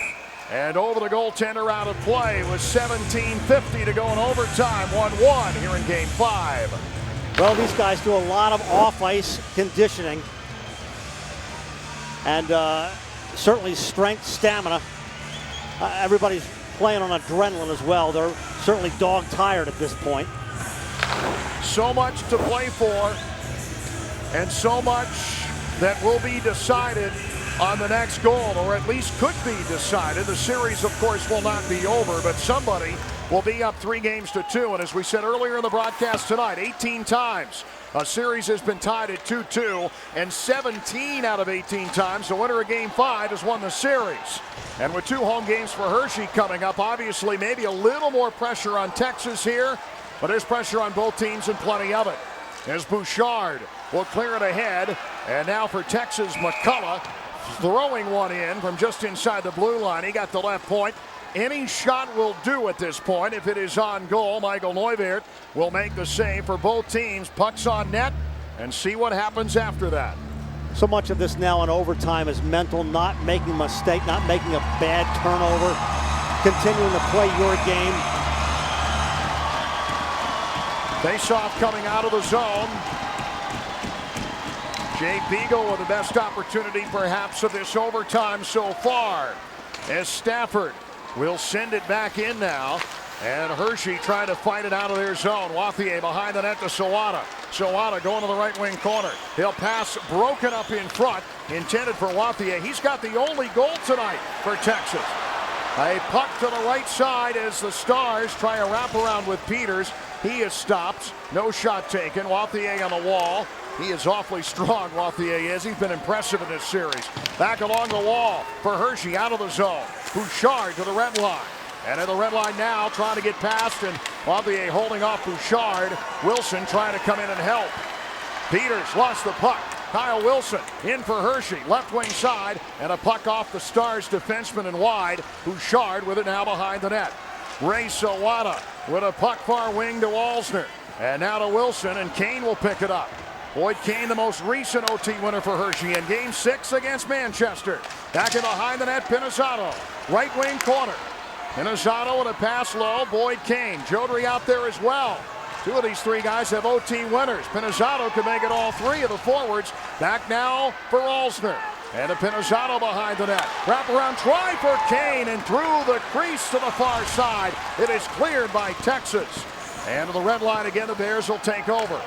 B: and over the goaltender out of play with 17:50 to go in overtime. 1-1 here in Game 5.
A: Well, these guys do a lot of off-ice conditioning and certainly strength, stamina. Everybody's playing on adrenaline as well. They're certainly dog-tired at this point.
B: So much to play for and so much that will be decided on the next goal, or at least could be decided. The series, of course, will not be over, but somebody will be up 3-2. And as we said earlier in the broadcast tonight, 18 times a series has been tied at 2-2, and 17 out of 18 times the winner of Game 5 has won the series. And with 2 home games for Hershey coming up, obviously maybe a little more pressure on Texas here, but there's pressure on both teams and plenty of it. As Bouchard will clear it ahead, and now for Texas, McCullough throwing one in from just inside the blue line. He got the left point. Any shot will do at this point if it is on goal. Michael Neuwirth will make the save for both teams. Puck's on net, and see what happens after that.
A: So much of this now in overtime is mental, not making a mistake, not making a bad turnover, continuing to play your game.
B: Face-off coming out of the zone. Jay Beagle with the best opportunity perhaps of this overtime so far, as Stafford will send it back in now, and Hershey trying to fight it out of their zone. Wathier behind the net to Sawada. Sawada going to the right wing corner. He'll pass broken up in front, intended for Wathier. He's got the only goal tonight for Texas. A puck to the right side as the Stars try a wraparound with Peters. He is stopped. No shot taken. Wathier on the wall. He is awfully strong, Wathier is. He's been impressive in this series. Back along the wall for Hershey out of the zone. Bouchard to the red line. And at the red line now, trying to get past, and Wathier holding off Bouchard. Wilson trying to come in and help. Peters lost the puck. Kyle Wilson in for Hershey, left wing side, and a puck off the Stars defenseman and wide. Bouchard with it now behind the net. Ray Sawada with a puck far wing to Alsner. And now to Wilson, and Kane will pick it up. Boyd Kane, the most recent OT winner for Hershey in Game 6 against Manchester. Back in behind the net, Pinizzotto. Right wing corner. Pinizzotto with a pass low. Boyd Kane. Jodry out there as well. 2 of these 3 guys have OT winners. Pinizzotto could make it all 3 of the forwards. Back now for Alsner. And a Pinizzotto behind the net. Wraparound try for Kane, and through the crease to the far side. It is cleared by Texas. And to the red line again, the Bears will take over.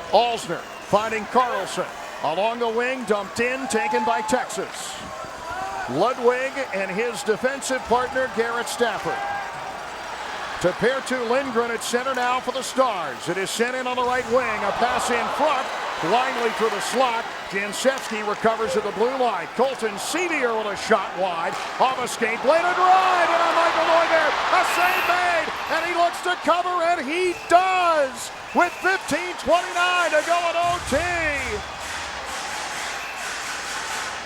B: Alsner finding Carlson. Along the wing, dumped in, taken by Texas. Ludwig and his defensive partner, Garrett Stafford. To pair to Lindgren at center now for the Stars. It is sent in on the right wing. A pass in front. Blindly through the slot. Jansevsky recovers at the blue line. Colton Sevier with a shot wide. Off a skate. Bladed drive. And on Michael Neuwirth. A save made. And he looks to cover. And he does. With 15:29 to go in OT.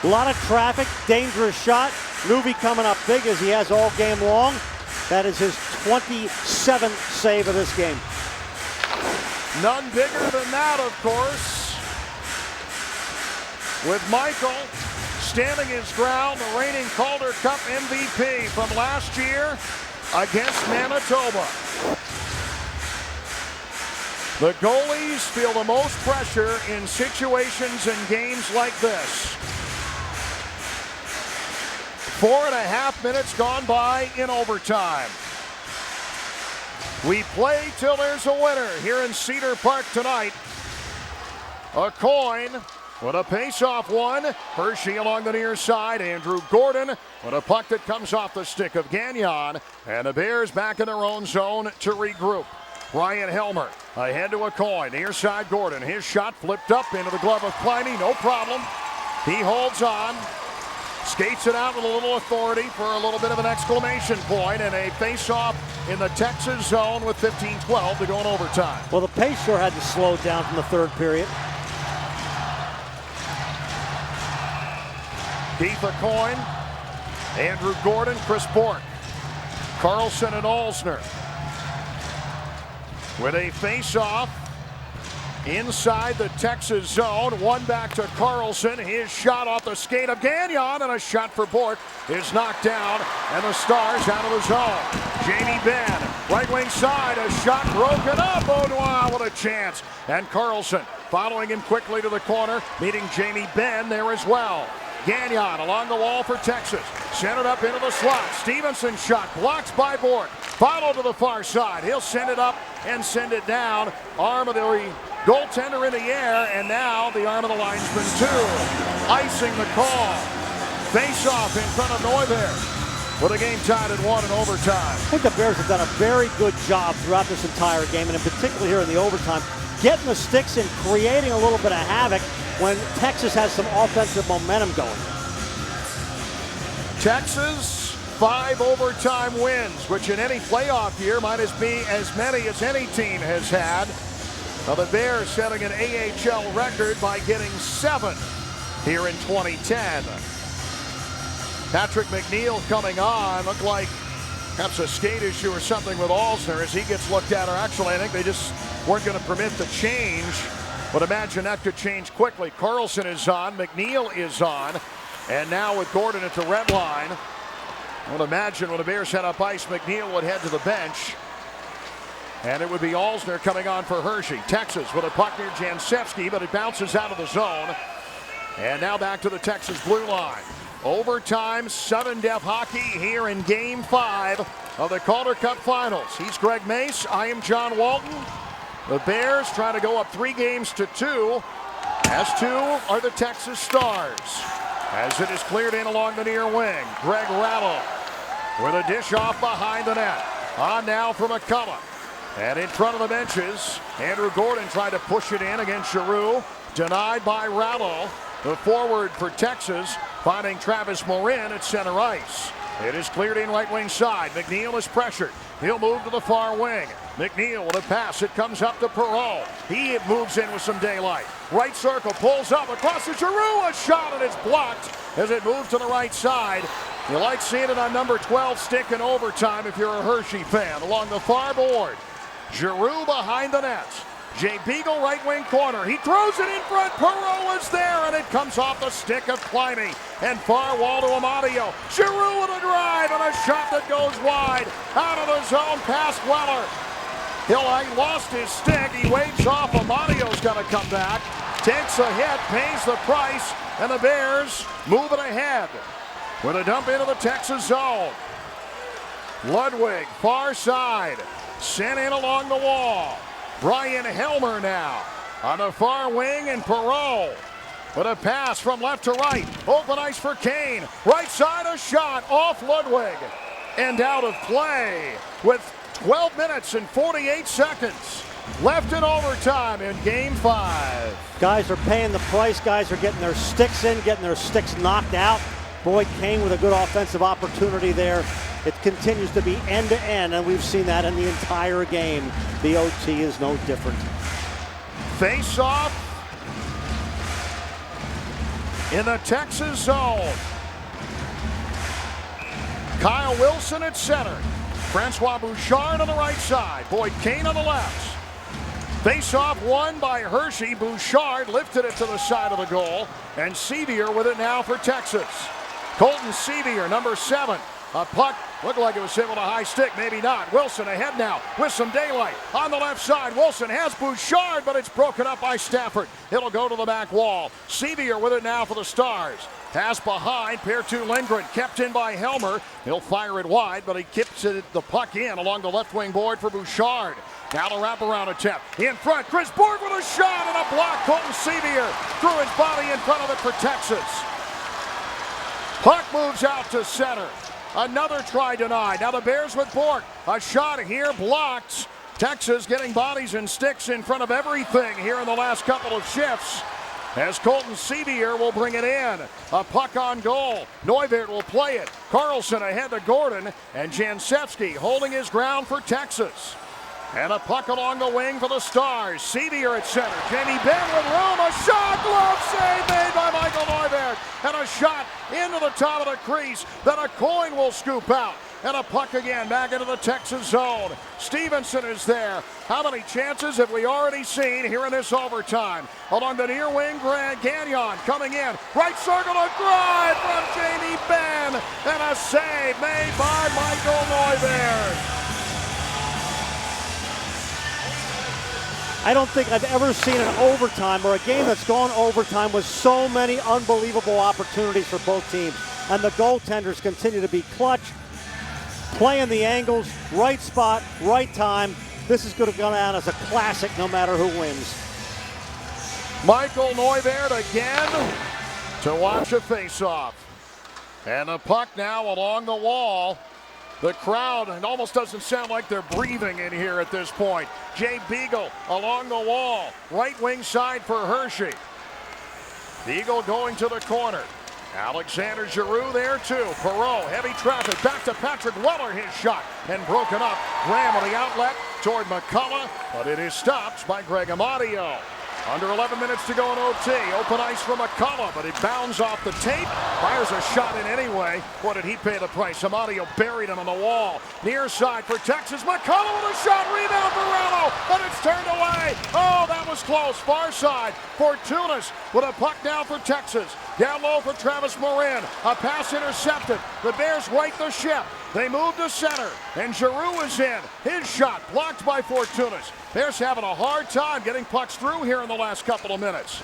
A: A lot of traffic, dangerous shot. Nuvi coming up big as he has all game long. That is his 27th save of this game.
B: None bigger than that, of course. With Michael standing his ground, the reigning Calder Cup MVP from last year against Manitoba. The goalies feel the most pressure in situations and games like this. 4.5 minutes gone by in overtime. We play till there's a winner here in Cedar Park tonight. A coin with a face-off one. Hershey along the near side. Andrew Gordon with a puck that comes off the stick of Gagnon. And the Bears back in their own zone to regroup. Brian Helmer ahead to a coin. Near side Gordon. His shot flipped up into the glove of Pliny. No problem. He holds on. Skates it out with a little authority for a little bit of an exclamation point, and a face-off in the Texas zone with 15-12 to go in overtime.
A: Well, the pace sure had to slow down from the third period.
B: Keith a coin. Andrew Gordon, Chris Bork. Carlson and Alsner. With a face-off inside the Texas zone. One back to Carlson. His shot off the skate of Gagnon, and a shot for Bork is knocked down, and the Stars out of the zone. Jamie Benn, right wing side, a shot broken up. Beaudoin with a chance, and Carlson following him quickly to the corner, meeting Jamie Benn there as well. Gagnon along the wall for Texas. Centered up into the slot. Stevenson's shot blocked by Bork. Followed to the far side. He'll send it up and send it down. Arm of the goaltender in the air, and now the arm of the linesman too. Icing the call. Face-off in front of Neuberg. With a game tied at 1 in overtime.
A: I think the Bears have done a very good job throughout this entire game, and in particular here in the overtime, getting the sticks in, creating a little bit of havoc when Texas has some offensive momentum going.
B: Texas, 5 overtime wins, which in any playoff year might be as many as any team has had. Now the Bears setting an AHL record by getting 7 here in 2010. Patrick McNeil coming on. Looked like perhaps a skate issue or something with Alsner as he gets looked at. Or actually, I think they just weren't going to permit the change. But imagine that could change quickly. Carlson is on. McNeil is on. And now with Gordon at the red line. I would imagine when the Bears head up ice, McNeil would head to the bench. And it would be Alsner coming on for Hershey. Texas with a puck near Jansevsky, but it bounces out of the zone. And now back to the Texas blue line. Overtime, sudden death hockey here in Game 5 of the Calder Cup Finals. He's Greg Mace. I am John Walton. The Bears trying to go up 3-2. As 2 are the Texas Stars. As it is cleared in along the near wing. Greg Rattle with a dish off behind the net. On now for McCullough. And in front of the benches, Andrew Gordon tried to push it in against Giroux. Denied by Rattle. The forward for Texas finding Travis Morin at center ice. It is cleared in right wing side. McNeil is pressured. He'll move to the far wing. McNeil with a pass. It comes up to Perreault. He moves in with some daylight. Right circle, pulls up across the Giroux. A shot and it's blocked as it moves to the right side. You like seeing it on number 12 stick in overtime if you're a Hershey fan. Along the far board. Giroux behind the net. Jay Beagle, right wing corner. He throws it in front. Perreault is there, and it comes off the stick of Climbing. And far wall to Amadio. Giroux with a drive and a shot that goes wide. Out of the zone past Weller. He lost his stick. He waves off. Amadio's going to come back. Takes a hit, pays the price, and the Bears move it ahead. With a dump into the Texas zone. Ludwig, far side. Sent in along the wall. Brian Helmer now on the far wing, and Perreault with a pass from left to right. Open ice for Kane. Right side, a shot off Ludwig. And out of play with 12 minutes and 48 seconds left in overtime in Game 5.
A: Guys are paying the price. Guys are getting their sticks in, getting their sticks knocked out. Boyd Kane with a good offensive opportunity there. It continues to be end-to-end, and we've seen that in the entire game. The OT is no different.
B: Face-off in the Texas zone. Kyle Wilson at center. Francois Bouchard on the right side. Boyd Kane on the left. Face-off won by Hershey. Bouchard lifted it to the side of the goal, and Sevier with it now for Texas. Colton Sevier, number 7. A puck looked like it was hit with a high stick, maybe not. Wilson ahead now with some daylight. On the left side, Wilson has Bouchard, but it's broken up by Stafford. It'll go to the back wall. Sevier with it now for the Stars. Pass behind, pair to Lindgren, kept in by Helmer. He'll fire it wide, but he keeps the puck in along the left wing board for Bouchard. Now the wraparound attempt. In front, Chris Borg with a shot and a block. Colton Sevier threw his body in front of it for Texas. Puck moves out to center. Another try denied. Now the Bears with Bork. A shot here blocked. Texas getting bodies and sticks in front of everything here in the last couple of shifts. As Colton Sevier will bring it in. A puck on goal. Neuwirth will play it. Carlson ahead to Gordon. And Jansevsky holding his ground for Texas. And a puck along the wing for the Stars. Sevier at center. Jamie Benn with room. A shot. Glove save made by Michael Neuwirth. And a shot into the top of the crease that a coin will scoop out. And a puck again back into the Texas zone. Stevenson is there. How many chances have we already seen here in this overtime? Along the near wing, Gagnon coming in. Right circle, a drive from Jamie Benn. And a save made by Michael Neuwirth.
A: I don't think I've ever seen an overtime or a game that's gone overtime with so many unbelievable opportunities for both teams. And the goaltenders continue to be clutch, playing the angles, right spot, right time. This is going to go down as a classic no matter who wins.
B: Michael Neuwirth again to watch a face-off. And the puck now along the wall. The crowd, it almost doesn't sound like they're breathing in here at this point. Jay Beagle along the wall. Right wing side for Hershey. Beagle going to the corner. Alexander Giroux there too. Perreault, heavy traffic. Back to Patrick Weller. His shot and broken up. Graham on the outlet toward McCullough, but it is stopped by Greg Amadio. Under 11 minutes to go in OT. Open ice for McCullough, but it bounds off the tape. Fires a shot in anyway. What did he pay the price? Amadio buried him on the wall. Near side for Texas. McCullough with a shot. Rebound for Rallo, but it's turned away. Oh, that was close. Far side. Fortunas with a puck down for Texas. Down low for Travis Morin. A pass intercepted. The Bears right the ship. They move to center, and Giroux is in. His shot blocked by Fortunas. Bears having a hard time getting pucks through here in the last couple of minutes.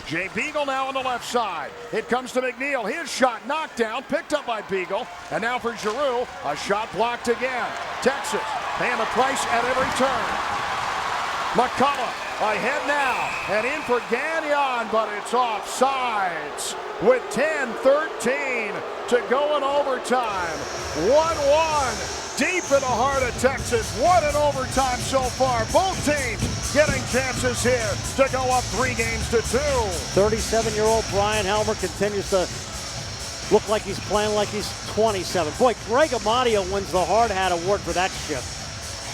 B: Jay Beagle now on the left side. It comes to McNeil. His shot knocked down, picked up by Beagle. And now for Giroux, a shot blocked again. Texas paying the price at every turn. McCullough ahead now and in for Gagnon, but it's offsides with 10-13 to go in overtime. 1-1 deep in the heart of Texas. What an overtime so far. Both teams getting chances here to go up 3-2.
A: 37-year-old Brian Helmer continues to look like he's playing like he's 27. Boy, Greg Amadio wins the Hard Hat Award for that shift.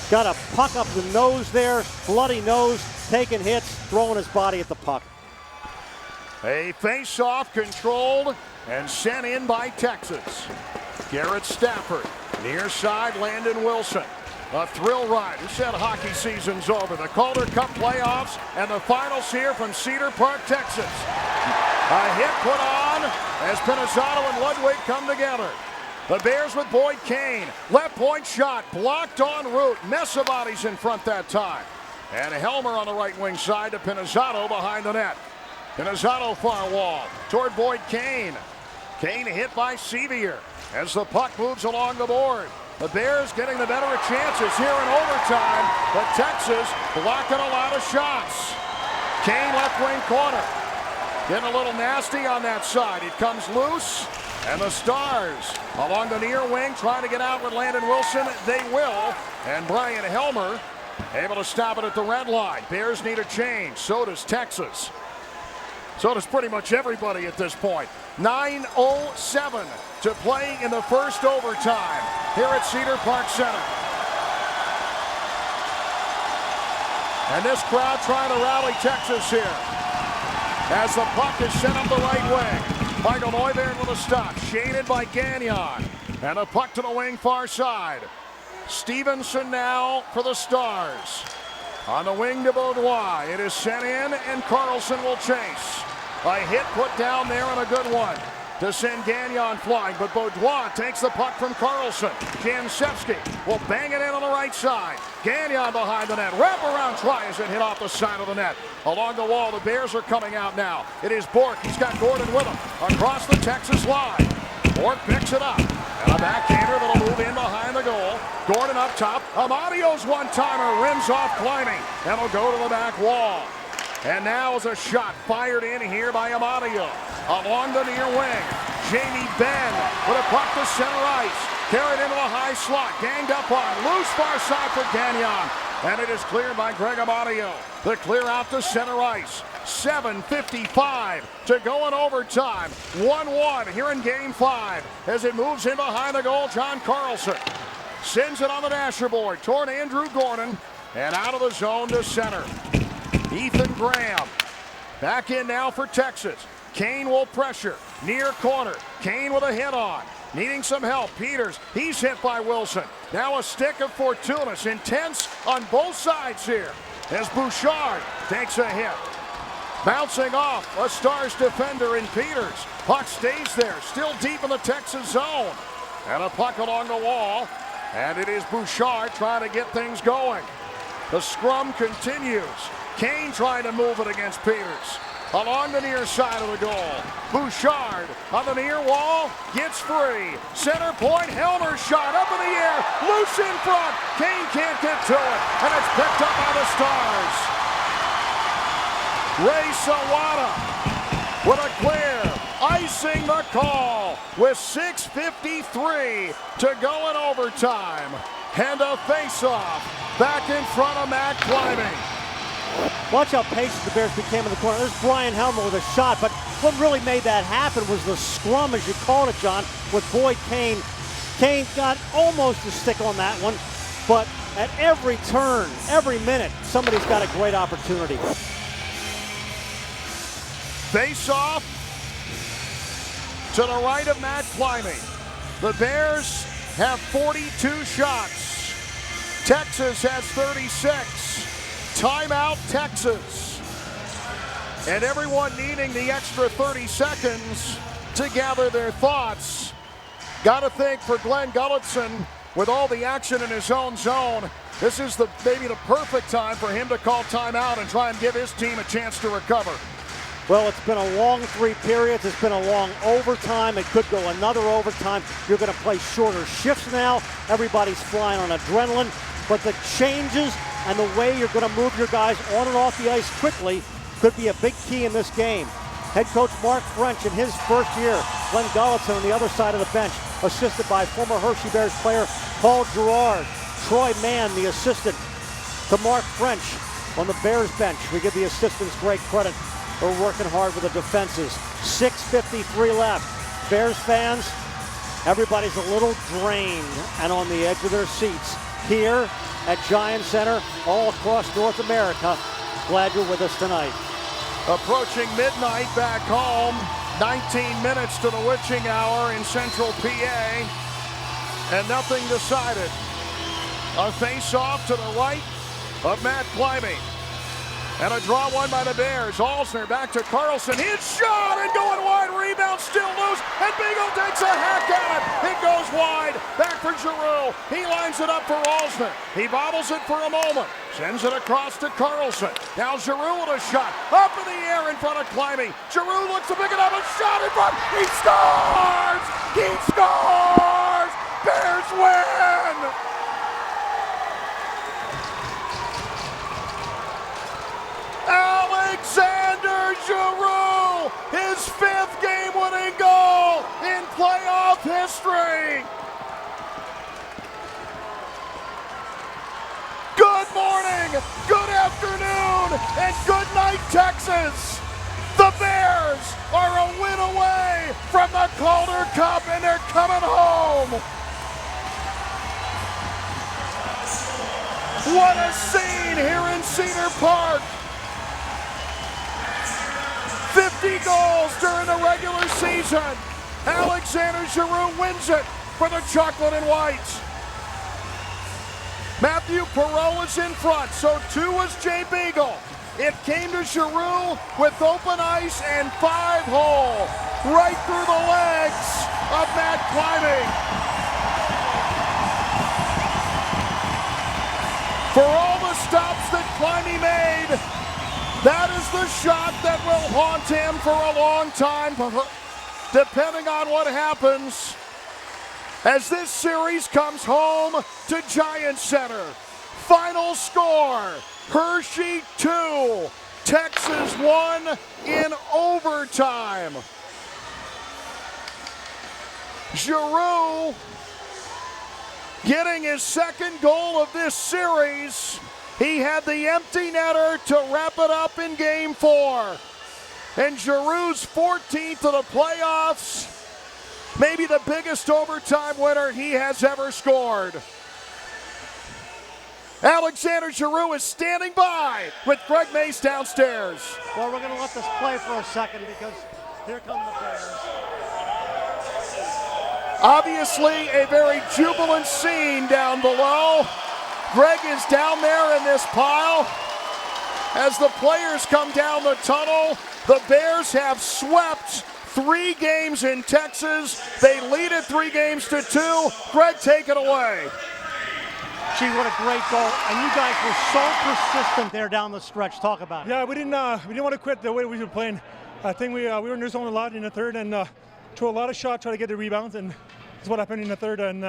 A: Got a puck up the nose there, bloody nose, taking hits, throwing his body at the puck.
B: A face-off controlled and sent in by Texas. Garrett Stafford, near side, Landon Wilson. A thrill ride. Who said hockey season's over? The Calder Cup playoffs and the finals here from Cedar Park, Texas. A hit put on as Pinizzotto and Ludwig come together. The Bears with Boyd Kane. Left point shot blocked en route. Mess of bodies in front that time. And Helmer on the right wing side to Pinizzotto behind the net. Pinizzotto far wall toward Boyd Kane. Kane hit by Sevier as the puck moves along the board. The Bears getting the better of chances here in overtime, but Texas blocking a lot of shots. Kane left wing corner. Getting a little nasty on that side. It comes loose, and the Stars along the near wing trying to get out with Landon Wilson. They will, and Brian Helmer able to stop it at the red line. Bears need a change. So does Texas. So does pretty much everybody at this point. 9:07 to play in the first overtime here at Cedar Park Center. And this crowd trying to rally Texas here as the puck is sent up the right wing. Michael Neuberg with a stop, shaded by Gagnon. And a puck to the wing far side. Stevenson now for the Stars. On the wing to Beaudois. It is sent in, and Carlson will chase. A hit put down there and a good one to send Gagnon flying, but Beaudois takes the puck from Carlson. Jansevsky will bang it in on the right side. Gagnon behind the net. Wraparound try as it hit off the side of the net. Along the wall, the Bears are coming out now. It is Bork. He's got Gordon with him across the Texas line. Bork picks it up. And a backhander that'll move in behind the goal. Gordon up top. Amadio's one-timer rims off climbing and will go to the back wall. And now is a shot fired in here by Amadio. Along the near wing, Jamie Benn with a puck to center ice. Carried into the high slot, ganged up on, loose far side for Gagnon. And it is cleared by Greg Amadio. The clear out to center ice. 7:55 to go in overtime. 1-1 here in game 5 as it moves in behind the goal. John Carlson sends it on the dashboard toward Andrew Gordon and out of the zone to center. Ethan Graham back in now for Texas. Kane will pressure near corner. Kane with a hit on. Needing some help. Peters, he's hit by Wilson. Now a stick of Fortunas. Intense on both sides here as Bouchard takes a hit. Bouncing off a Stars defender in Peters. Puck stays there, still deep in the Texas zone. And a puck along the wall. And it is Bouchard trying to get things going. The scrum continues. Kane trying to move it against Peters. Along the near side of the goal. Bouchard on the near wall. Gets free. Center point. Helmer shot up in the air. Loose in front. Kane can't get to it. And it's picked up by the Stars. Ray Sawada with a clear. icing the call with 6:53 to go in overtime. And a face-off back in front of Matt Climbing.
A: Watch how patient the Bears became in the corner. There's Brian Helmer with a shot, but what really made that happen was the scrum, as you called it, John, with Boyd Kane. Kane got almost a stick on that one, but at every turn, every minute, somebody's got a great opportunity.
B: Face-off to the right of Matt Climbing. The Bears have 42 shots. Texas has 36. Timeout, Texas. And everyone needing the extra 30 seconds to gather their thoughts. Got to think for Glenn Gulletson, with all the action in his own zone, this is maybe the perfect time for him to call timeout and try and give his team a chance to recover.
A: Well, it's been a long 3 periods. It's been a long overtime. It could go another overtime. You're going to play shorter shifts now. Everybody's flying on adrenaline. But the changes and the way you're going to move your guys on and off the ice quickly could be a big key in this game. Head coach Mark French in his first year. Glenn Gulletson on the other side of the bench, assisted by former Hershey Bears player Paul Gerard. Troy Mann, the assistant to Mark French on the Bears bench. We give the assistants great credit. They're working hard with the defenses. 6:53 left. Bears fans, everybody's a little drained and on the edge of their seats here at Giant Center, all across North America. Glad you're with us tonight.
B: Approaching midnight back home. 19 minutes to the witching hour in central PA. And nothing decided. A face-off to the right of Matt Climbing. And a draw one by the Bears. Alsner back to Carlson. His shot and going wide. Rebound still loose. And Beagle takes a hack at it. It goes wide. Back for Giroux. He lines it up for Alsner. He bobbles it for a moment. Sends it across to Carlson. Now Giroux with a shot. Up in the air in front of Climbing. Giroux looks to pick it up. A shot in front. He scores! He scores! Bears win! Alexander Giroux, his 5th game-winning goal in playoff history. Good morning, good afternoon, and good night, Texas. The Bears are a win away from the Calder Cup, and they're coming home. What a scene here in Cedar Park. 50 goals during the regular season. Alexander Giroux wins it for the Chocolate and Whites. Matthew Perreault is in front, so 2 was Jay Beagle. It came to Giroux with open ice and 5-hole right through the legs of Matt Climbing. For all the stops that Climbing made, that is the shot that will haunt him for a long time, depending on what happens as this series comes home to Giant Center. Final score, Hershey 2, Texas 1 in overtime. Giroux getting his 2nd goal of this series. He had the empty netter to wrap it up in Game 4. And Giroux's 14th of the playoffs, maybe the biggest overtime winner he has ever scored. Alexander Giroux is standing by with Greg Mace downstairs.
A: Well, we're going to let this play for a second because here come the Bears.
B: Obviously a very jubilant scene down below. Greg is down there in this pile. As the players come down the tunnel, the Bears have swept 3 games in Texas. They lead it 3-2. Greg, take it away.
A: Gee, what a great goal. And you guys were so persistent there down the stretch. Talk about it.
F: Yeah, we didn't want to quit the way we were playing. I think we were in their zone a lot in the third and threw a lot of shots, try to get the rebounds, and that's what happened in the third and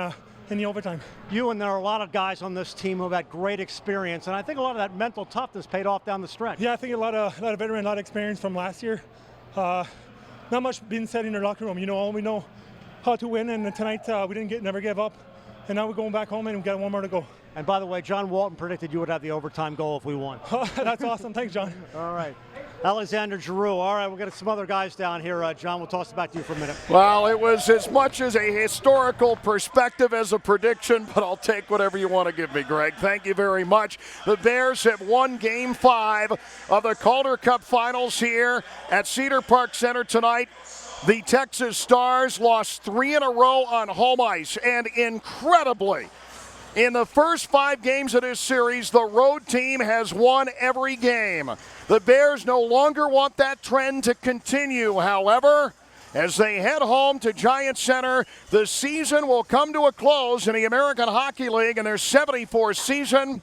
F: in the overtime.
A: You and there are a lot of guys on this team who have had great experience, and I think a lot of that mental toughness paid off down the stretch.
F: Yeah, I think a lot of veteran, a lot of experience from last year. not much being said in our locker room. You know, we know how to win, and tonight we never gave up. And now we're going back home and we've got one more to go.
A: And by the way, John Walton predicted you would have the overtime goal if we won.
F: That's awesome. Thanks, John.
A: All right. Alexander Giroux. All right, we'll get some other guys down here. John, we'll toss it back to you for a minute.
B: Well, it was as much as a historical perspective as a prediction, but I'll take whatever you want to give me, Greg. Thank you very much. The Bears have won Game 5 of the Calder Cup Finals here at Cedar Park Center tonight. The Texas Stars lost 3 in a row on home ice, and incredibly, in the first 5 games of this series, the road team has won every game. The Bears no longer want that trend to continue, however. As they head home to Giant Center, the season will come to a close in the American Hockey League in their 74th season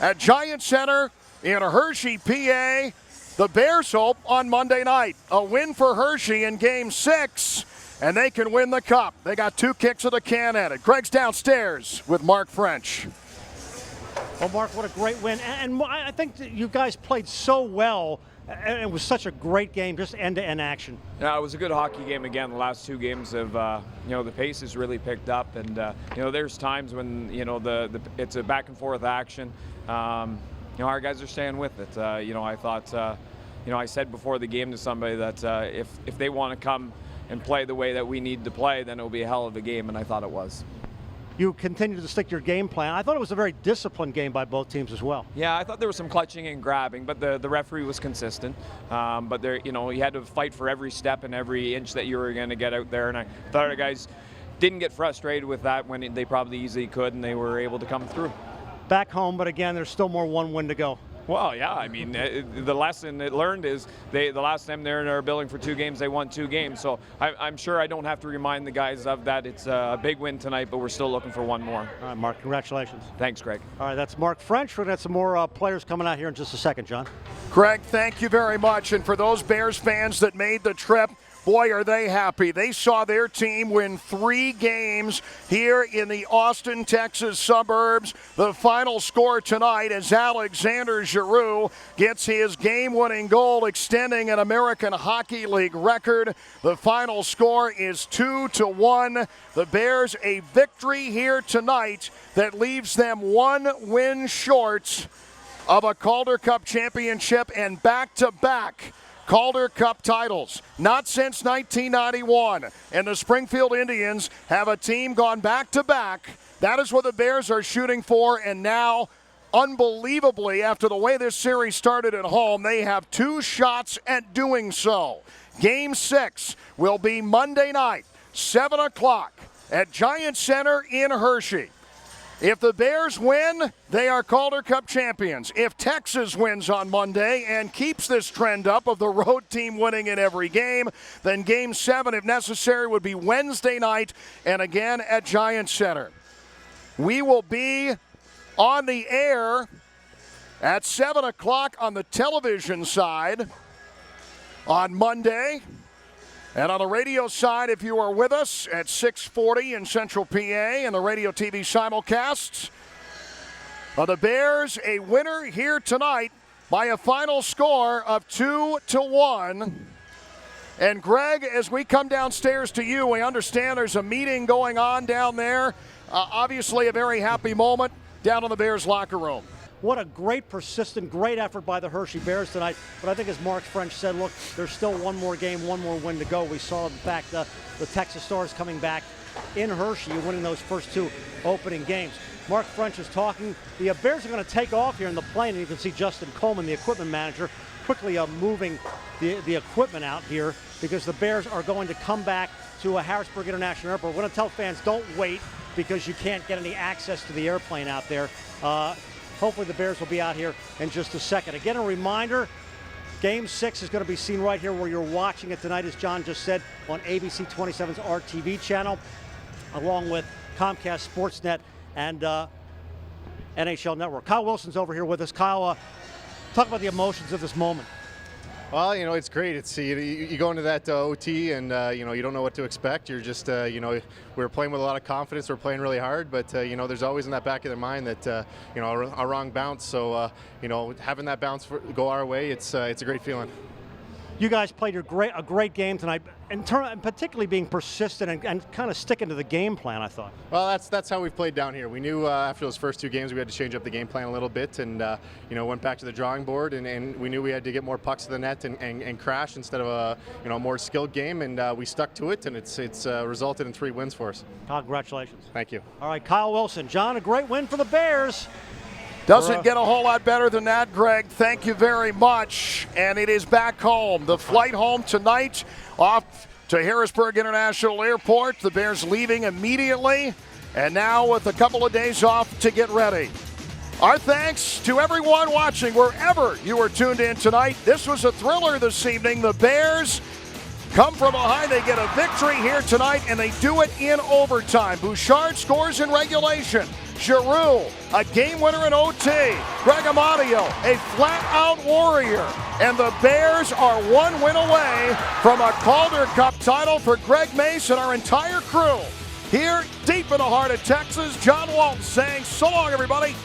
B: at Giant Center in Hershey, PA. The Bears hope on Monday night a win for Hershey in Game 6, and they can win the Cup. They got 2 kicks of the can at it. Greg's downstairs with Mark French.
A: Well, Mark, what a great win. And I think that you guys played so well, and it was such a great game, just end-to-end action.
D: Yeah, it was a good hockey game again. The last 2 games have, the pace has really picked up, and there's times when it's a back and forth action. Our guys are staying with it. I thought, I said before the game to somebody that if they want to come and play the way that we need to play, then it'll be a hell of a game, and I thought it was.
A: You continue to stick to your game plan. I thought it was a very disciplined game by both teams as well.
D: Yeah, I thought there was some clutching and grabbing, but the referee was consistent. But there, you had to fight for every step and every inch that you were going to get out there, and I thought our guys didn't get frustrated with that when they probably easily could, and they were able to come through.
A: Back home, but again, there's still more one win to go.
D: Well, yeah, I mean, the lesson it learned is the last time they're in our building for 2 games, they won 2 games. So I'm sure I don't have to remind the guys of that. It's a big win tonight, but we're still looking for one more.
A: All right, Mark, congratulations.
D: Thanks, Greg.
A: All right, that's Mark French. We're going to have some more players coming out here in just a second, John.
B: Greg, thank you very much. And for those Bears fans that made the trip, boy, are they happy. They saw their team win 3 games here in the Austin, Texas suburbs. The final score tonight is Alexander Giroux gets his game-winning goal, extending an American Hockey League record. The final score is 2-1. The Bears a victory here tonight that leaves them 1 win short of a Calder Cup championship and back-to-back Calder Cup titles. Not since 1991. And the Springfield Indians have a team gone back-to-back. That is what the Bears are shooting for. And now, unbelievably, after the way this series started at home, they have 2 shots at doing so. Game 6 will be Monday night, 7 o'clock at Giant Center in Hershey. If the Bears win, they are Calder Cup champions. If Texas wins on Monday and keeps this trend up of the road team winning in every game, then Game 7, if necessary, would be Wednesday night and again at Giant Center. We will be on the air at 7 o'clock on the television side on Monday. And on the radio side, if you are with us at 6:40 in Central PA and the radio TV simulcasts, the Bears a winner here tonight by a final score of 2-1. And Greg, as we come downstairs to you, we understand there's a meeting going on down there. Obviously a very happy moment down in the Bears locker room.
A: What a great, persistent, great effort by the Hershey Bears tonight. But I think as Mark French said, look, there's still 1 more game, 1 more win to go. We saw, in fact, the Texas Stars coming back in Hershey and winning those first 2 opening games. Mark French is talking. The Bears are going to take off here in the plane, and you can see Justin Coleman, the equipment manager, quickly moving the equipment out here because the Bears are going to come back to Harrisburg International Airport. We're going to tell fans, don't wait because you can't get any access to the airplane out there. Hopefully the Bears will be out here in just a second. Again, a reminder, Game 6 is going to be seen right here where you're watching it tonight, as John just said, on ABC 27's RTV channel, along with Comcast Sportsnet and NHL Network. Kyle Wilson's over here with us. Kyle, talk about the emotions of this moment.
G: Well, it's great. It's you go into that OT and you don't know what to expect. You're just we're playing with a lot of confidence. We're playing really hard, but there's always in that back of their mind that a wrong bounce. So having that bounce go our way, it's a great feeling.
A: You guys played a great game tonight, and particularly being persistent and kind of sticking to the game plan, I thought.
G: Well, that's how we've played down here. We knew after those first 2 games we had to change up the game plan a little bit, and went back to the drawing board, and we knew we had to get more pucks to the net and crash instead of a more skilled game, and we stuck to it, and it's resulted in 3 wins for us.
A: Congratulations.
G: Thank you.
A: All right, Kyle Wilson. John, a great win for the Bears.
B: Doesn't get a whole lot better than that, Greg. Thank you very much. And it is back home. The flight home tonight off to Harrisburg International Airport. The Bears leaving immediately, and now with a couple of days off to get ready. Our thanks to everyone watching wherever you were tuned in tonight. This was a thriller this evening. The Bears come from behind. They get a victory here tonight, and they do it in overtime. Bouchard scores in regulation. Giroux, a game winner in OT. Greg Amadio, a flat-out warrior. And the Bears are 1 win away from a Calder Cup title for Greg Mace and our entire crew. Here, deep in the heart of Texas, John Walton saying so long, everybody.